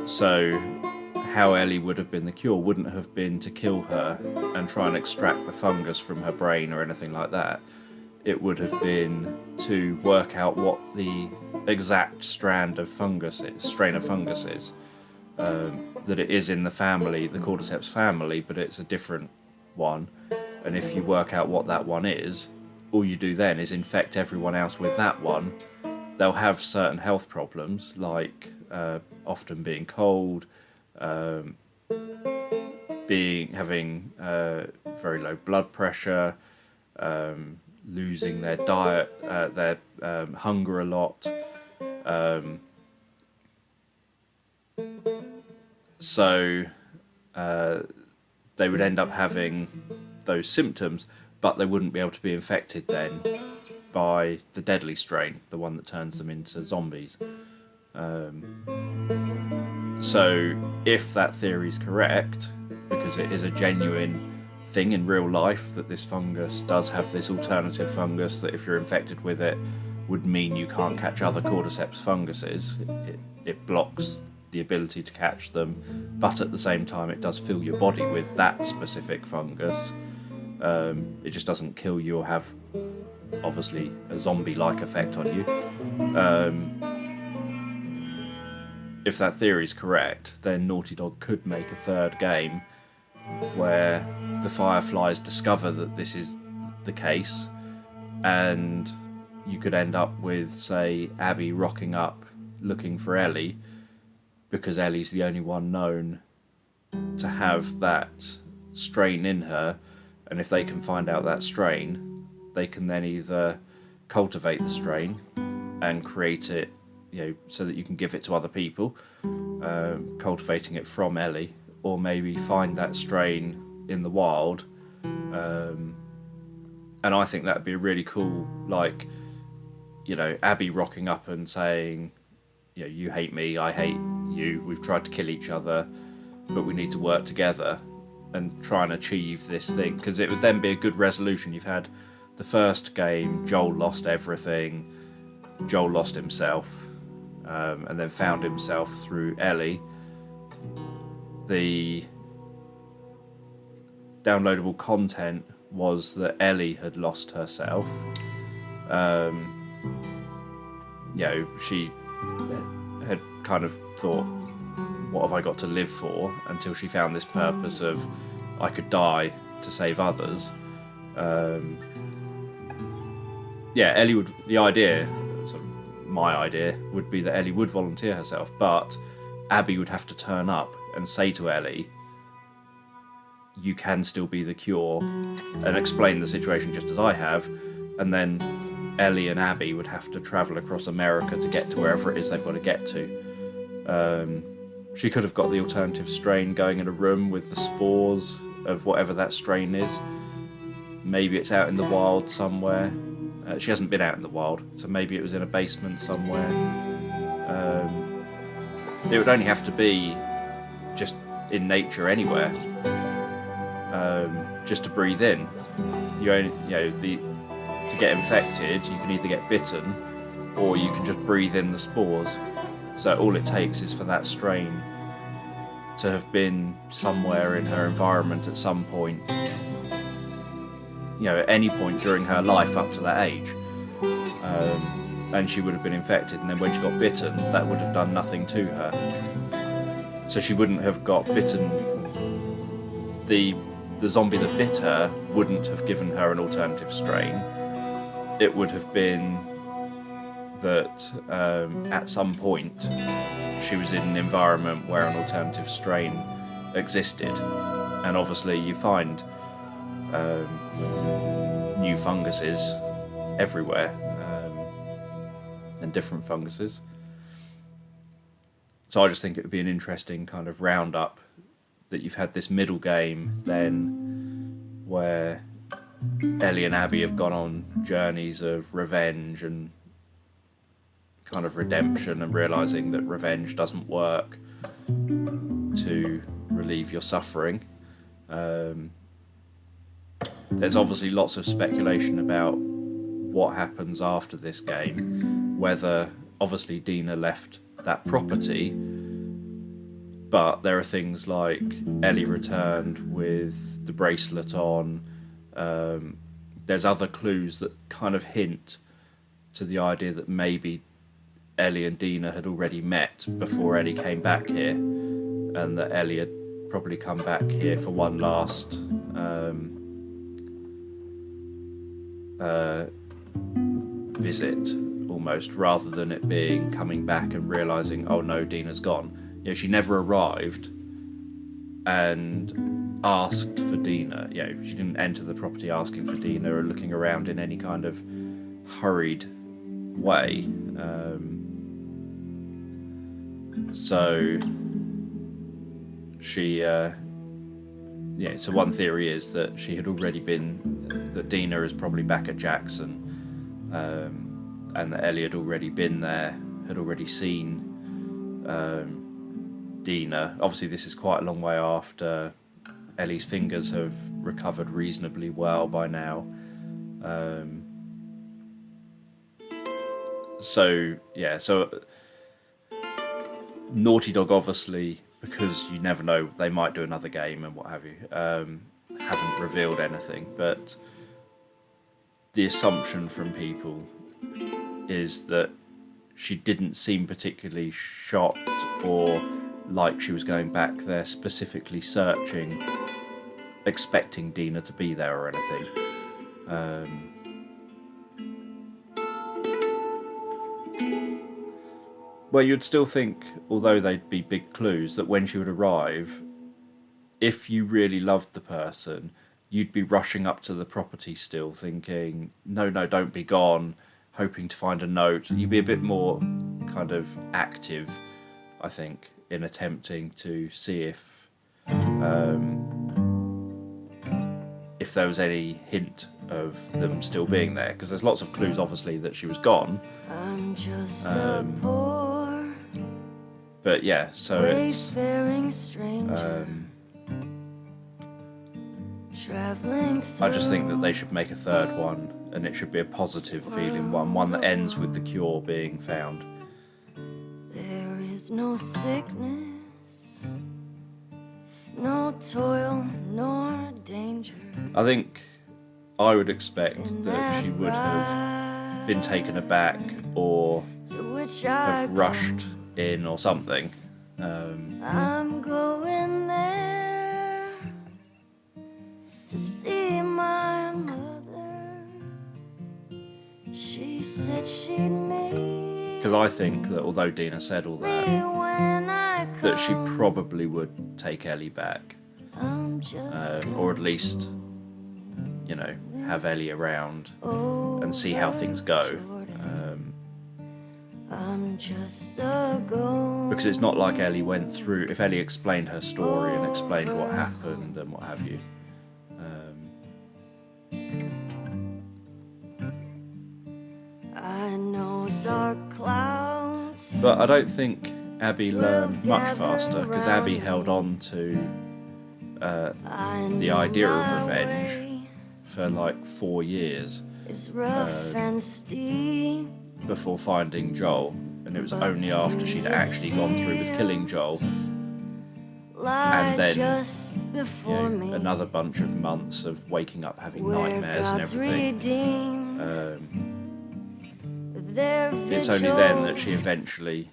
So how Ellie would have been the cure wouldn't have been to kill her and try and extract the fungus from her brain or anything like that. It would have been to work out what the exact strain of fungus is. That it is in the family, the cordyceps family, but it's a different one. And if you work out what that one is, all you do then is infect everyone else with that one. They'll have certain health problems, like often being cold, having very low blood pressure, losing their diet, their hunger a lot. So they would end up having those symptoms, but they wouldn't be able to be infected then by the deadly strain, the one that turns them into zombies. So if that theory is correct, because because it is a genuine thing in real life that this fungus does have this alternative fungus that if you're infected with it would mean you can't catch other cordyceps funguses. It blocks the ability to catch them, but at the same time it does fill your body with that specific fungus. It just doesn't kill you or have obviously a zombie-like effect on you. If that theory is correct, then Naughty Dog could make a third game where the Fireflies discover that this is the case, and you could end up with, say, Abby rocking up looking for Ellie because Ellie's the only one known to have that strain in her, and if they can find out that strain, they can then either cultivate the strain and create it, so that you can give it to other people, cultivating it from Ellie, or maybe find that strain in the wild. And I think that'd be a really cool, Abby rocking up and saying, you hate me, I hate you, we've tried to kill each other, but we need to work together and try and achieve this thing, because it would then be a good resolution. You've had the first game, Joel lost everything, Joel lost himself, and then found himself through Ellie. The downloadable content was that Ellie had lost herself. She had kind of thought, what have I got to live for, until she found this purpose of, I could die to save others. Ellie would, the idea, sort of my idea, would be that Ellie would volunteer herself, but Abby would have to turn up and say to Ellie, you can still be the cure, and explain the situation just as I have, and then Ellie and Abby would have to travel across America to get to wherever it is they've got to get to. She could have got the alternative strain going in a room with the spores of whatever that strain is. Maybe it's out in the wild somewhere. She hasn't been out in the wild, so maybe it was in a basement somewhere. It would only have to be just in nature anywhere, just to breathe in. To get infected, you can either get bitten or you can just breathe in the spores. So all it takes is for that strain to have been somewhere in her environment at some point, at any point during her life up to that age. And she would have been infected, and then when she got bitten, that would have done nothing to her. So she wouldn't have got bitten. The zombie that bit her wouldn't have given her an alternative strain. It would have been that at some point she was in an environment where an alternative strain existed. And obviously you find new funguses everywhere, and different funguses. So I just think it would be an interesting kind of roundup that you've had this middle game then where Ellie and Abby have gone on journeys of revenge and kind of redemption, and realising that revenge doesn't work to relieve your suffering. There's obviously lots of speculation about what happens after this game, whether obviously Dina left that property, but there are things like Ellie returned with the bracelet on. There's other clues that kind of hint to the idea that maybe Ellie and Dina had already met before Ellie came back here, and that Ellie had probably come back here for one last visit, almost, rather than it being coming back and realising, oh no, Dina's gone. She never arrived and asked for Dina. She didn't enter the property asking for Dina or looking around in any kind of hurried way. So she, so one theory is that she had already been, that Dina is probably back at Jackson, and that Ellie had already been there, had already seen Dina. Obviously this is quite a long way after Ellie's fingers have recovered reasonably well by now. So Naughty Dog, obviously, because you never know, they might do another game and what have you, haven't revealed anything, but the assumption from people is that she didn't seem particularly shocked or like she was going back there specifically searching, expecting Dina to be there or anything. Well, you'd still think, although they'd be big clues, that when she would arrive, if you really loved the person, you'd be rushing up to the property still, thinking, no, don't be gone, hoping to find a note. You'd be a bit more kind of active, I think, in attempting to see if there was any hint of them still being there, because there's lots of clues, obviously, that she was gone. I'm just a poor, but yeah, so it's wayfaring stranger, traveling through. I just think that they should make a third one, and it should be a positive feeling one that ends with the cure being found. There is no sickness, no toil, nor danger. I think I would expect that she would have been taken aback or have rushed in or something. I'm going there to see my mother. She said she'd meet. Because I think that although Dina said all that she probably would take Ellie back. Or at least, you know, have Ellie around and see how things go. I'm just a ghost. Because it's not like Ellie went through, if Ellie explained her story and explained what happened and what have you. I know dark clouds. But I don't think Abby learned much faster, because Abby held on to the idea of revenge for like 4 years before finding Joel, and it was only after she'd actually gone through with killing Joel and then another bunch of months of waking up having nightmares and everything. It's only then that she eventually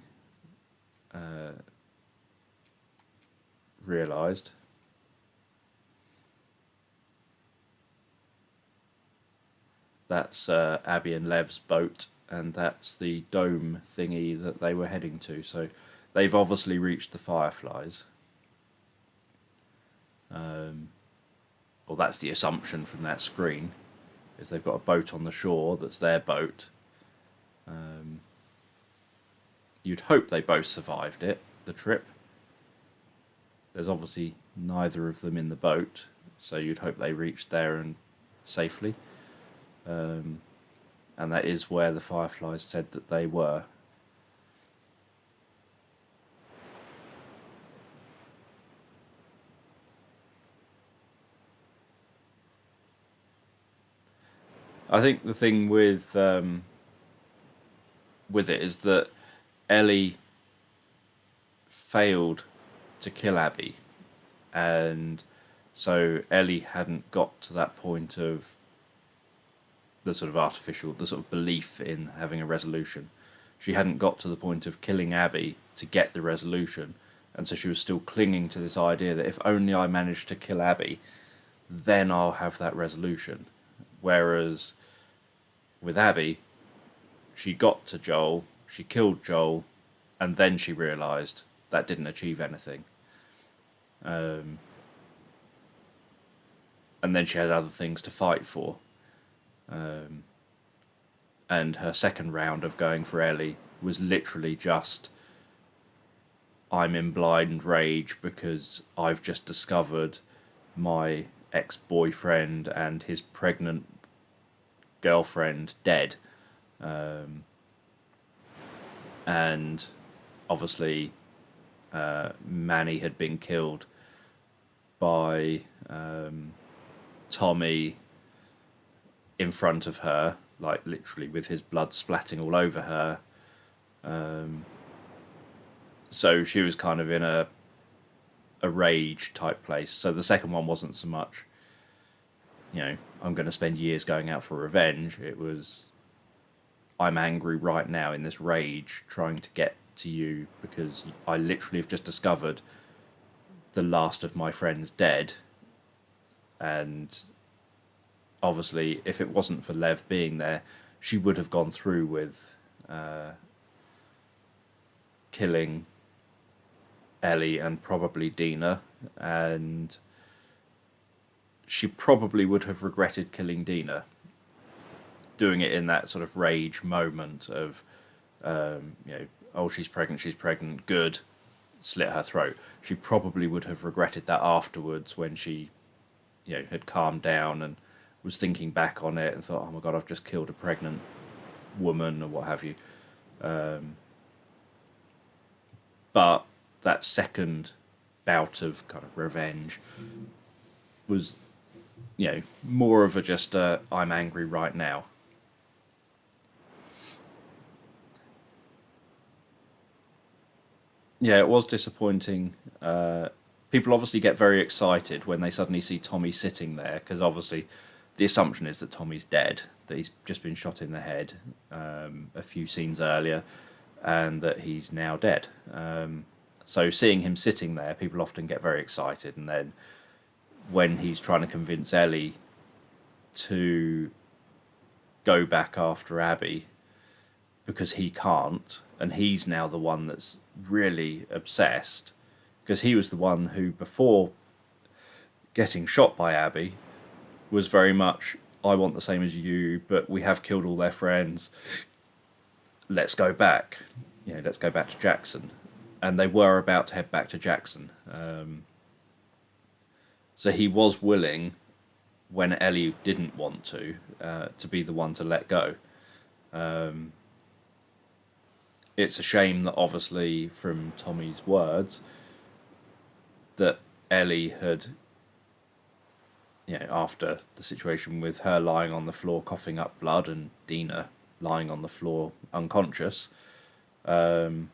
realised. That's Abby and Lev's boat, and that's the dome thingy that they were heading to. So they've obviously reached the Fireflies. Or that's the assumption from that screen, is they've got a boat on the shore that's their boat. You'd hope they both survived the trip. There's obviously neither of them in the boat, so you'd hope they reached there and safely. And that is where the Fireflies said that they were. I think the thing with it is that Ellie failed to kill Abby, and so Ellie hadn't got to that point of the sort of belief in having a resolution. She hadn't got to the point of killing Abby to get the resolution, and so she was still clinging to this idea that if only I manage to kill Abby, then I'll have that resolution. Whereas with Abby, she got to Joel, she killed Joel, and then she realised that didn't achieve anything. And then she had other things to fight for. And her second round of going for Ellie was literally just, I'm in blind rage because I've just discovered my ex-boyfriend and his pregnant girlfriend dead. And obviously Manny had been killed by Tommy in front of her, like literally with his blood splatting all over her. So she was kind of in a rage type place. So the second one wasn't so much, I'm going to spend years going out for revenge. It was, I'm angry right now in this rage, trying to get to you because I literally have just discovered the last of my friends dead. And obviously, if it wasn't for Lev being there, she would have gone through with killing Ellie and probably Dina, and she probably would have regretted killing Dina, doing it in that sort of rage moment of, oh, she's pregnant, good, slit her throat. She probably would have regretted that afterwards when she, had calmed down and was thinking back on it and thought, oh my God, I've just killed a pregnant woman or what have you. But that second bout of kind of revenge was, more of a just I'm angry right now. Yeah, it was disappointing. People obviously get very excited when they suddenly see Tommy sitting there, because obviously the assumption is that Tommy's dead, that he's just been shot in the head a few scenes earlier, and that he's now dead. So seeing him sitting there, people often get very excited, and then when he's trying to convince Ellie to go back after Abby because he can't, and he's now the one that's really obsessed, because he was the one who, before getting shot by Abby, was very much, I want the same as you, but we have killed all their friends. Let's go back. Let's go back to Jackson. And they were about to head back to Jackson. So he was willing, when Ellie didn't want to be the one to let go. It's a shame that obviously, from Tommy's words, that Ellie had, after the situation with her lying on the floor coughing up blood and Dina lying on the floor unconscious, it's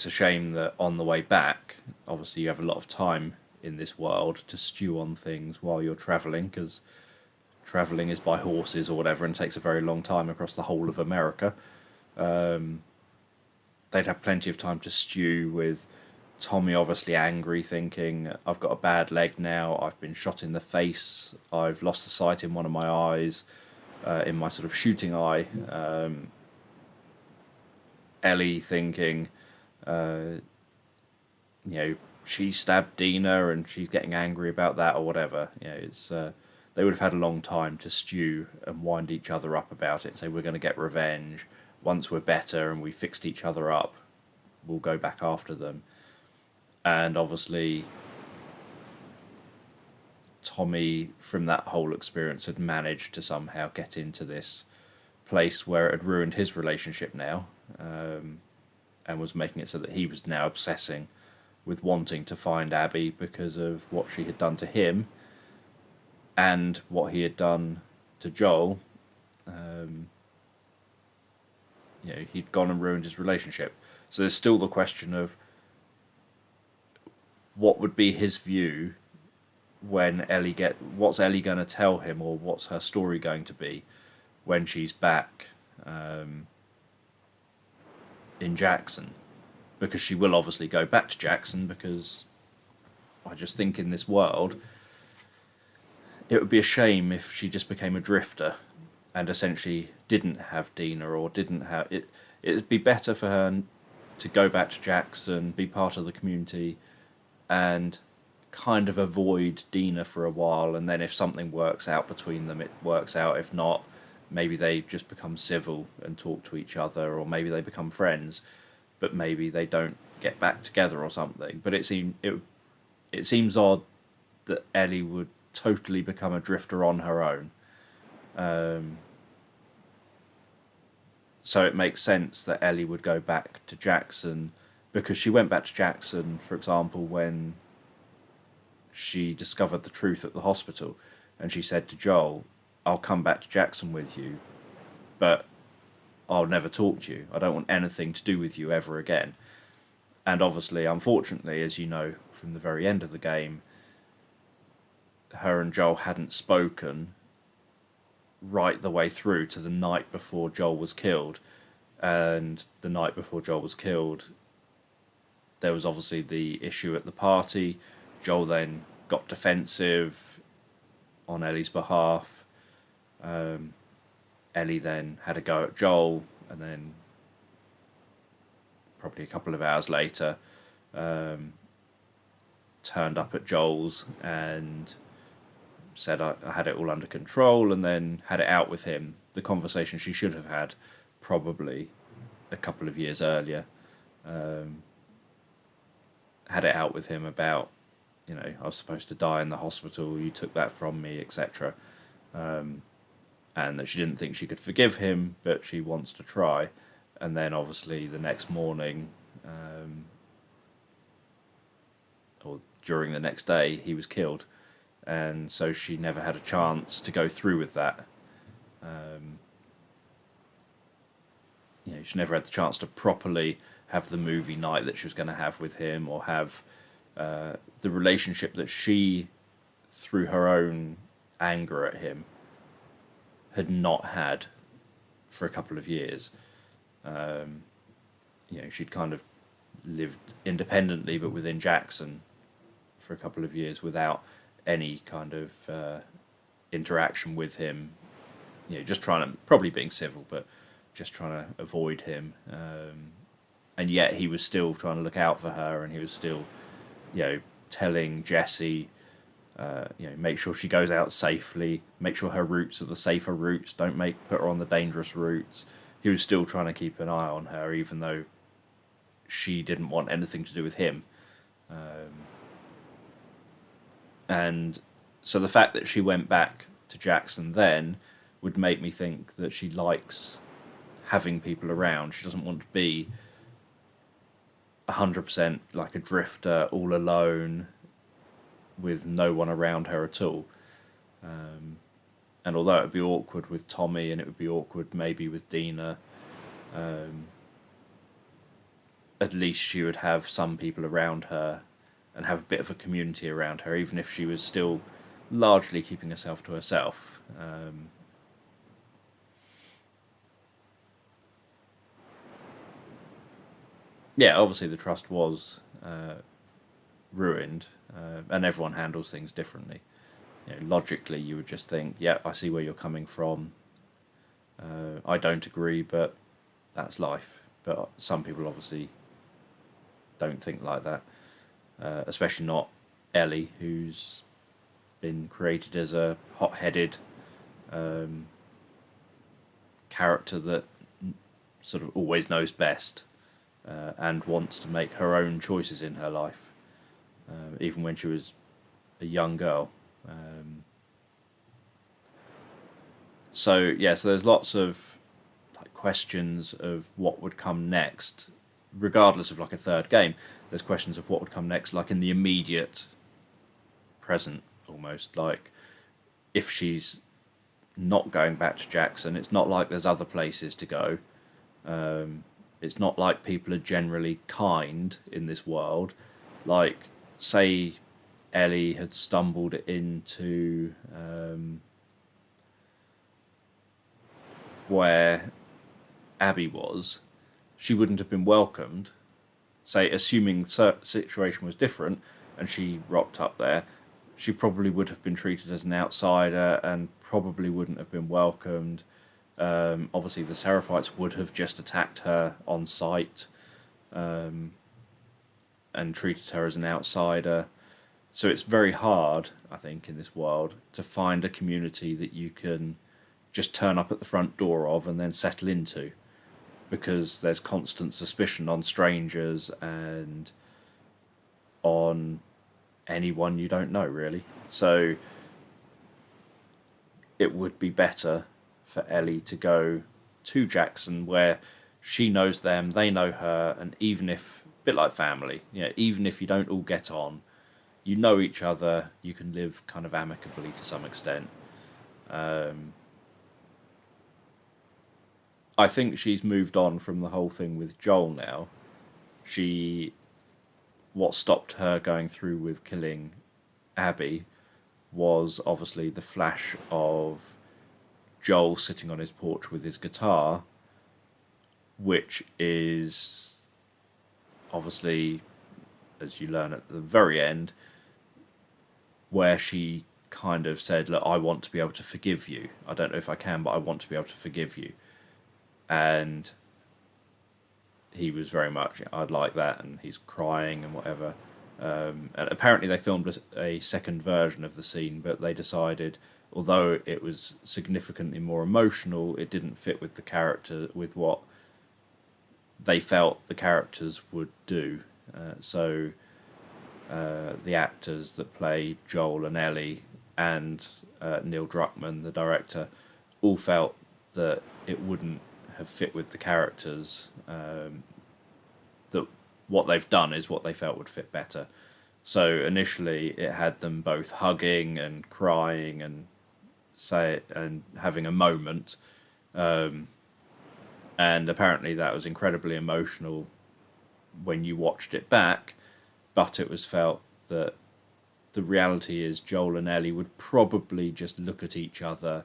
a shame that on the way back, obviously you have a lot of time in this world to stew on things while you're travelling, because travelling is by horses or whatever and takes a very long time across the whole of America. They'd have plenty of time to stew with Tommy obviously angry, thinking, I've got a bad leg now, I've been shot in the face, I've lost the sight in one of my eyes, in my sort of shooting eye. Ellie thinking, she stabbed Dina and she's getting angry about that or whatever. It's they would have had a long time to stew and wind each other up about it and say, we're going to get revenge. Once we're better and we fixed each other up, we'll go back after them. And obviously, Tommy, from that whole experience, had managed to somehow get into this place where it had ruined his relationship now, and was making it so that he was now obsessing with wanting to find Abby because of what she had done to him and what he had done to Joel. He'd gone and ruined his relationship. So there's still the question of what would be his view when what's Ellie going to tell him, or what's her story going to be when she's back in Jackson, because she will obviously go back to Jackson, because I just think in this world it would be a shame if she just became a drifter and essentially didn't have Dina, or didn't have it. It'd be better for her to go back to Jackson, be part of the community, and kind of avoid Dina for a while, and then if something works out between them, it works out. If not, maybe they just become civil and talk to each other, or maybe they become friends, but maybe they don't get back together or something. But it seems odd that Ellie would totally become a drifter on her own. So it makes sense that Ellie would go back to Jackson, because she went back to Jackson, for example, when she discovered the truth at the hospital, and she said to Joel, I'll come back to Jackson with you, but I'll never talk to you. I don't want anything to do with you ever again. And obviously, unfortunately, as you know from the very end of the game, her and Joel hadn't spoken right the way through to the night before Joel was killed. And the night before Joel was killed, there was obviously the issue at the party. Joel then got defensive on Ellie's behalf. Ellie then had a go at Joel, and then probably a couple of hours later turned up at Joel's and said I had it all under control, and then had it out with him. The conversation she should have had probably a couple of years earlier. Had it out with him about, I was supposed to die in the hospital, you took that from me, etc. And that she didn't think she could forgive him, but she wants to try. And then obviously the next morning, or during the next day, he was killed. And so she never had a chance to go through with that. She never had the chance to properly have the movie night that she was going to have with him, or have the relationship that she, through her own anger at him, had not had for a couple of years. She'd kind of lived independently, but within Jackson for a couple of years without any kind of interaction with him. Just trying to, probably being civil, but just trying to avoid him. And yet he was still trying to look out for her, and he was still, telling Jessie, make sure she goes out safely, make sure her routes are the safer routes, don't put her on the dangerous routes. He was still trying to keep an eye on her, even though she didn't want anything to do with him. And so the fact that she went back to Jackson then would make me think that she likes having people around. She doesn't want to be 100% like a drifter, all alone, with no one around her at all. And although it would be awkward with Tommy, and it would be awkward maybe with Dina, at least she would have some people around her and have a bit of a community around her, even if she was still largely keeping herself to herself. Obviously the trust was ruined, and everyone handles things differently. Logically, you would just think, yeah, I see where you're coming from. I don't agree, but that's life. But some people obviously don't think like that, especially not Ellie, who's been created as a hot-headed character that sort of always knows best, and wants to make her own choices in her life, even when she was a young girl. So there's lots of questions of what would come next, regardless of a third game. There's questions of what would come next, in the immediate present, almost. If she's not going back to Jackson, it's not like there's other places to go. It's not like people are generally kind in this world. Say Ellie had stumbled into where Abby was, she wouldn't have been welcomed. Say, assuming the situation was different and she rocked up there, she probably would have been treated as an outsider and probably wouldn't have been welcomed. Obviously, the Seraphites would have just attacked her on sight, and treated her as an outsider. So it's very hard, I think, in this world to find a community that you can just turn up at the front door of and then settle into, because there's constant suspicion on strangers and on anyone you don't know, really. So it would be better for Ellie to go to Jackson, where she knows them, they know her, and even if, a bit like family, even if you don't all get on, you know each other, you can live kind of amicably to some extent. I think she's moved on from the whole thing with Joel now. What stopped her going through with killing Abby was obviously the flash of Joel sitting on his porch with his guitar, which is obviously, as you learn at the very end, where she kind of said, look, I want to be able to forgive you. I don't know if I can, but I want to be able to forgive you. And he was very much, I'd like that, and he's crying and whatever. And apparently they filmed a second version of the scene, but they decided, although it was significantly more emotional, it didn't fit with the character, with what they felt the characters would do. So the actors that play Joel and Ellie and Neil Druckmann, the director, all felt that it wouldn't have fit with the characters. That what they've done is what they felt would fit better. So initially it had them both hugging and crying and having a moment, and apparently that was incredibly emotional when you watched it back, but it was felt that the reality is Joel and Ellie would probably just look at each other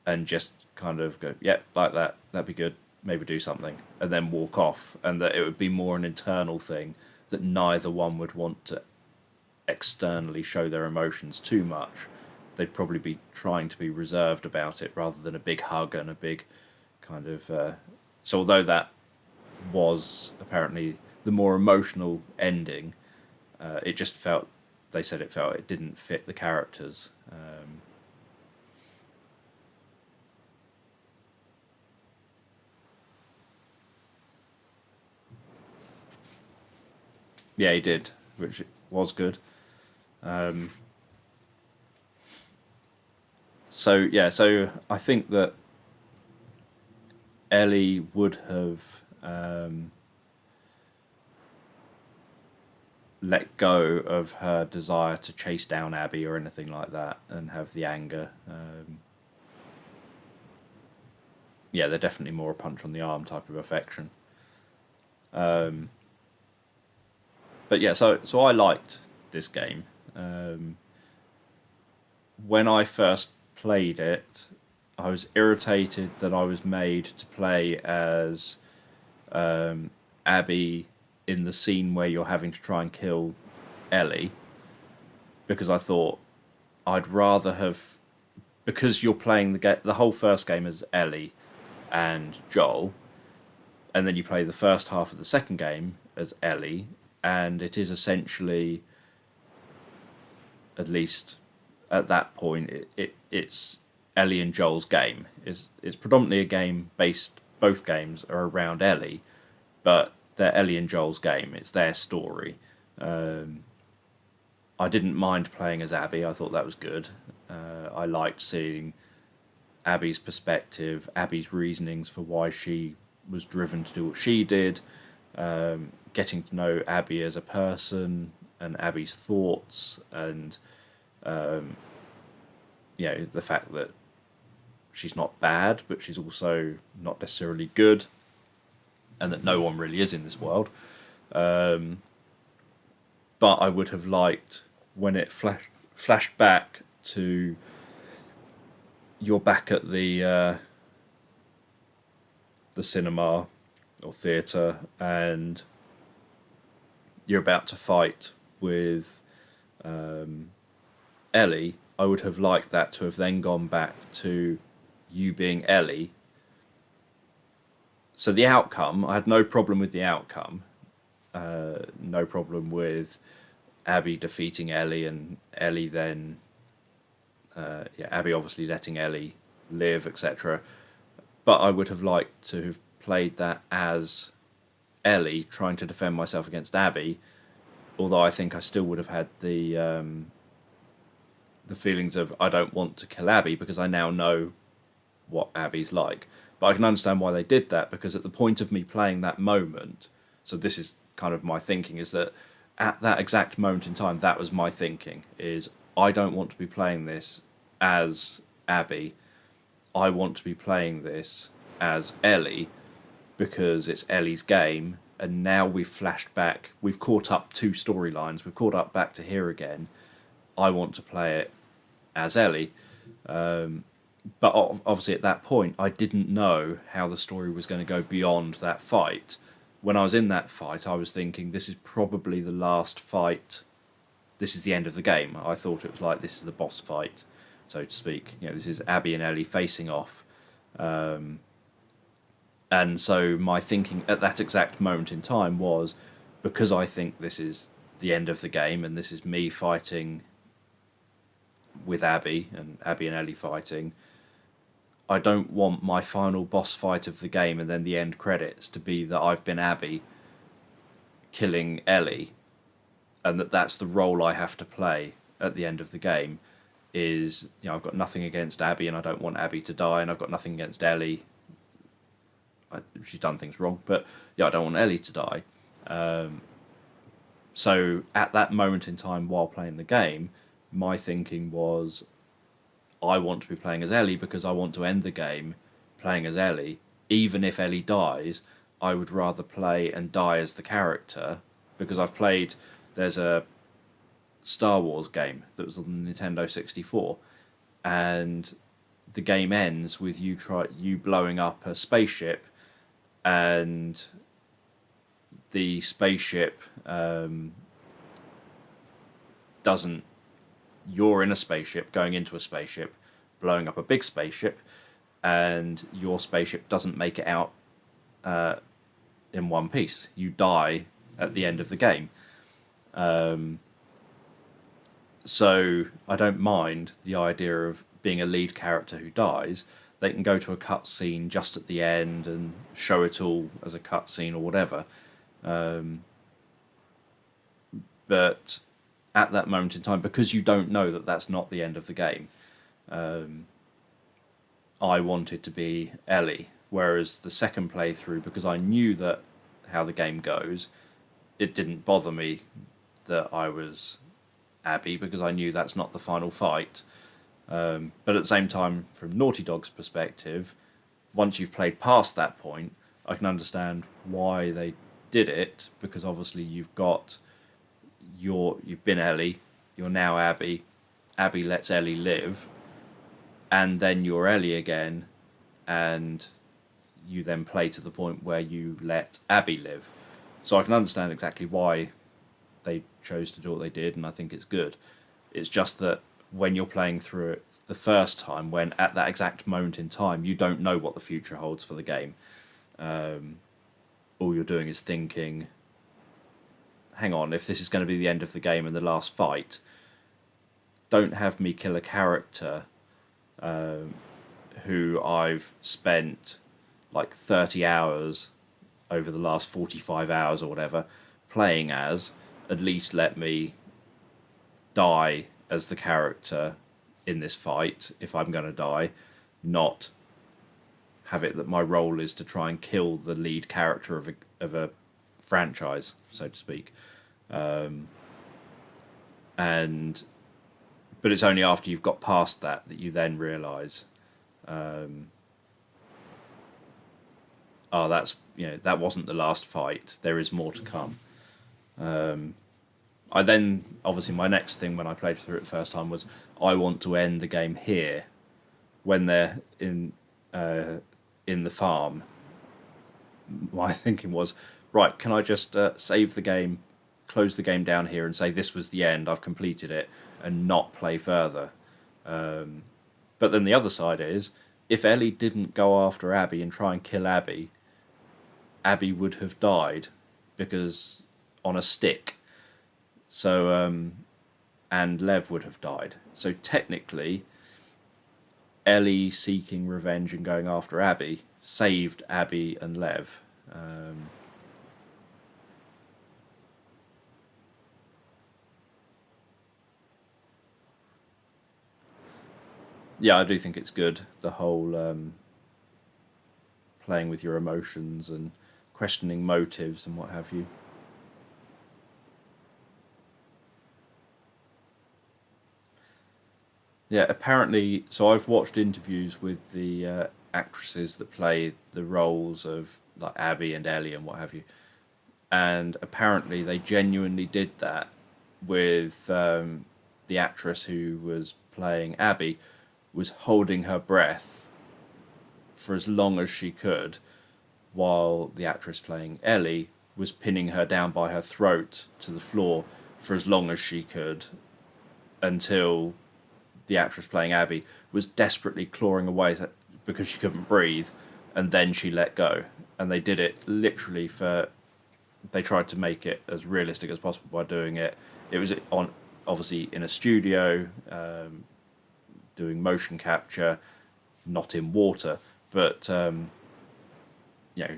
and just kind of go, yep, like that, that'd be good, maybe do something, and then walk off, and that it would be more an internal thing, that neither one would want to externally show their emotions too much. They'd probably be trying to be reserved about it rather than a big hug and a big kind of... So although that was apparently the more emotional ending, it just felt, they said it didn't fit the characters. Yeah, he did, which was good. So I think that Ellie would have let go of her desire to chase down Abby or anything like that and have the anger. Yeah, they're definitely more a punch on the arm type of affection. But yeah, so I liked this game. When I first played it, I was irritated that I was made to play as Abby in the scene where you're having to try and kill Ellie, because I thought I'd rather have, because you're playing the whole first game as Ellie and Joel, and then you play the first half of the second game as Ellie, and it is essentially, at least at that point, it's Ellie and Joel's game. It's predominantly a game based, both games are around Ellie, but they're Ellie and Joel's game. It's their story. I didn't mind playing as Abby. I thought that was good. I liked seeing Abby's perspective, Abby's reasonings for why she was driven to do what she did, getting to know Abby as a person and Abby's thoughts, and the fact that she's not bad, but she's also not necessarily good, and that no one really is in this world. But I would have liked when it flashed back to you're back at the cinema or theatre, and you're about to fight with Ellie. I would have liked that to have then gone back to you being Ellie. So the outcome, I had no problem with the outcome. No problem with Abby defeating Ellie and Ellie then... Abby obviously letting Ellie live, etc. But I would have liked to have played that as Ellie trying to defend myself against Abby, although I think I still would have had the feelings of I don't want to kill Abby because I now know what Abby's like. But I can understand why they did that, because at the point of me playing that moment, so this is kind of my thinking, is that at that exact moment in time, that was my thinking, is I don't want to be playing this as Abby. I want to be playing this as Ellie, because it's Ellie's game, and now we've flashed back. We've caught up 2 storylines. We've caught up back to here again. I want to play it as Ellie. But obviously at that point, I didn't know how the story was going to go beyond that fight. When I was in that fight, I was thinking, this is probably the last fight. This is the end of the game. I thought it was like, this is the boss fight, so to speak. You know, this is Abby and Ellie facing off. And so my thinking at that exact moment in time was, because I think this is the end of the game and this is me fighting with Abby and Ellie fighting, I don't want my final boss fight of the game and then the end credits to be that I've been Abby killing Ellie, and that's the role I have to play at the end of the game. Is, you know, I've got nothing against Abby and I don't want Abby to die, and I've got nothing against Ellie. She's done things wrong, but yeah, I don't want Ellie to die. So at that moment in time while playing the game, my thinking was, I want to be playing as Ellie because I want to end the game playing as Ellie. Even if Ellie dies, I would rather play and die as the character, because I've played, there's a Star Wars game that was on the Nintendo 64, and the game ends with you blowing up a spaceship, and the spaceship doesn't. You're in a spaceship, going into a spaceship, blowing up a big spaceship, and your spaceship doesn't make it out in one piece. You die at the end of the game. So I don't mind the idea of being a lead character who dies. They can go to a cutscene just at the end and show it all as a cutscene or whatever. But at that moment in time, because you don't know that that's not the end of the game, I wanted to be Ellie. Whereas the second playthrough, because I knew that how the game goes, it didn't bother me that I was Abby, because I knew that's not the final fight. But at the same time, from Naughty Dog's perspective, once you've played past that point, I can understand why they did it, because obviously you've been Ellie, you're now Abby, Abby lets Ellie live, and then you're Ellie again, and you then play to the point where you let Abby live. So I can understand exactly why they chose to do what they did, and I think it's good. It's just that when you're playing through it the first time, when at that exact moment in time you don't know what the future holds for the game, all you're doing is thinking, hang on, if this is going to be the end of the game and the last fight, don't have me kill a character who I've spent like 30 hours over the last 45 hours or whatever playing as. At least let me die as the character in this fight if I'm going to die, not have it that my role is to try and kill the lead character of a franchise, so to speak. But it's only after you've got past that you then realise, that's, that wasn't the last fight. There is more to come. I then, obviously, my next thing when I played through it the first time was, I want to end the game here, when they're in the farm. My thinking was, right, can I just save the game, close the game down here and say this was the end, I've completed it, and not play further. But then the other side is, if Ellie didn't go after Abby and try and kill Abby, Abby would have died because on a stick. So, and Lev would have died. So technically, Ellie seeking revenge and going after Abby saved Abby and Lev. Yeah, I do think it's good, the whole playing with your emotions and questioning motives and what have you. Yeah, apparently. So I've watched interviews with the actresses that play the roles of like Abby and Ellie and what have you, and apparently they genuinely did that with the actress who was playing Abby was holding her breath for as long as she could, while the actress playing Ellie was pinning her down by her throat to the floor for as long as she could, until the actress playing Abby was desperately clawing away because she couldn't breathe, and then she let go. And they did it literally for. They tried to make it as realistic as possible by doing it. It was on, obviously in a studio, doing motion capture, not in water, but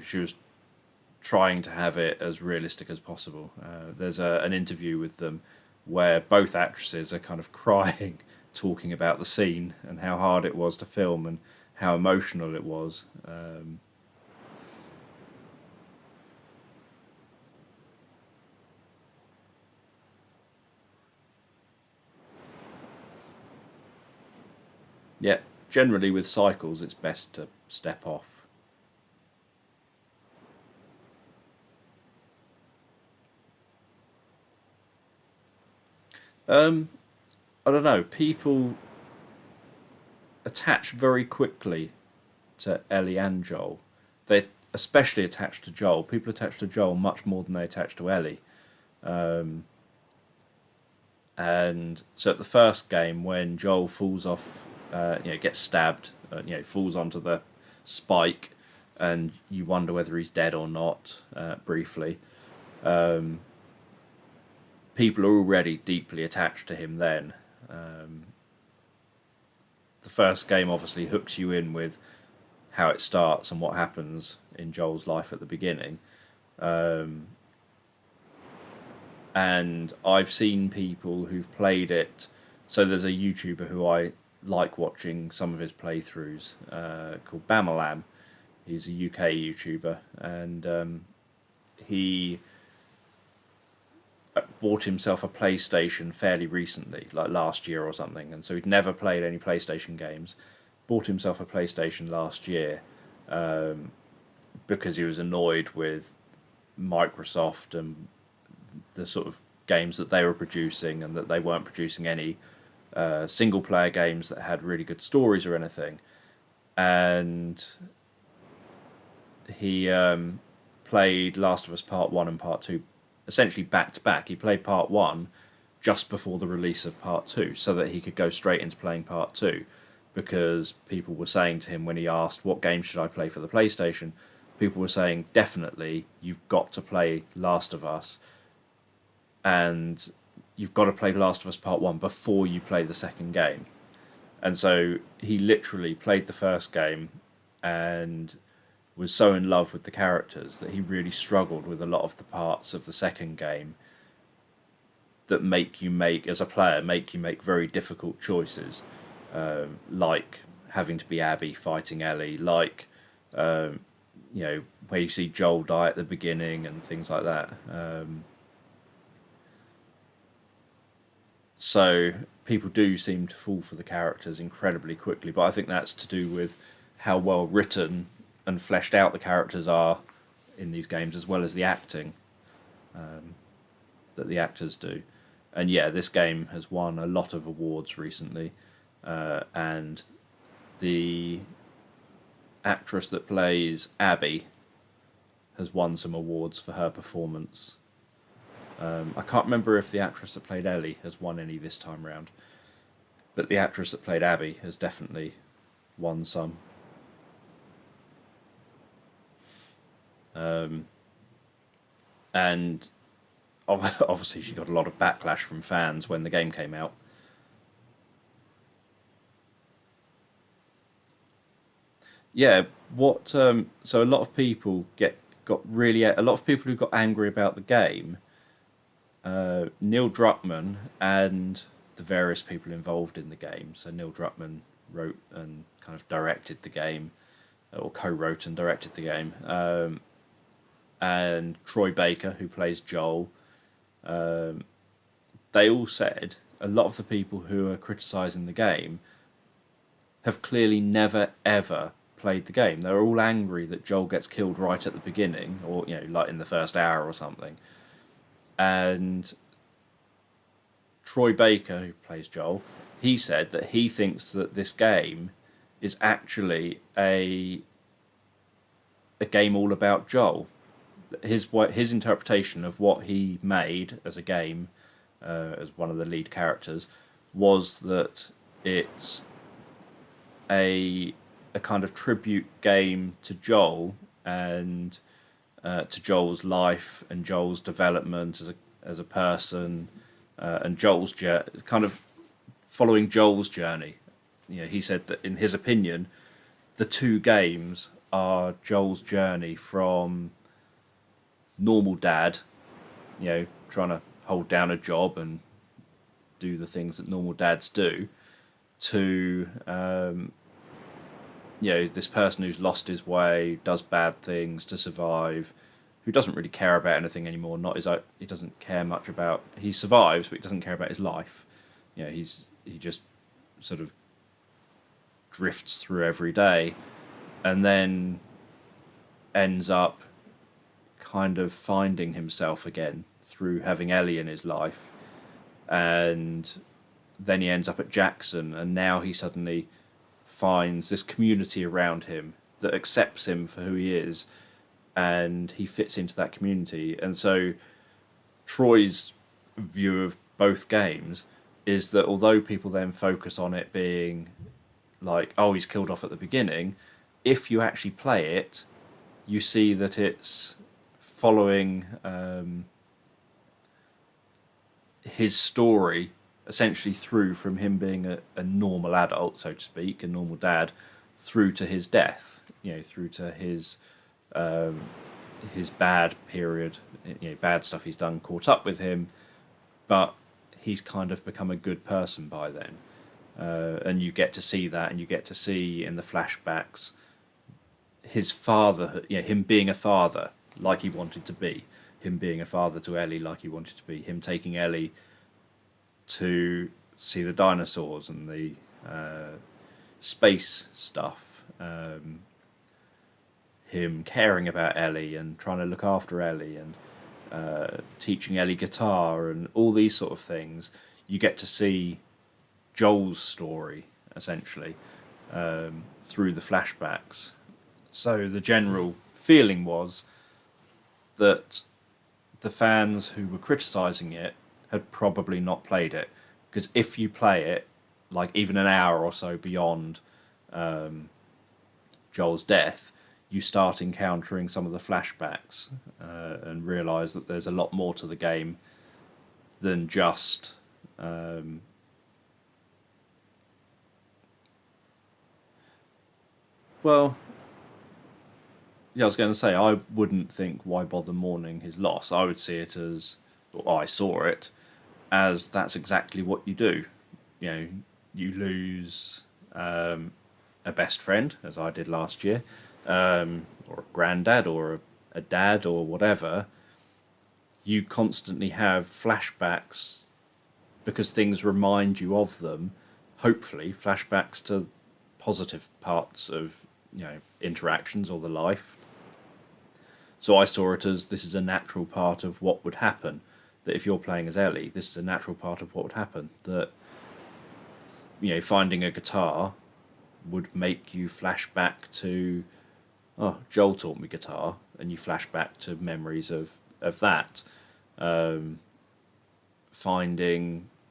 she was trying to have it as realistic as possible. There's an interview with them where both actresses are kind of crying, talking about the scene and how hard it was to film and how emotional it was. Yeah, generally with cycles, it's best to step off. I don't know. People attach very quickly to Ellie and Joel. They especially attach to Joel. People attach to Joel much more than they attach to Ellie. And so at the first game, when Joel falls off, gets stabbed, falls onto the spike, and you wonder whether he's dead or not, briefly. People are already deeply attached to him then. The first game obviously hooks you in with how it starts and what happens in Joel's life at the beginning. And I've seen people who've played it. So there's a YouTuber who I like watching some of his playthroughs, called Bamalam. He's a UK YouTuber, and he bought himself a PlayStation fairly recently, like last year or something, and so he'd never played any PlayStation games. Bought himself a PlayStation last year because he was annoyed with Microsoft and the sort of games that they were producing, and that they weren't producing any single player games that had really good stories or anything. And he played Last of Us Part 1 and Part 2 essentially back to back. He played Part 1 just before the release of Part 2 so that he could go straight into playing Part 2, because people were saying to him when he asked, what game should I play for the PlayStation, people were saying, definitely, you've got to play Last of Us, and you've got to play Last of Us Part 1 before you play the second game. And so he literally played the first game and was so in love with the characters that he really struggled with a lot of the parts of the second game that make you make very difficult choices, like having to be Abby fighting Ellie, like where you see Joel die at the beginning and things like that. So people do seem to fall for the characters incredibly quickly, but I think that's to do with how well written and fleshed out the characters are in these games, as well as the acting that the actors do. And yeah, this game has won a lot of awards recently, and the actress that plays Abby has won some awards for her performance. I can't remember if the actress that played Ellie has won any this time round, but the actress that played Abby has definitely won some. And obviously she got a lot of backlash from fans when the game came out. Yeah, so a lot of people a lot of people who got angry about the game, Neil Druckmann and the various people involved in the game. So Neil Druckmann wrote and kind of directed the game, or co-wrote and directed the game. And Troy Baker, who plays Joel, they all said, a lot of the people who are criticising the game have clearly never ever played the game. They're all angry that Joel gets killed right at the beginning, or like in the first hour or something. And Troy Baker, who plays Joel, he said that he thinks that this game is actually a game all about Joel. His interpretation of what he made as a game, as one of the lead characters, was that it's a kind of tribute game to Joel and to Joel's life and Joel's development as a person, and Joel's kind of following Joel's journey. He said that in his opinion, the two games are Joel's journey from normal dad, trying to hold down a job and do the things that normal dads do, to this person who's lost his way, does bad things to survive, who doesn't really care about anything anymore. He doesn't care much about. He survives, but he doesn't care about his life. He just sort of drifts through every day, and then ends up kind of finding himself again through having Ellie in his life. And then he ends up at Jackson, and now he suddenly finds this community around him that accepts him for who he is, and he fits into that community. And so Troy's view of both games is that although people then focus on it being like, oh, he's killed off at the beginning, if you actually play it, you see that it's following his story essentially through from him being a normal adult, so to speak, a normal dad, through to his death, through to his bad period, bad stuff he's done caught up with him, but he's kind of become a good person by then. And you get to see that, and you get to see in the flashbacks his father, him being a father like he wanted to be, him being a father to Ellie like he wanted to be, him taking Ellie to see the dinosaurs and the space stuff, him caring about Ellie and trying to look after Ellie and teaching Ellie guitar and all these sort of things. You get to see Joel's story, essentially, through the flashbacks. So the general feeling was that the fans who were criticising it had probably not played it, because if you play it, like even an hour or so beyond Joel's death, you start encountering some of the flashbacks and realise that there's a lot more to the game than just I was going to say, I wouldn't think why bother mourning his loss. I would see it as, or I saw it as, that's exactly what you do. You lose a best friend, as I did last year, or a granddad, or a dad, or whatever. You constantly have flashbacks because things remind you of them. Hopefully, flashbacks to positive parts of interactions or the life. So I saw it as, this is a natural part of what would happen. That if you're playing as Ellie, this is a natural part of what would happen. That finding a guitar would make you flash back to, oh, Joel taught me guitar, and you flash back to memories of that.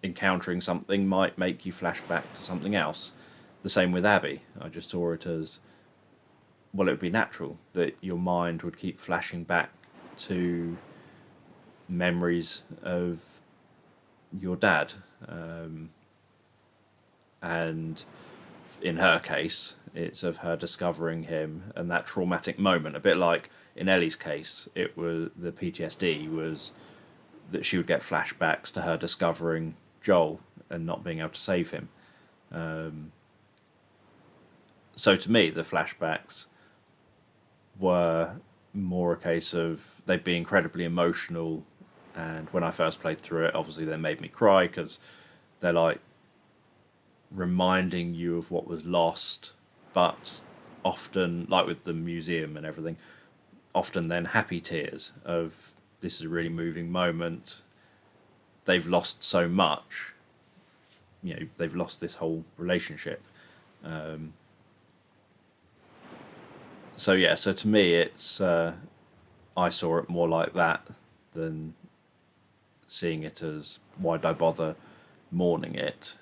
Encountering something might make you flash back to something else. The same with Abby. I just saw it as, well, it would be natural that your mind would keep flashing back to memories of your dad. And in her case, it's of her discovering him and that traumatic moment. A bit like in Ellie's case, it was the PTSD was that she would get flashbacks to her discovering Joel and not being able to save him. So to me, the flashbacks were more a case of they'd be incredibly emotional, and when I first played through it, obviously they made me cry because they're like reminding you of what was lost, but often, like with the museum and everything, often then happy tears of this is a really moving moment. They've lost so much, you know, they've lost this whole relationship. So yeah, so to me, it's I saw it more like that than seeing it as why'd I bother mourning it.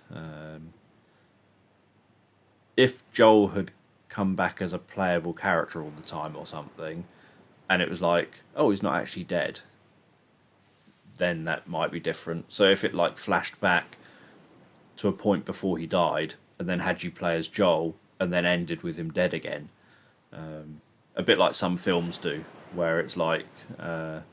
If Joel had come back as a playable character all the time or something, and it was like, oh, he's not actually dead, then that might be different. So if it like flashed back to a point before he died, and then had you play as Joel, and then ended with him dead again, a bit like some films do, where it's like a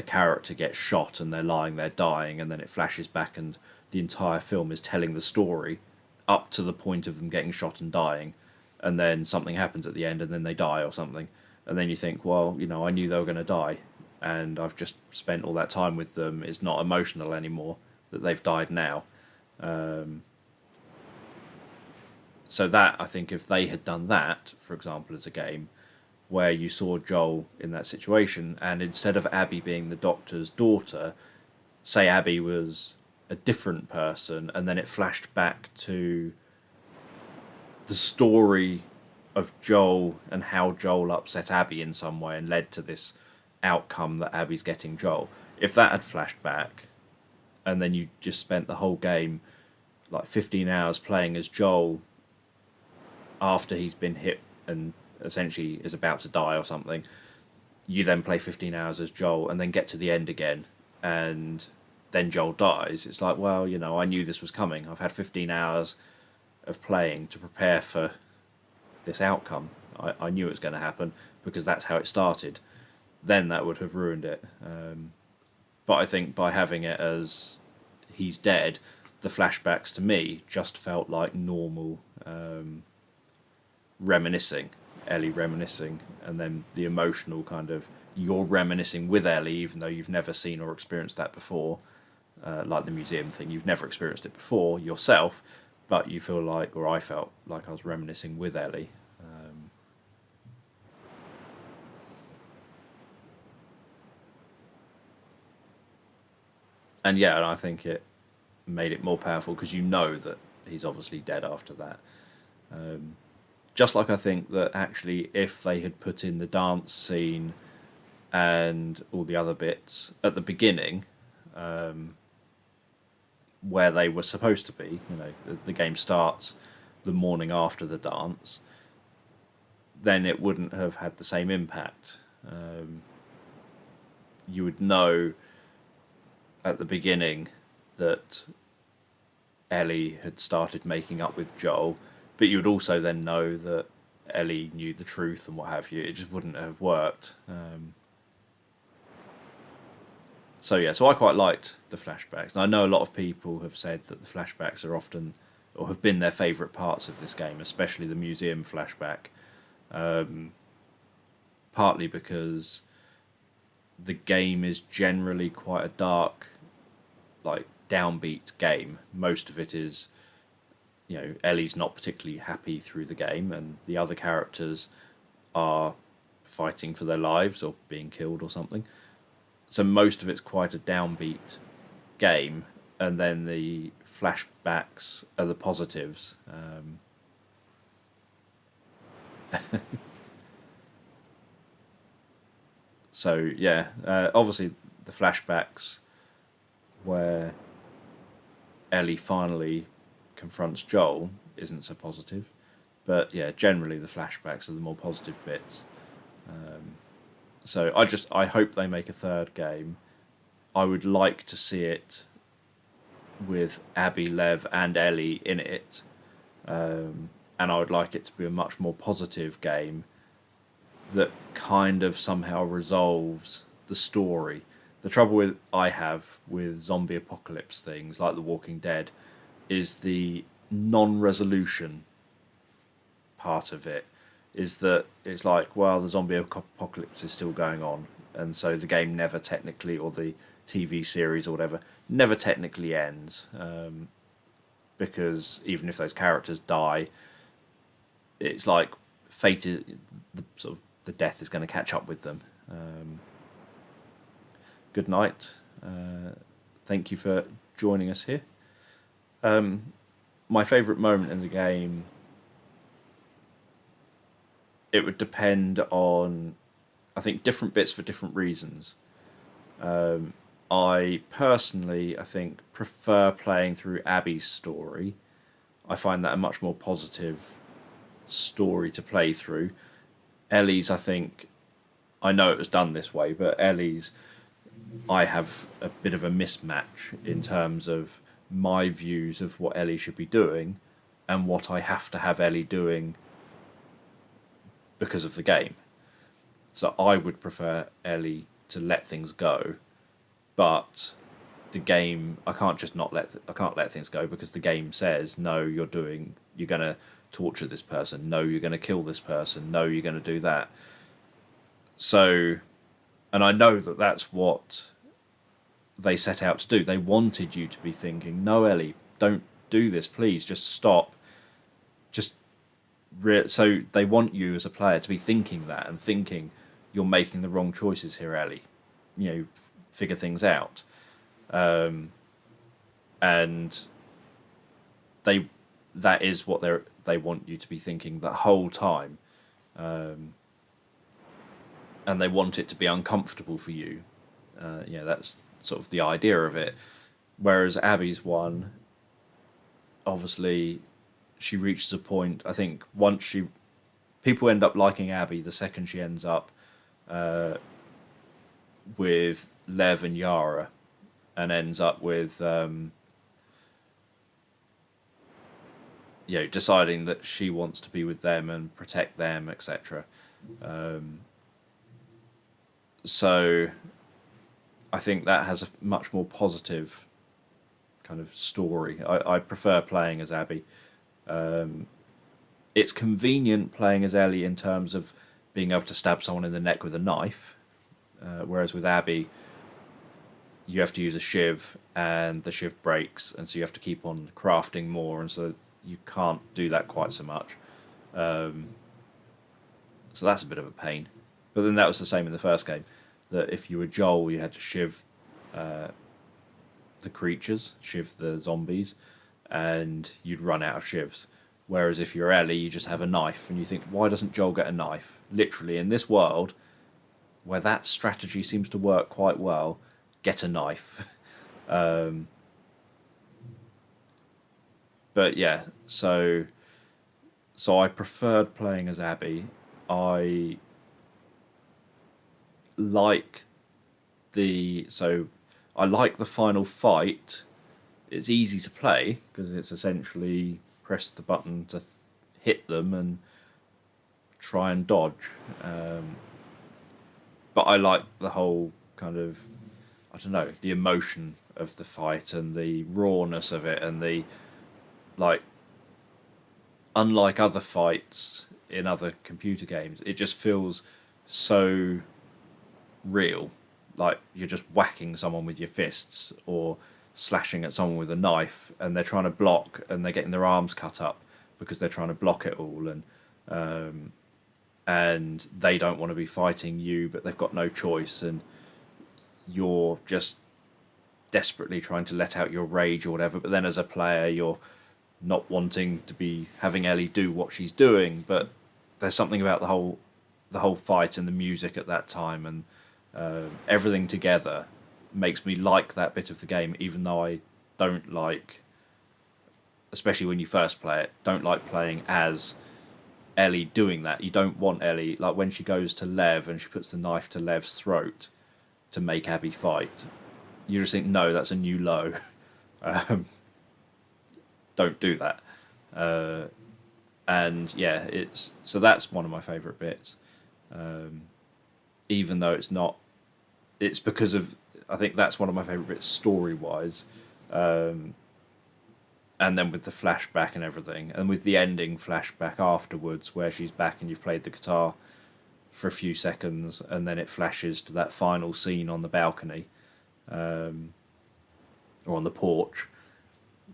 character gets shot and they're lying there dying, and then it flashes back and the entire film is telling the story up to the point of them getting shot and dying, and then something happens at the end and then they die or something, and then you think, well, you know, I knew they were going to die and I've just spent all that time with them. It's not emotional anymore that they've died now. So that, I think if they had done that, for example, as a game where you saw Joel in that situation, and instead of Abby being the doctor's daughter, say Abby was a different person, and then it flashed back to the story of Joel and how Joel upset Abby in some way and led to this outcome that Abby's getting Joel. If that had flashed back, and then you just spent the whole game, like 15 hours playing as Joel after he's been hit and essentially is about to die or something, you then play 15 hours as Joel and then get to the end again, and then Joel dies. It's like, well, you know, I knew this was coming. I've had 15 hours of playing to prepare for this outcome. I knew it was going to happen because that's how it started. Then that would have ruined it. But I think by having it as he's dead, the flashbacks to me just felt like normal reminiscing, Ellie reminiscing, and then the emotional kind of, you're reminiscing with Ellie even though you've never seen or experienced that before, like the museum thing. You've never experienced it before yourself, but you feel like, or I felt like I was reminiscing with Ellie. And yeah, and I think it made it more powerful because you know that he's obviously dead after that. Just like I think that actually if they had put in the dance scene and all the other bits at the beginning, where they were supposed to be, you know, the game starts the morning after the dance, then it wouldn't have had the same impact. You would know at the beginning that Ellie had started making up with Joel, but you would also then know that Ellie knew the truth and what have you. It just wouldn't have worked. So yeah, so I quite liked the flashbacks. And I know a lot of people have said that the flashbacks are often, or have been their favourite parts of this game, especially the museum flashback. Partly because the game is generally quite a dark, like downbeat game. Most of it is, you know, Ellie's not particularly happy through the game, and the other characters are fighting for their lives or being killed or something. So most of it's quite a downbeat game, and then the flashbacks are the positives. So yeah, obviously the flashbacks where Ellie finally confronts Joel isn't so positive, but yeah, generally the flashbacks are the more positive bits. So I hope they make a third game. I would like to see it with Abby, Lev, and Ellie in it, and I would like it to be a much more positive game that kind of somehow resolves the story. The trouble I have with zombie apocalypse things like The Walking Dead is the non-resolution part of it. Is that it's like, well, the zombie apocalypse is still going on, and so the game never technically, or the TV series or whatever, never technically ends. because even if those characters die, it's like fate is the death is going to catch up with them. Good night. Thank you for joining us here. My favourite moment in the game, it would depend on, I think, different bits for different reasons. I personally, I think, prefer playing through Abby's story. I find that a much more positive story to play through. Ellie's, I think, I know it was done this way, but Ellie's, I have a bit of a mismatch in terms of my views of what Ellie should be doing and what I have to have Ellie doing because of the game. So I would prefer Ellie to let things go, but the game, I can't let things go because the game says no, you're gonna torture this person, no, you're gonna kill this person, no, you're gonna do that. So, and I know that that's what they set out to do. They wanted you to be thinking, no, Ellie, don't do this, please, just stop. So they want you as a player to be thinking that and thinking you're making the wrong choices here, Ellie. Figure things out. And that is what they want you to be thinking the whole time. And they want it to be uncomfortable for you. That's sort of the idea of it. Whereas Abby's one, obviously, she reaches a point, I think, people end up liking Abby the second she ends up with Lev and Yara, and ends up with deciding that she wants to be with them and protect them, etc. So I think that has a much more positive kind of story. I prefer playing as Abby. It's convenient playing as Ellie in terms of being able to stab someone in the neck with a knife, whereas with Abby, you have to use a shiv, and the shiv breaks, and so you have to keep on crafting more, and so you can't do that quite so much. So that's a bit of a pain. But then that was the same in the first game, that if you were Joel, you had to shiv the creatures, shiv the zombies, and you'd run out of shivs. Whereas if you're Ellie, you just have a knife, and you think, why doesn't Joel get a knife? Literally, in this world, where that strategy seems to work quite well, get a knife. But yeah, so I preferred playing as Abby. I like the final fight. It's easy to play because it's essentially press the button to hit them and try and dodge. But I like the whole kind of, I don't know, the emotion of the fight and the rawness of it, and the, unlike other fights in other computer games, it just feels so real. Like you're just whacking someone with your fists or slashing at someone with a knife, and they're trying to block, and they're getting their arms cut up because they're trying to block it all, and they don't want to be fighting you, but they've got no choice, and you're just desperately trying to let out your rage or whatever. But then as a player, you're not wanting to be having Ellie do what she's doing, but there's something about the whole fight and the music at that time, and everything together makes me like that bit of the game, even though I don't like, especially when you first play it, don't like playing as Ellie doing that. You don't want Ellie, like when she goes to Lev and she puts the knife to Lev's throat to make Abby fight, you just think, no, that's a new low. Don't do that. And yeah, so that's one of my favourite bits. Even though it's because of, I think that's one of my favourite bits story-wise. And then with the flashback and everything, and with the ending flashback afterwards, where she's back and you've played the guitar for a few seconds, and then it flashes to that final scene on the balcony, or on the porch.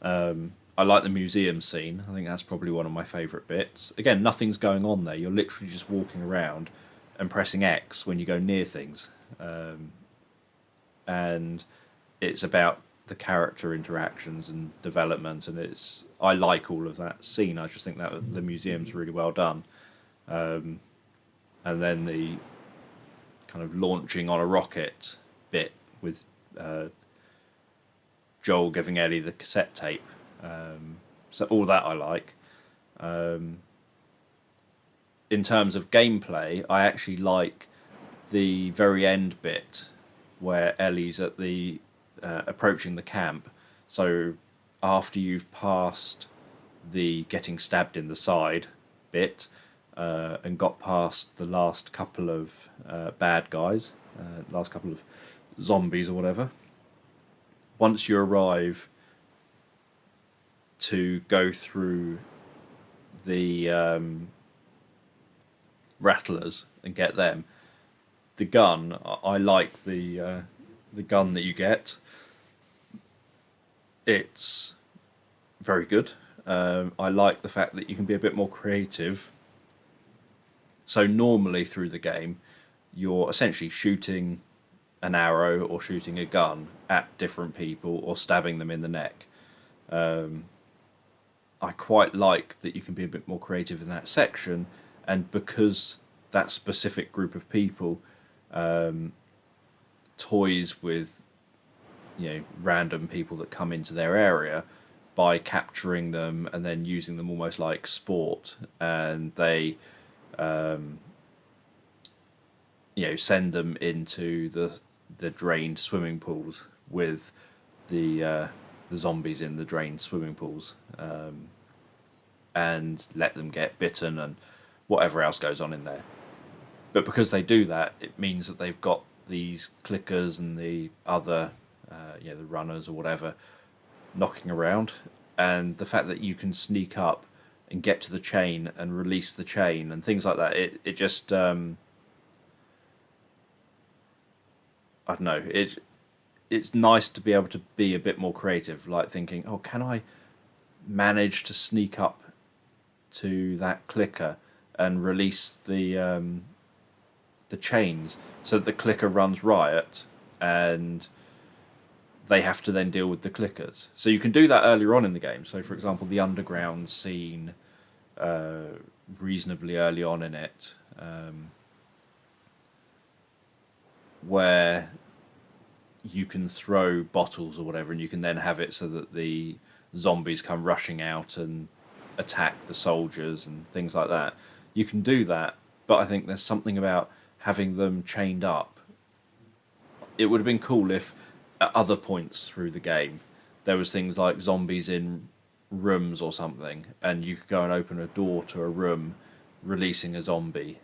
I I like the museum scene. I think that's probably one of my favourite bits. Again, nothing's going on there. You're literally just walking around and pressing X when you go near things. And it's about the character interactions and development, and I like all of that scene. I just think that the museum's really well done. And then the kind of launching on a rocket bit with Joel giving Ellie the cassette tape. So all that I like. In terms of gameplay, I actually like the very end bit where Ellie's at the approaching the camp. So after you've passed the getting stabbed in the side bit and got past the last couple of bad guys, last couple of zombies or whatever, once you arrive to go through the rattlers and get them, the gun, I like the gun that you get. It's very good. I like the fact that you can be a bit more creative. So normally through the game, you're essentially shooting an arrow or shooting a gun at different people or stabbing them in the neck. I quite like that you can be a bit more creative in that section, and because that specific group of people toys with random people that come into their area by capturing them and then using them almost like sport, and they send them into the drained swimming pools with the zombies in the drained swimming pools, and let them get bitten and whatever else goes on in there. But because they do that, it means that they've got these clickers and the other, the runners or whatever, knocking around. And the fact that you can sneak up and get to the chain and release the chain and things like that, it just, I don't know, it's nice to be able to be a bit more creative, like thinking, oh, can I manage to sneak up to that clicker and release the chains so that the clicker runs riot and they have to then deal with the clickers. So you can do that earlier on in the game. So for example, the underground scene, reasonably early on in it, where you can throw bottles or whatever, and you can then have it so that the zombies come rushing out and attack the soldiers and things like that. You can do that, but I think there's something about having them chained up. It would have been cool if at other points through the game there was things like zombies in rooms or something, and you could go and open a door to a room releasing a zombie,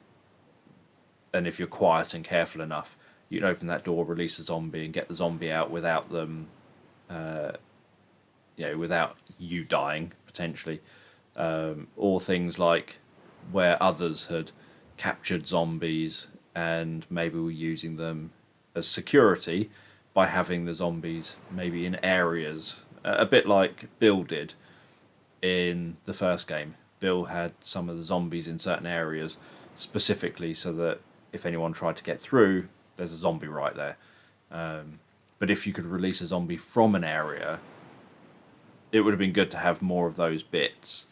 and if you're quiet and careful enough, you can open that door, release a zombie, and get the zombie out without them, without you dying, potentially. Or things like where others had captured zombies and maybe were using them as security by having the zombies maybe in areas, a bit like Bill did in the first game. Bill had some of the zombies in certain areas specifically so that if anyone tried to get through, there's a zombie right there. But if you could release a zombie from an area, it would have been good to have more of those bits.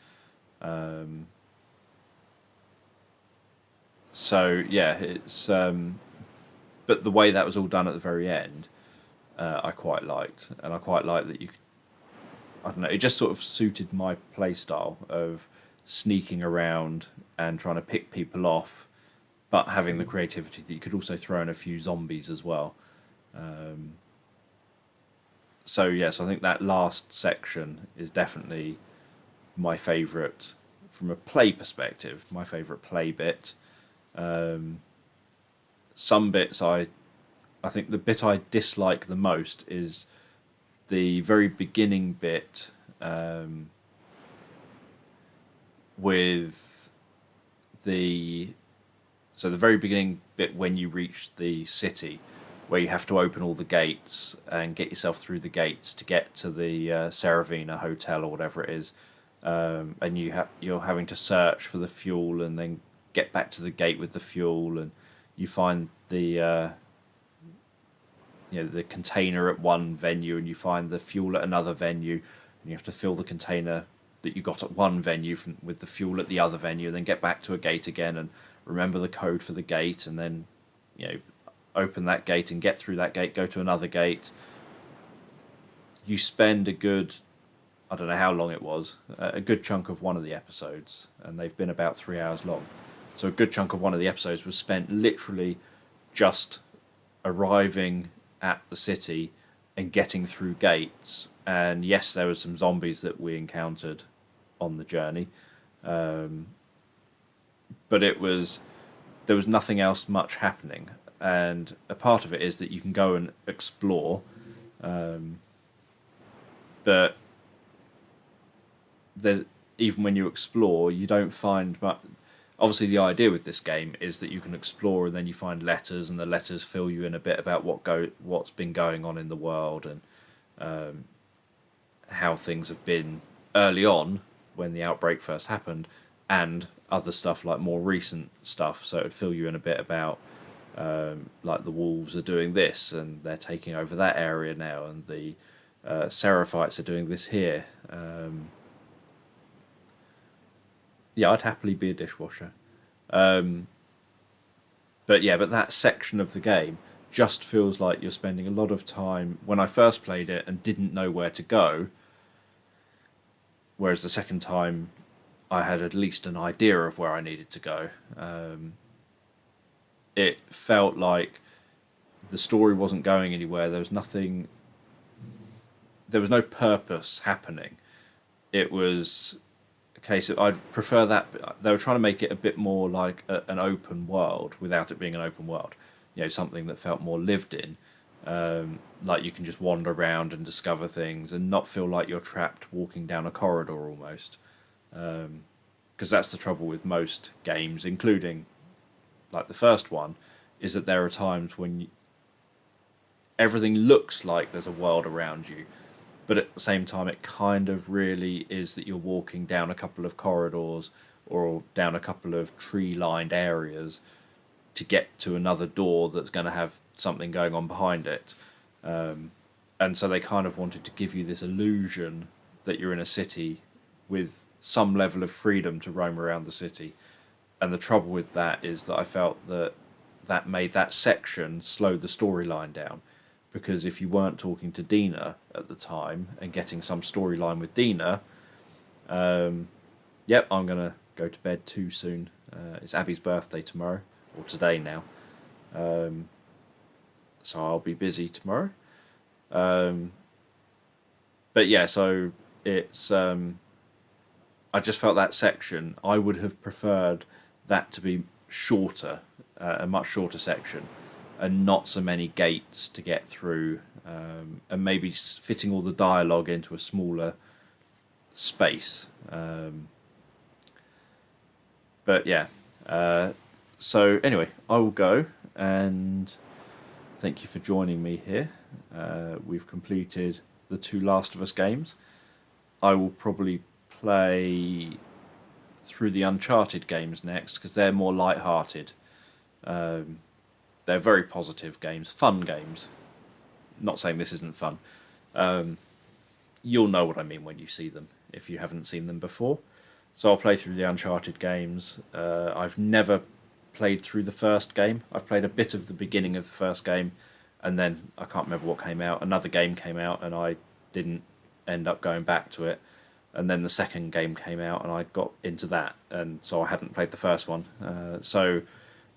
So yeah, it's but the way that was all done at the very end, I quite liked, and I quite like that I don't know, it just sort of suited my play style of sneaking around and trying to pick people off, but having the creativity that you could also throw in a few zombies as well. So yes, I think that last section is definitely my favourite from a play perspective, my favourite play bit. Some bits I think the bit I dislike the most is the very beginning bit, with the very beginning bit when you reach the city, where you have to open all the gates and get yourself through the gates to get to the Saravina Hotel or whatever it is, and you're having to search for the fuel and then get back to the gate with the fuel, and you find the the container at one venue and you find the fuel at another venue, and you have to fill the container that you got at one venue with the fuel at the other venue, and then get back to a gate again and remember the code for the gate, and then open that gate and get through that gate, go to another gate. You spend a good, I don't know how long it was, a good chunk of one of the episodes, and they've been about 3 hours long. So a good chunk of one of the episodes was spent literally just arriving at the city and getting through gates. And yes, there were some zombies that we encountered on the journey, but there was nothing else much happening. And a part of it is that you can go and explore, but even when you explore, you don't find much. Obviously, the idea with this game is that you can explore and then you find letters, and the letters fill you in a bit about what's been going on in the world, and how things have been early on when the outbreak first happened, and other stuff like more recent stuff. So it would fill you in a bit about like the wolves are doing this and they're taking over that area now, and the Seraphites are doing this here. Yeah, I'd happily be a dishwasher. But that section of the game just feels like you're spending a lot of time when I first played it and didn't know where to go, whereas the second time I had at least an idea of where I needed to go. It felt like the story wasn't going anywhere. There was nothing. There was no purpose happening. It was a case of, I'd prefer that they were trying to make it a bit more like an open world without it being an open world. Something that felt more lived in. Like you can just wander around and discover things and not feel like you're trapped walking down a corridor almost. Because that's the trouble with most games, including like the first one, is that there are times when everything looks like there's a world around you, but at the same time it kind of really is that you're walking down a couple of corridors or down a couple of tree-lined areas to get to another door that's going to have something going on behind it. And so they kind of wanted to give you this illusion that you're in a city with some level of freedom to roam around the city. And the trouble with that is that I felt that made that section slow the storyline down. Because if you weren't talking to Dina at the time and getting some storyline with Dina, yep, I'm going to go to bed too soon. It's Abby's birthday tomorrow, or today now. So I'll be busy tomorrow. But yeah, so it's... I just felt that section, I would have preferred that to be shorter, a much shorter section, and not so many gates to get through, and maybe fitting all the dialogue into a smaller space. But yeah, so anyway, I will go, and thank you for joining me here. We've completed the 2 Last of Us games. I will probably play through the Uncharted games next, because they're more light-hearted. They're very positive games, fun games. Not saying this isn't fun. You'll know what I mean when you see them, if you haven't seen them before. So I'll play through the Uncharted games. I've never played through the first game. I've played a bit of the beginning of the first game, and then I can't remember what came out. Another game came out, and I didn't end up going back to it. And then the second game came out, and I got into that, and so I hadn't played the first one. So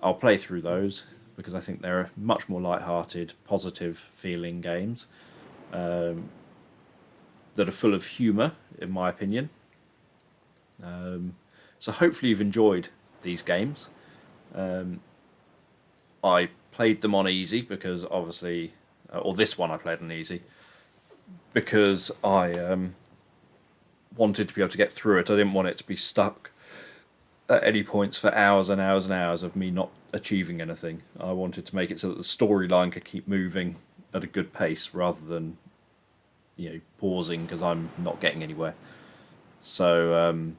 I'll play through those, because I think they're much more light-hearted, positive-feeling games that are full of humour, in my opinion. So hopefully you've enjoyed these games. I played them on easy, because obviously... or this one I played on easy, because I... wanted to be able to get through it. I didn't want it to be stuck at any points for hours and hours and hours of me not achieving anything. I wanted to make it so that the storyline could keep moving at a good pace rather than, pausing because I'm not getting anywhere. So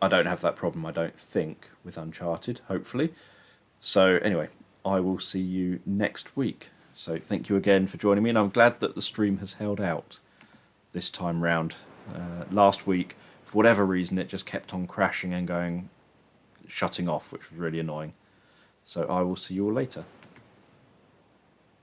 I don't have that problem, I don't think, with Uncharted, hopefully. So anyway, I will see you next week. So thank you again for joining me, and I'm glad that the stream has held out this time round. Last week, for whatever reason, it just kept on crashing and shutting off, which was really annoying. So I will see you all later.